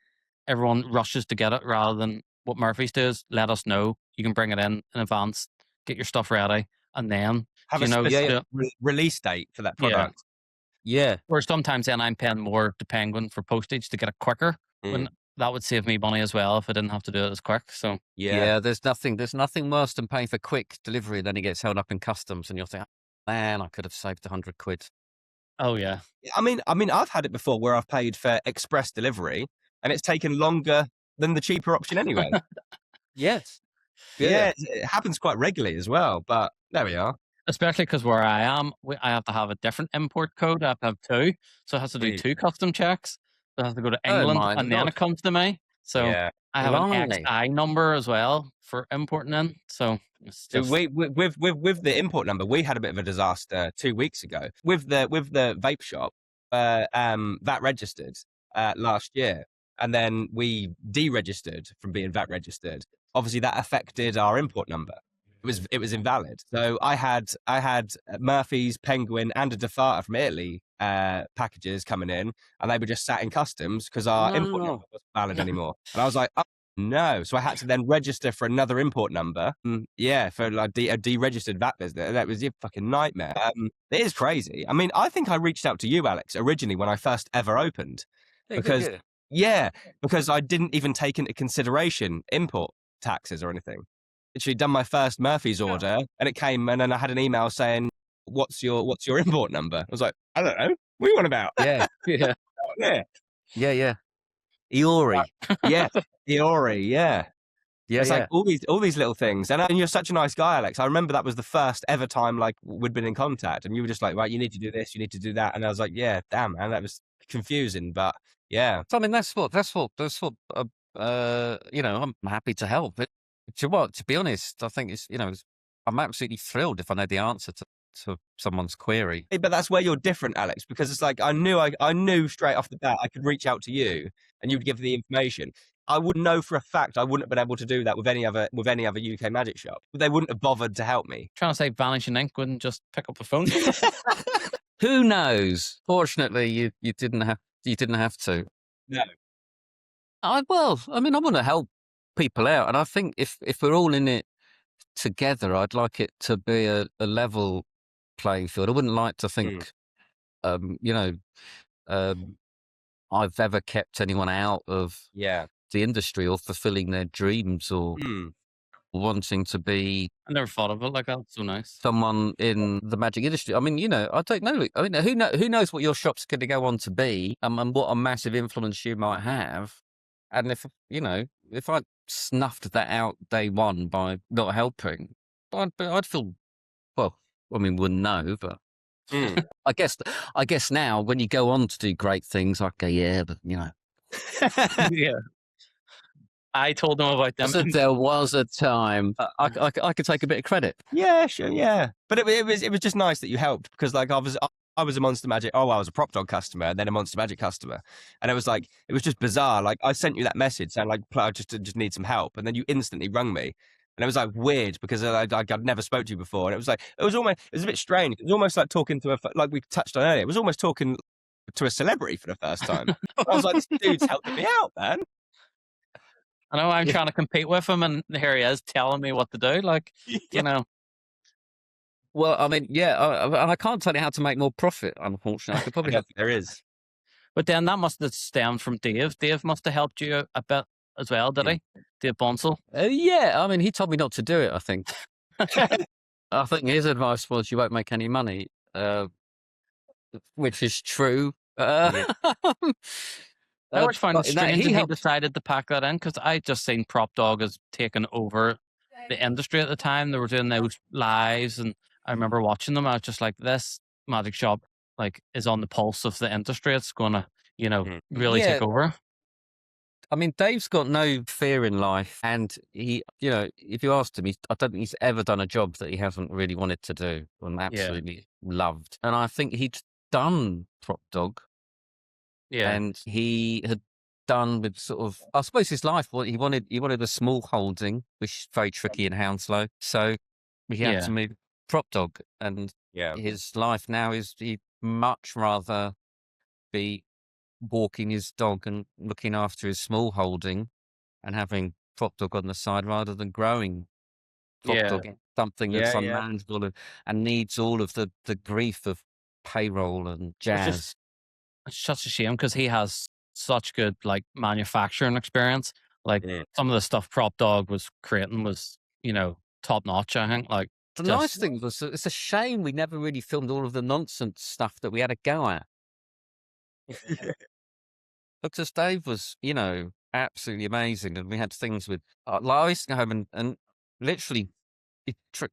Everyone rushes to get it rather than what Murphy's does. Let us know. You can bring it in advance, get your stuff ready, and then have a specific release date for that product. Yeah. Or sometimes then I'm paying more to Penguin for postage to get it quicker. When that would save me money as well if I didn't have to do it as quick. So yeah, there's nothing worse than paying for quick delivery and then it gets held up in customs and you'll think, man, I could have saved £100. Oh yeah. I mean, I've had it before where I've paid for express delivery and it's taken longer than the cheaper option anyway. Yes. Yeah, it happens quite regularly as well. But there we are. Especially because where I am, I have to have a different import code. I have to have two, so it has to do two custom checks. So I have to go to England and then it comes to me. So I have an XI number as well for importing in. So it's just... with the import number, we had a bit of a disaster 2 weeks ago with the vape shop. VAT registered last year, and then we deregistered from being VAT registered. Obviously, that affected our import number. It was invalid. So I had Murphy's, Penguin, and a Defata from Italy packages coming in, and they were just sat in customs because our import number wasn't valid anymore. And I was like, oh no! So I had to then register for another import number. For like a deregistered VAT business. That was a fucking nightmare. It is crazy. I mean, I think I reached out to you, Alex, originally when I first ever opened, because I didn't even take into consideration import taxes or anything. Literally done my first Murphy's order and it came and then I had an email saying, what's your import number? I was like, I don't know. What are you on about? Yeah. Iori. Iori, yeah. It's like all these little things. And you're such a nice guy, Alex. I remember that was the first ever time like we'd been in contact and you were just like, right, you need to do this, you need to do that. And I was like, yeah, damn, man, that was confusing, but yeah. So, I mean, that's what I'm happy to help. But to be honest, I think it's, I'm absolutely thrilled if I know the answer to someone's query. But that's where you're different, Alex, because it's like I knew straight off the bat I could reach out to you and you'd give the information. I would know for a fact I wouldn't have been able to do that with any other UK magic shop. They wouldn't have bothered to help me. Trying to say Vanishing Ink wouldn't just pick up the phone. Who knows? Fortunately, you didn't have to. No. I want to help people out, and I think if we're all in it together, I'd like it to be a level playing field. I wouldn't like to think, I've ever kept anyone out of the industry or fulfilling their dreams or wanting to be. I never thought of it like that. It's so nice. Someone in the magic industry. I mean, I don't know. I mean, who knows what your shop's going to go on to be, and what a massive influence you might have. And if I snuffed that out day one by not helping, I'd feel, well, I mean, wouldn't know, but I guess now when you go on to do great things, I go, yeah, but yeah. I told them about them. So there was a time I could take a bit of credit. Yeah, sure, yeah. But it was just nice that you helped because like I was a Monster Magic. I was a Prop Dog customer and then a Monster Magic customer. And it was just bizarre. Like I sent you that message saying like, I just need some help. And then you instantly rung me. And it was like weird because I'd never spoke to you before. And it was a bit strange. It was almost like talking to like we touched on earlier. It was almost talking to a celebrity for the first time. I was like, this dude's helping me out, man. I know I'm trying to compete with him and here he is telling me what to do. Like, Well, I mean, yeah, and I can't tell you how to make more profit, unfortunately. I could I probably don't have. think there is. But then that must have stemmed from Dave. Dave must have helped you a bit as well, did he? Dave Bonsall. Yeah, I mean, he told me not to do it, I think. I think his advice was you won't make any money, which is true. Yeah. I always find it but that, strange he that he helped. decided to pack that in because I just seen Prop Dog as taking over the industry at the time. They were doing those lives, and I remember watching them. I was just like, this magic shop is on the pulse of the industry. It's gonna, really Yeah, take over. I mean, Dave's got no fear in life, and he, if you asked him, I don't think he's ever done a job that he hasn't really wanted to do and absolutely loved. And I think he'd done Prop Dog, Yeah, and he had done with sort of, I suppose, his life. He wanted a small holding, which is very tricky in Hounslow, so he had to move Prop Dog, and Yeah. his life now is he'd much rather be walking his dog and looking after his small holding and having Prop Dog on the side rather than growing Prop yeah. Dog into something that's Yeah, yeah. unmanageable and needs all of the grief of payroll and jazz. It's such a shame because he has such good manufacturing experience. Some of the stuff Prop Dog was creating was, top notch. I think The nice thing was that it's a shame we never really filmed all of the nonsense stuff that we had a go at. Because Dave was, absolutely amazing. And we had things with, I used to go home and literally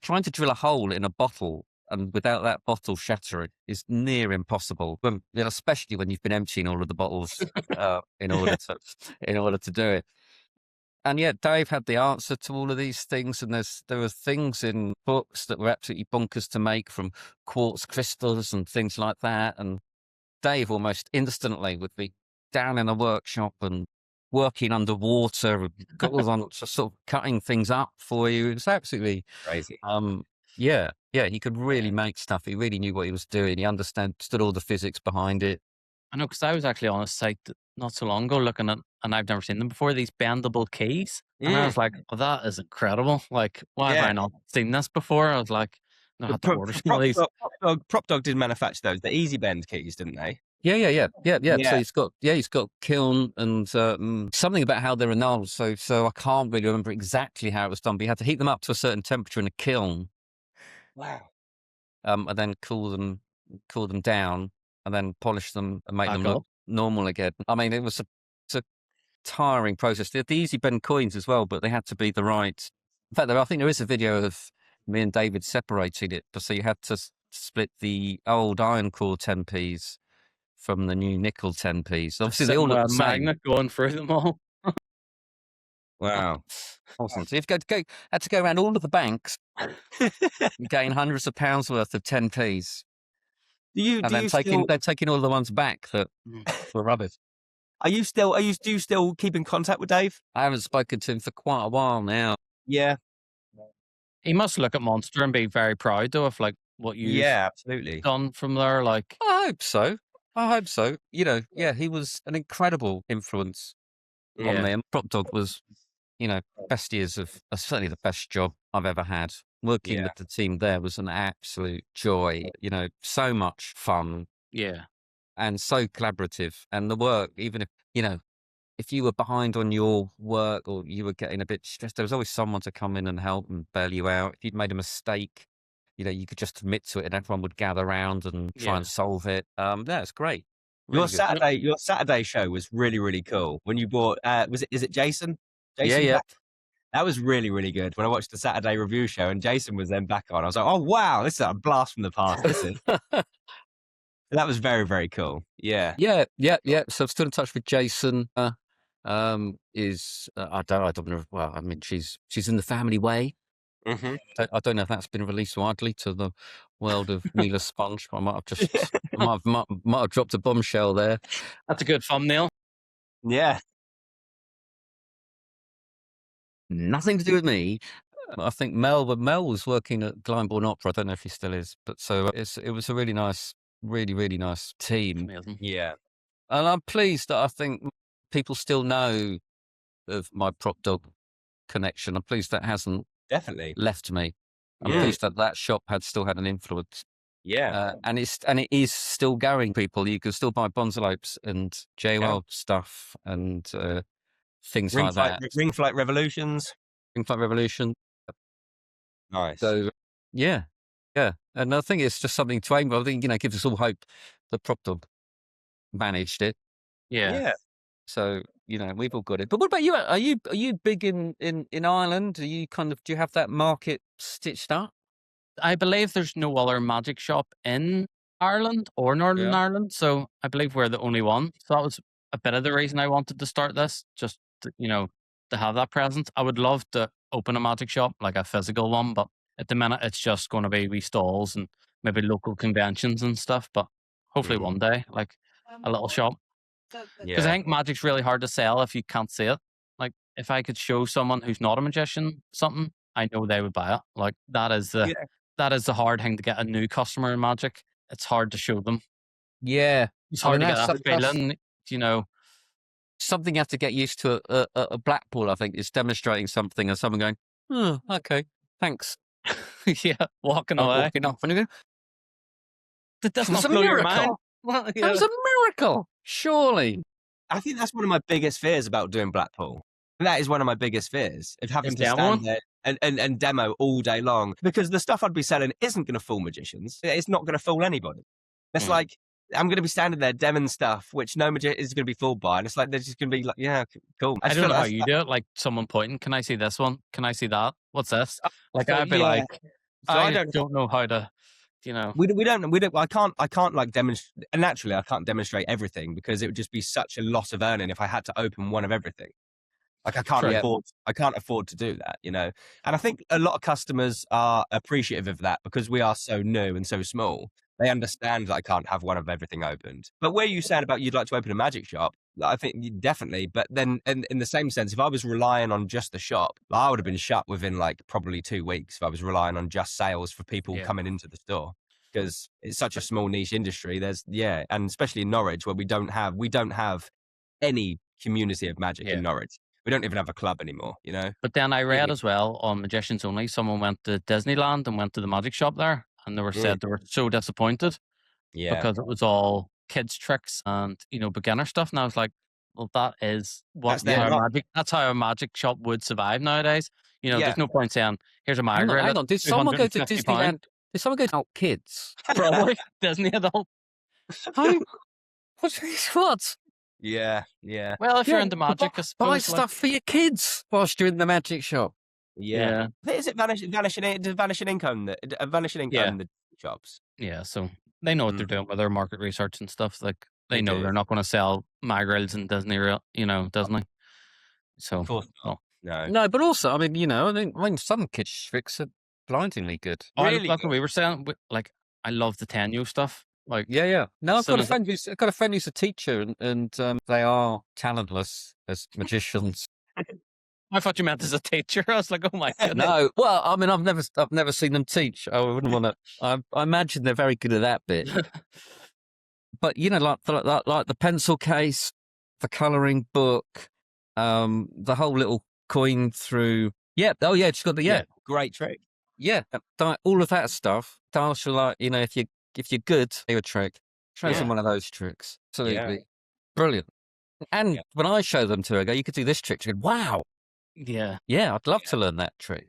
trying to drill a hole in a bottle and without that bottle shattering is near impossible. Especially when you've been emptying all of the bottles in order to do it. And yet Dave had the answer to all of these things. And there were things in books that were absolutely bonkers to make from quartz crystals and things like that. And Dave almost instantly would be down in a workshop and working underwater, goes on sort of cutting things up for you. It was absolutely Crazy. Yeah, he could really make stuff. He really knew what he was doing. He understood all the physics behind it. I know because I was actually on a site not so long ago looking at, and I've never seen them before, these bendable keys. And I was like, oh, that is incredible. Why have I not seen this before? I was like, no, I had to order some of these. Prop Dog did manufacture those. The Easy Bend keys, didn't they? Yeah. So he's got kiln and something about how they're annulled. So I can't really remember exactly how it was done, but you had to heat them up to a certain temperature in a kiln. Wow. And then cool them down, and then polish them and make them look normal again. I mean, it's a tiring process. The Easy Bend coins as well, but they had to be the right. In fact, I think there is a video of me and David separating it, so you had to split the old iron core 10p's from the new nickel 10p's. Obviously, they all look the same. Magnet going through them all. Wow. Awesome. So you've had to go around all of the banks and gain hundreds of pounds worth of 10p's. Do you taking all the ones back that were rubbish. Do you still keep in contact with Dave? I haven't spoken to him for quite a while now. Yeah. He must look at Monster and be very proud though of what you've absolutely done from there. I hope so. He was an incredible influence on me. And Prop Dog was, best years of certainly the best job I've ever had. Working with the team there was an absolute joy. So much fun. Yeah. And so collaborative. And the work, even if you were behind on your work or you were getting a bit stressed, there was always someone to come in and help and bail you out. If you'd made a mistake, you could just admit to it and everyone would gather around and try and solve it. It's great. Really your Saturday show was really, really cool. When you brought, is it Jason? Yeah. That was really, really good. When I watched the Saturday review show and Jason was then back on, I was like, oh, wow, this is a blast from the past. That was very, very cool. Yeah. Yeah. So I'm still in touch with Jason. I don't know. Well, I mean, she's in the family way. Mm-hmm. I don't know if that's been released widely to the world of Mila Sponge. I might have dropped a bombshell there. That's a good thumbnail. Yeah. Nothing to do with me. I think Mel was working at Glyndebourne Opera. I don't know if he still is, but so it was a really nice, really, really nice team. Amazing. Yeah. And I'm pleased that I think people still know of my Prop Dog connection. I'm pleased that hasn't definitely left me. I'm Yeah. pleased that that shop still had an influence. Yeah. And it is still going, people. You can still buy Bonsalopes and JOL stuff and things like that. Ring Flight Revolutions. Ring Flight Revolution. Nice. So, yeah. And I think it's just something to aim for. I think, it gives us all hope that Prop Dog managed it. Yeah. So, we've all got it. But what about you? Are you big in Ireland? Do you have that market stitched up? I believe there's no other magic shop in Ireland or Northern Ireland, so I believe we're the only one. So that was a bit of the reason I wanted to start this, just to have that presence. I would love to open a magic shop, like a physical one, but at the minute it's just going to be wee stalls and maybe local conventions and stuff. But hopefully one day, like a little shop, because I think magic's really hard to sell if you can't see it. Like if I could show someone who's not a magician something, I know they would buy it. Like that is the hard thing to get a new customer in magic. It's hard to show them. Yeah. It's hard to get that feeling, Something you have to get used to a Blackpool, I think, is demonstrating something and someone going, "Oh, okay, thanks." Yeah, walking away. Walking off and you go, That's not blow your mind. That was a miracle, surely. I think that's one of my biggest fears about doing Blackpool. That is one of my biggest fears of having to stand there and demo all day long, because the stuff I'd be selling isn't going to fool magicians. It's not going to fool anybody. It's like I'm going to be standing there demoing stuff which no magician is going to be fooled by, and it's like they're just going to be like, yeah, cool. I don't know how you do it. Like someone pointing, can I see this one? Can I see that? What's this? Like I'd be like, I don't know how to. We don't. I can't like demonstrate. Naturally, I can't demonstrate everything because it would just be such a loss of earning if I had to open one of everything. Like I can't afford to do that, And I think a lot of customers are appreciative of that because we are so new and so small. They understand that I can't have one of everything opened. But where you said about you'd like to open a magic shop, I think definitely. But then in the same sense, if I was relying on just the shop, I would have been shut within like probably 2 weeks if I was relying on just sales for people coming into the store, because it's such a small niche industry. And especially in Norwich where we don't have any community of magic in Norwich. We don't even have a club anymore, But then I read as well on Magicians Only, someone went to Disneyland and went to the magic shop there, and they were said they were so disappointed because it was all kids' tricks and beginner stuff. And I was like, well, that's how a magic shop would survive nowadays. There's no point saying, here's a Margaret. Hang on. Did someone go to Disneyland? Did someone go to adult kids? Probably Disney adult. What? Yeah. Well, if you're into magic, I suppose, buy stuff for your kids whilst you're in the magic shop. Yeah. Is it vanishing income? Vanishing income in the shops. Yeah, so they know what they're doing with their market research and stuff. Like they know they're not going to sell Magrills in Disney, Disney. So of course not. No, but also, I mean, some kids tricks are blindingly good. Really, that's what we were saying. Like, I love the Tenyo stuff. Like, yeah. No, I've got a friend who's a teacher, and they are talentless as magicians. I thought you meant as a teacher. I was like, oh my goodness. No, well, I mean, I've never seen them teach. I wouldn't want to. I imagine they're very good at that bit. But like the pencil case, the colouring book, the whole little coin through. Yeah. Oh yeah, she's got the great trick. Yeah, all of that stuff. Dials are like, if you're good, do a trick. Show them one of those tricks. Absolutely brilliant. And when I show them to her, I go, you could do this trick. She goes, wow. Yeah. Yeah, I'd love to learn that trick.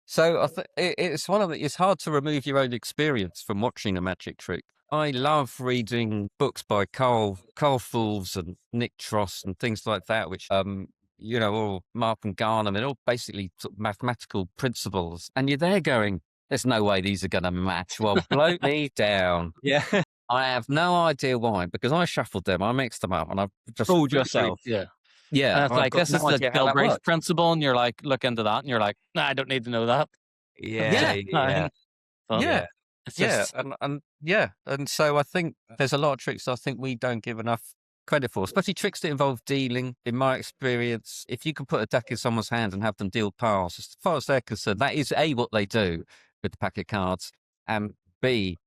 So I it's hard to remove your own experience from watching a magic trick. I love reading books by Carl Fools and Nick Tross and things like that, which or Mark and Garner, they're all basically sort of mathematical principles. And you're there going, there's no way these are going to match. Well, blow me down. Yeah. I have no idea why, because I shuffled them, I mixed them up, and I've just fooled yourself. Yeah. Yeah. And it's like, this is the Gilbraith principle, and you're like, look into that, and you're like, nah, I don't need to know that. Yeah. It's just, and so I think there's a lot of tricks I think we don't give enough credit for, especially tricks that involve dealing. In my experience, if you can put a deck in someone's hand and have them deal piles, as far as they're concerned, that is A, what they do with the pack of cards, and B,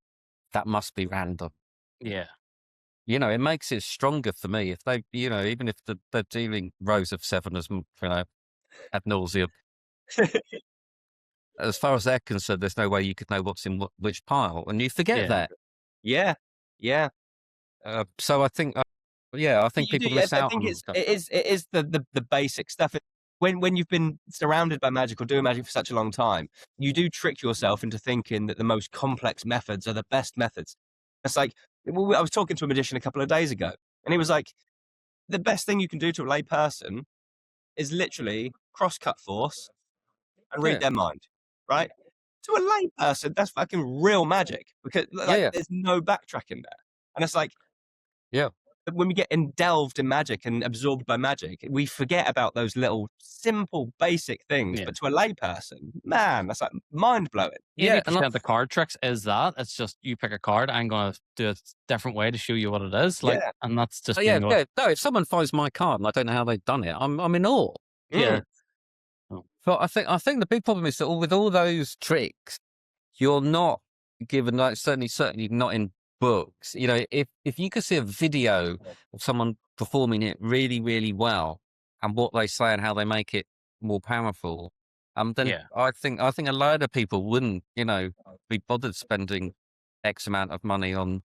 that must be random. Yeah. It makes it stronger for me if they, even if they're dealing rows of 7 as, ad nauseum. as far as they're concerned, there's no way you could know what's in which pile, and you forget that. Yeah. So I think, I think You do. people miss I out think on stuff. it is the basic stuff. When you've been surrounded by magic or doing magic for such a long time, you do trick yourself into thinking that the most complex methods are the best methods. It's like, I was talking to a magician a couple of days ago, and he was like, the best thing you can do to a lay person is literally cross-cut force and read Yeah. their mind, right? To a lay person, that's fucking real magic, because there's no backtracking there. And it's like, Yeah. when we get delved in magic and absorbed by magic, we forget about those little simple basic things. Yeah. But to a lay person, man, that's like mind blowing. 80% of the card tricks is that. It's just you pick a card, I'm going to do a different way to show you what it is. Like, and that's just No, if someone finds my card and I don't know how they've done it, I'm in awe. Yeah. But I think the big problem is that with all those tricks, you're not given, like, certainly not in books. You know, if you could see a video of someone performing it really, really well, and what they say and how they make it more powerful, then I think a load of people wouldn't, be bothered spending X amount of money on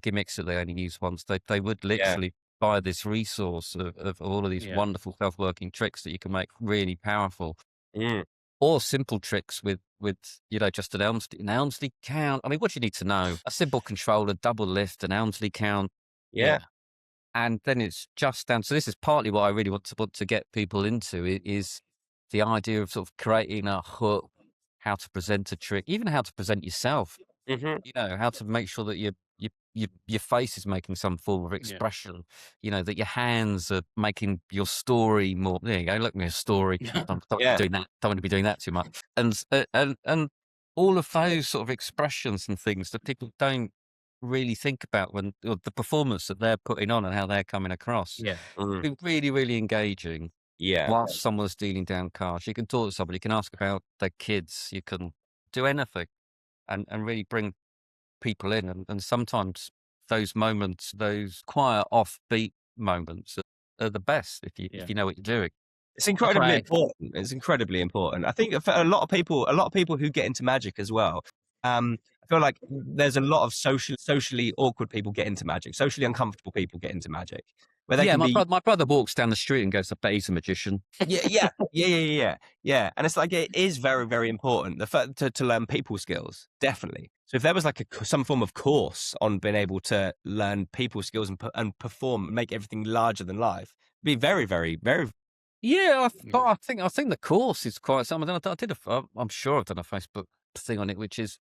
gimmicks that they only use once. They would literally buy this resource of all of these wonderful self-working tricks that you can make really powerful. Or simple tricks with just an Elmsley count. I mean, what do you need to know? A simple controller, double lift, an Elmsley count. Yeah. And then it's just down. So this is partly what I really want to get people into, is the idea of sort of creating a hook, how to present a trick, even how to present yourself. How to make sure that your face is making some form of expression. That your hands are making your story more. There you go. Look, me a story. Don't want to be doing that too much. And all of those sort of expressions and things that people don't really think about when the performance that they're putting on and how they're coming across. Be really, really engaging. Whilst someone's dealing down cards, you can talk to somebody. You can ask about their kids. You can do anything, and really bring people in. And sometimes those moments, those quiet, offbeat moments, are the best if you know what you're doing. It's incredibly important. It's incredibly important. I think for a lot of people who get into magic as well, I feel like there's a lot of socially awkward people get into magic, socially uncomfortable people get into magic. My brother walks down the street and goes, I bet he's a magician. Yeah. And it's like, it is very, very important to learn people skills, definitely. So if there was like some form of course on being able to learn people skills and perform, make everything larger than life, it'd be very, very, very. Yeah, I think the course is quite something. I'm sure I've done a Facebook thing on it, which is,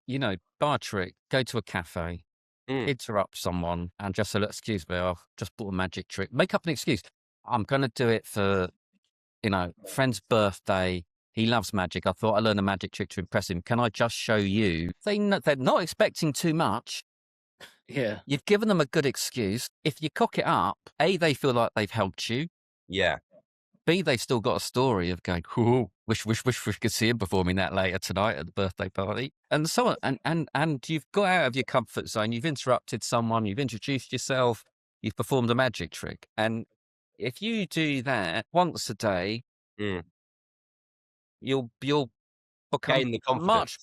buy a trick, go to a cafe, interrupt someone and just say, look, excuse me, I've just bought a magic trick. Make up an excuse. I'm going to do it for, friend's birthday. He loves magic. I thought I'd learn a magic trick to impress him. Can I just show you? They're not expecting too much. Yeah. You've given them a good excuse. If you cock it up, A, they feel like they've helped you. Yeah. B, they've still got a story of going, ooh, wish we could see him performing that later tonight at the birthday party. And so on. And you've got out of your comfort zone. You've interrupted someone. You've introduced yourself. You've performed a magic trick. And if you do that once a day, you'll become Gain the confidence.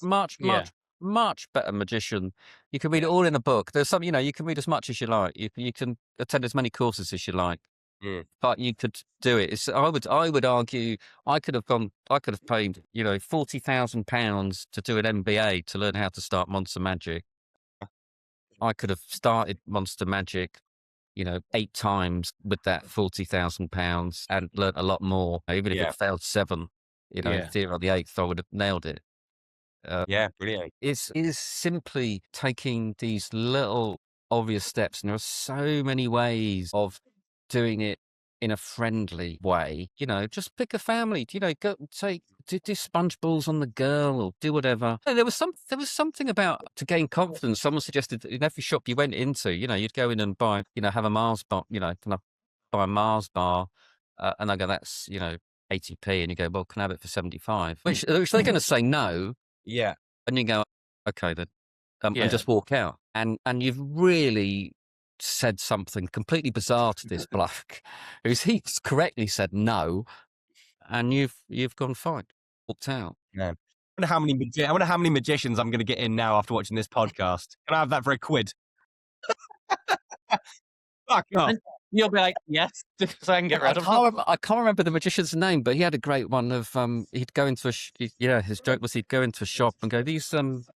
much better magician. You can read it all in a book. There's some, you can read as much as you like. You can attend as many courses as you like. But you could do it. I would argue I could have paid £40,000 to do an MBA to learn how to start Monster Magic. I could have started Monster Magic 8 times with that £40,000 and learnt a lot more. Even if it failed 7, in theory on the 8th I would have nailed it. Brilliant. It is simply taking these little obvious steps, and there are so many ways of doing it in a friendly way. Just pick a family. Go do sponge balls on the girl or do whatever. And there was something about, to gain confidence. Someone suggested that in every shop you went into, you'd go in and buy, have a Mars bar. Can I buy a Mars bar? And I go, that's 80p, and you go, well, can I have it for 75? Which they're going to say no. Yeah. And you go, okay then, and just walk out. And you've really said something completely bizarre to this bloke, he's correctly said no, and you've gone fine, walked out. Yeah. I wonder how many magicians I'm going to get in now after watching this podcast. Can I have that for a quid? Fuck off. And you'll be like, yes, so I can get rid of it. I can't remember the magician's name, but he had a great one of he'd go into his joke was he'd go into a shop and go, these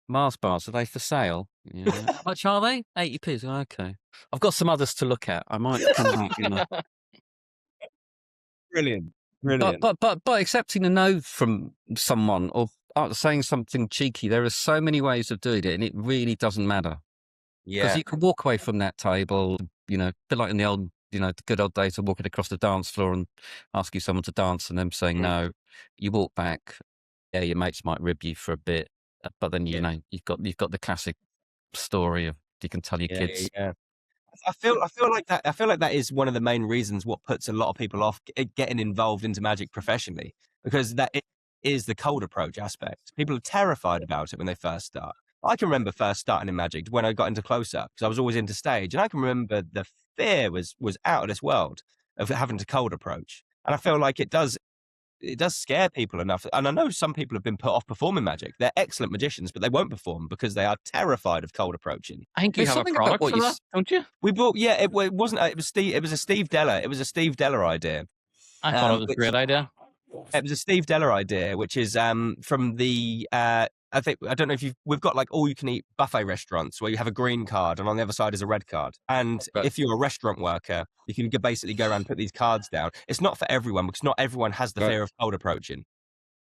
Mars bars, are they for sale? Yeah. How much are they? 80p. Okay. I've got some others to look at. I might come back. Brilliant. But accepting a no from someone or saying something cheeky, there are so many ways of doing it, and it really doesn't matter. Because you can walk away from that table, a bit like in the old, the good old days of walking across the dance floor and asking someone to dance and them saying no. You walk back, your mates might rib you for a bit, but then you've got the classic story of you can tell your kids. Yeah. I feel like that. I feel like that is one of the main reasons what puts a lot of people off getting involved into magic professionally, because that is the cold approach aspect. People are terrified about it when they first start. I can remember first starting in magic when I got into close-up, because I was always into stage, and I can remember the fear was out of this world of having to cold approach. And I feel like it does scare people enough. And I know some people have been put off performing magic. They're excellent magicians, but they won't perform because they are terrified of cold approaching. I think you have a product for that, don't you? We bought, it wasn't. It was Steve. It was a Steve Deller. It was a Steve Deller idea. I thought it was a great idea. It was a Steve Deller idea, which is from the. I don't know if we've got like all you can eat buffet restaurants where you have a green card and on the other side is a red card. And if you're a restaurant worker, you can basically go around and put these cards down. It's not for everyone because not everyone has the fear of cold approaching.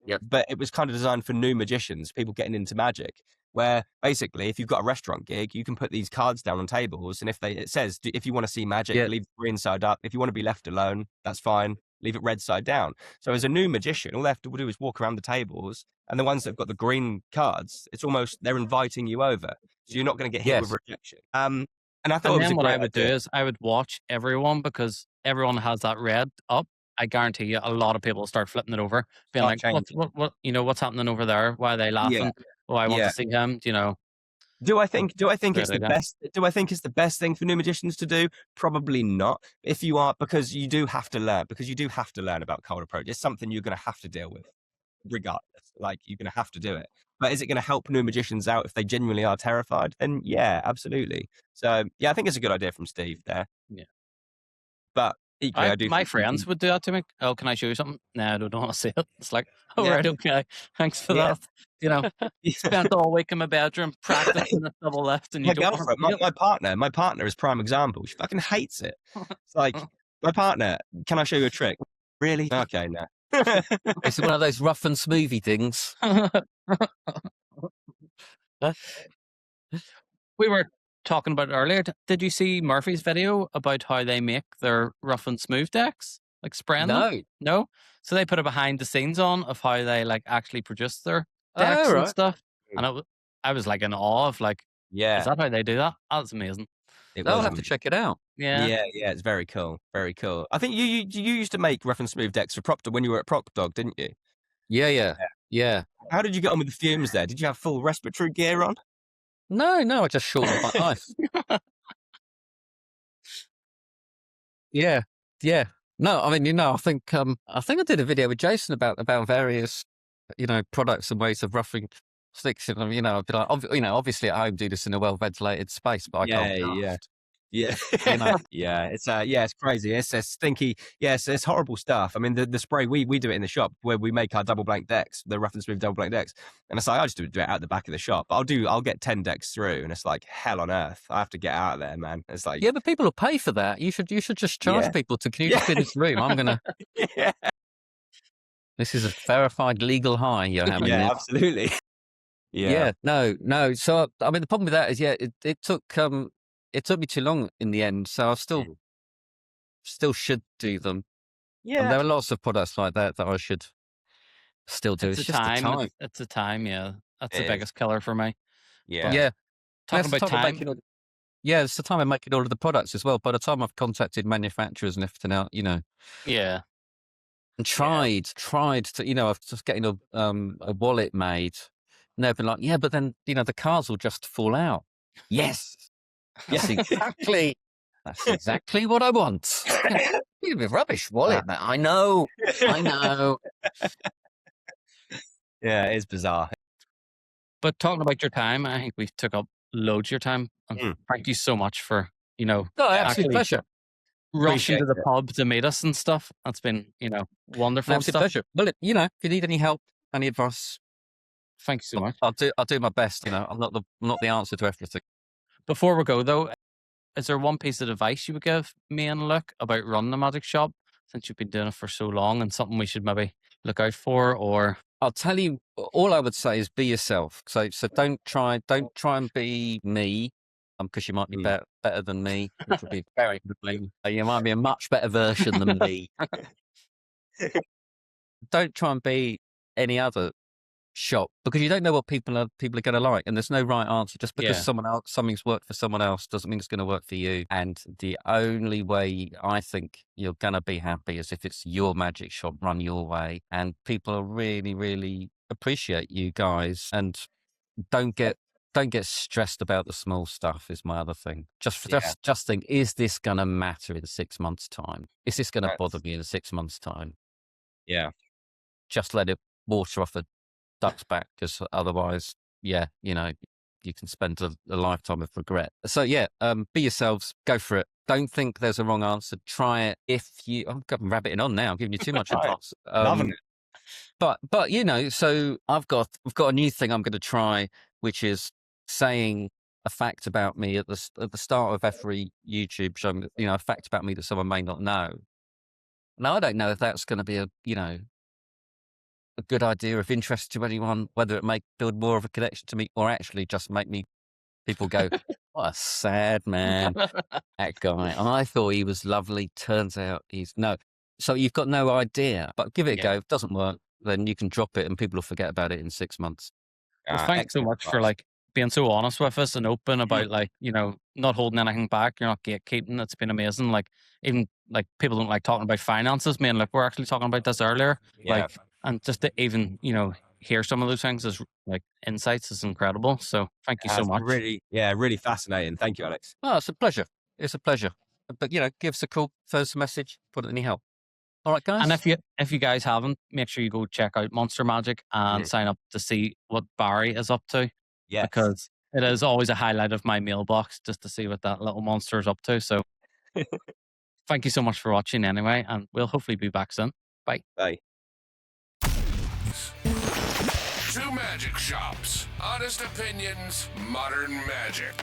Yep. But it was kind of designed for new magicians, people getting into magic, where basically if you've got a restaurant gig, you can put these cards down on tables. And it says, if you want to see magic, leave the green side up. If you want to be left alone, that's fine. Leave it red side down. So as a new magician, all they have to do is walk around the tables, and the ones that have got the green cards, it's almost they're inviting you over. So you're not going to get hit with rejection. And I thought what I would do is I would watch everyone, because everyone has that red up. I guarantee you, a lot of people will start flipping it over, being like, what's happening over there? Why are they laughing? Yeah. Oh, I want to see him. Do I think it's the best? Do I think it's the best thing for new magicians to do? Probably not. If you are, because you do have to learn. Because you do have to learn about cold approach. It's something you're going to have to deal with, regardless. Like you're going to have to do it. But is it going to help new magicians out if they genuinely are terrified? Then yeah, absolutely. So yeah, I think it's a good idea from Steve there. Yeah. But equally, I do. My friends would do that to me. Oh, can I show you something? No, I don't want to see it. It's like, right, okay, thanks for that. Spent all week in my bedroom practicing the double left, and my partner is prime example. She fucking hates it. It's like, my partner, can I show you a trick? Really? Okay, no. It's one of those rough and smoothy things. We were talking about it earlier. Did you see Murphy's video about how they make their rough and smooth decks? Like spraying them? No? So they put a behind the scenes on of how they like actually produce their decks and stuff. And I was like in awe of like, is that how they do that? That's amazing. I'll have to check it out. Yeah, it's very cool. Very cool. I think you used to make rough and smooth decks for Prop Dog when you were at Prop Dog, didn't you? Yeah. How did you get on with the fumes there? Did you have full respiratory gear on? No, I just shortened my life. Yeah. No, I mean, I think I did a video with Jason about various, products and ways of roughing sticks. And I'd be like, obviously at home do this in a well ventilated space, but I can't. Yeah. It's crazy. It's stinky. Yes, it's horrible stuff. I mean, the spray, we do it in the shop where we make our double blank decks, the rough and smooth double blank decks. And it's like, I just do it out the back of the shop. I'll get 10 decks through, and it's like hell on earth. I have to get out of there, man. It's like, but people will pay for that. You should just charge people to, can you just in this room? I'm going to, This is a verified legal high you're having. Yeah, absolutely. No. So, I mean, the problem with that is, it took me too long in the end, so I still should do them. Yeah, and there are lots of products like that I should still do. It's just the time. It's the time. Yeah, that's the biggest killer for me. Yeah. Talking about time. It's the time I'm making all of the products as well. By the time I've contacted manufacturers and everything out, Yeah. And tried to, I was just getting a wallet made, and they've been like, but then the cards will just fall out. Yes. That's exactly what I want. You'd be rubbish wallet, man. I know. Yeah, it's bizarre. But talking about your time, I think we took up loads of your time. And thank you so much for, No, absolute actually pleasure. rushing to the it. pub to meet us and stuff. That's been, wonderful Absolute stuff. pleasure. Well, if you need any help, any advice, Thank you so much. I'll do my best. I'm not the answer to everything. Before we go though, is there one piece of advice you would give me and Luke about running a magic shop since you've been doing it for so long, and something we should maybe look out for? Or I'll tell you, all I would say is be yourself. So don't try and be me, because you might be better than me, which would be very good. You might be a much better version than me. Don't try and be any other shop, because you don't know what people are going to like, and there's no right answer. Just because something's worked for someone else doesn't mean it's going to work for you. And the only way I think you're going to be happy is if it's your magic shop run your way, and people really, really appreciate you guys. And don't get stressed about the small stuff is my other thing. Just think, is this going to matter in 6 months' time? Is this going to bother me in 6 months' time? Yeah. Just let it water off a duck's back, because otherwise, you can spend a lifetime of regret. So be yourselves, go for it. Don't think there's a wrong answer. Try it. I'm rabbiting on now. I'm giving you too much advice. Loving it. But so I've got a new thing I'm going to try, which is saying a fact about me at the start of every YouTube show. A fact about me that someone may not know. Now, I don't know if that's going to be a good idea of interest to anyone, whether it may build more of a connection to me or actually just make people go, what a sad man, that guy. I thought he was lovely. Turns out he's no. So you've got no idea, but give it a go. If it doesn't work, then you can drop it and people will forget about it in 6 months. Well, thanks so much for being so honest with us and open about not holding anything back. You're not gatekeeping. It's been amazing. Even people don't like talking about finances. Me and Luke were actually talking about this earlier. Yeah. And just to even, hear some of those things is insights is incredible. So thank you so much. Really fascinating. Thank you, Alex. Oh, it's a pleasure. It's a pleasure. But give us a call, throw us a message, put it any help. All right, guys. And if you guys haven't, make sure you go check out Monster Magic and sign up to see what Barry is up to. Yes. Because it is always a highlight of my mailbox just to see what that little monster is up to. So thank you so much for watching anyway, and we'll hopefully be back soon. Bye. Bye. Two magic shops, honest opinions, modern magic.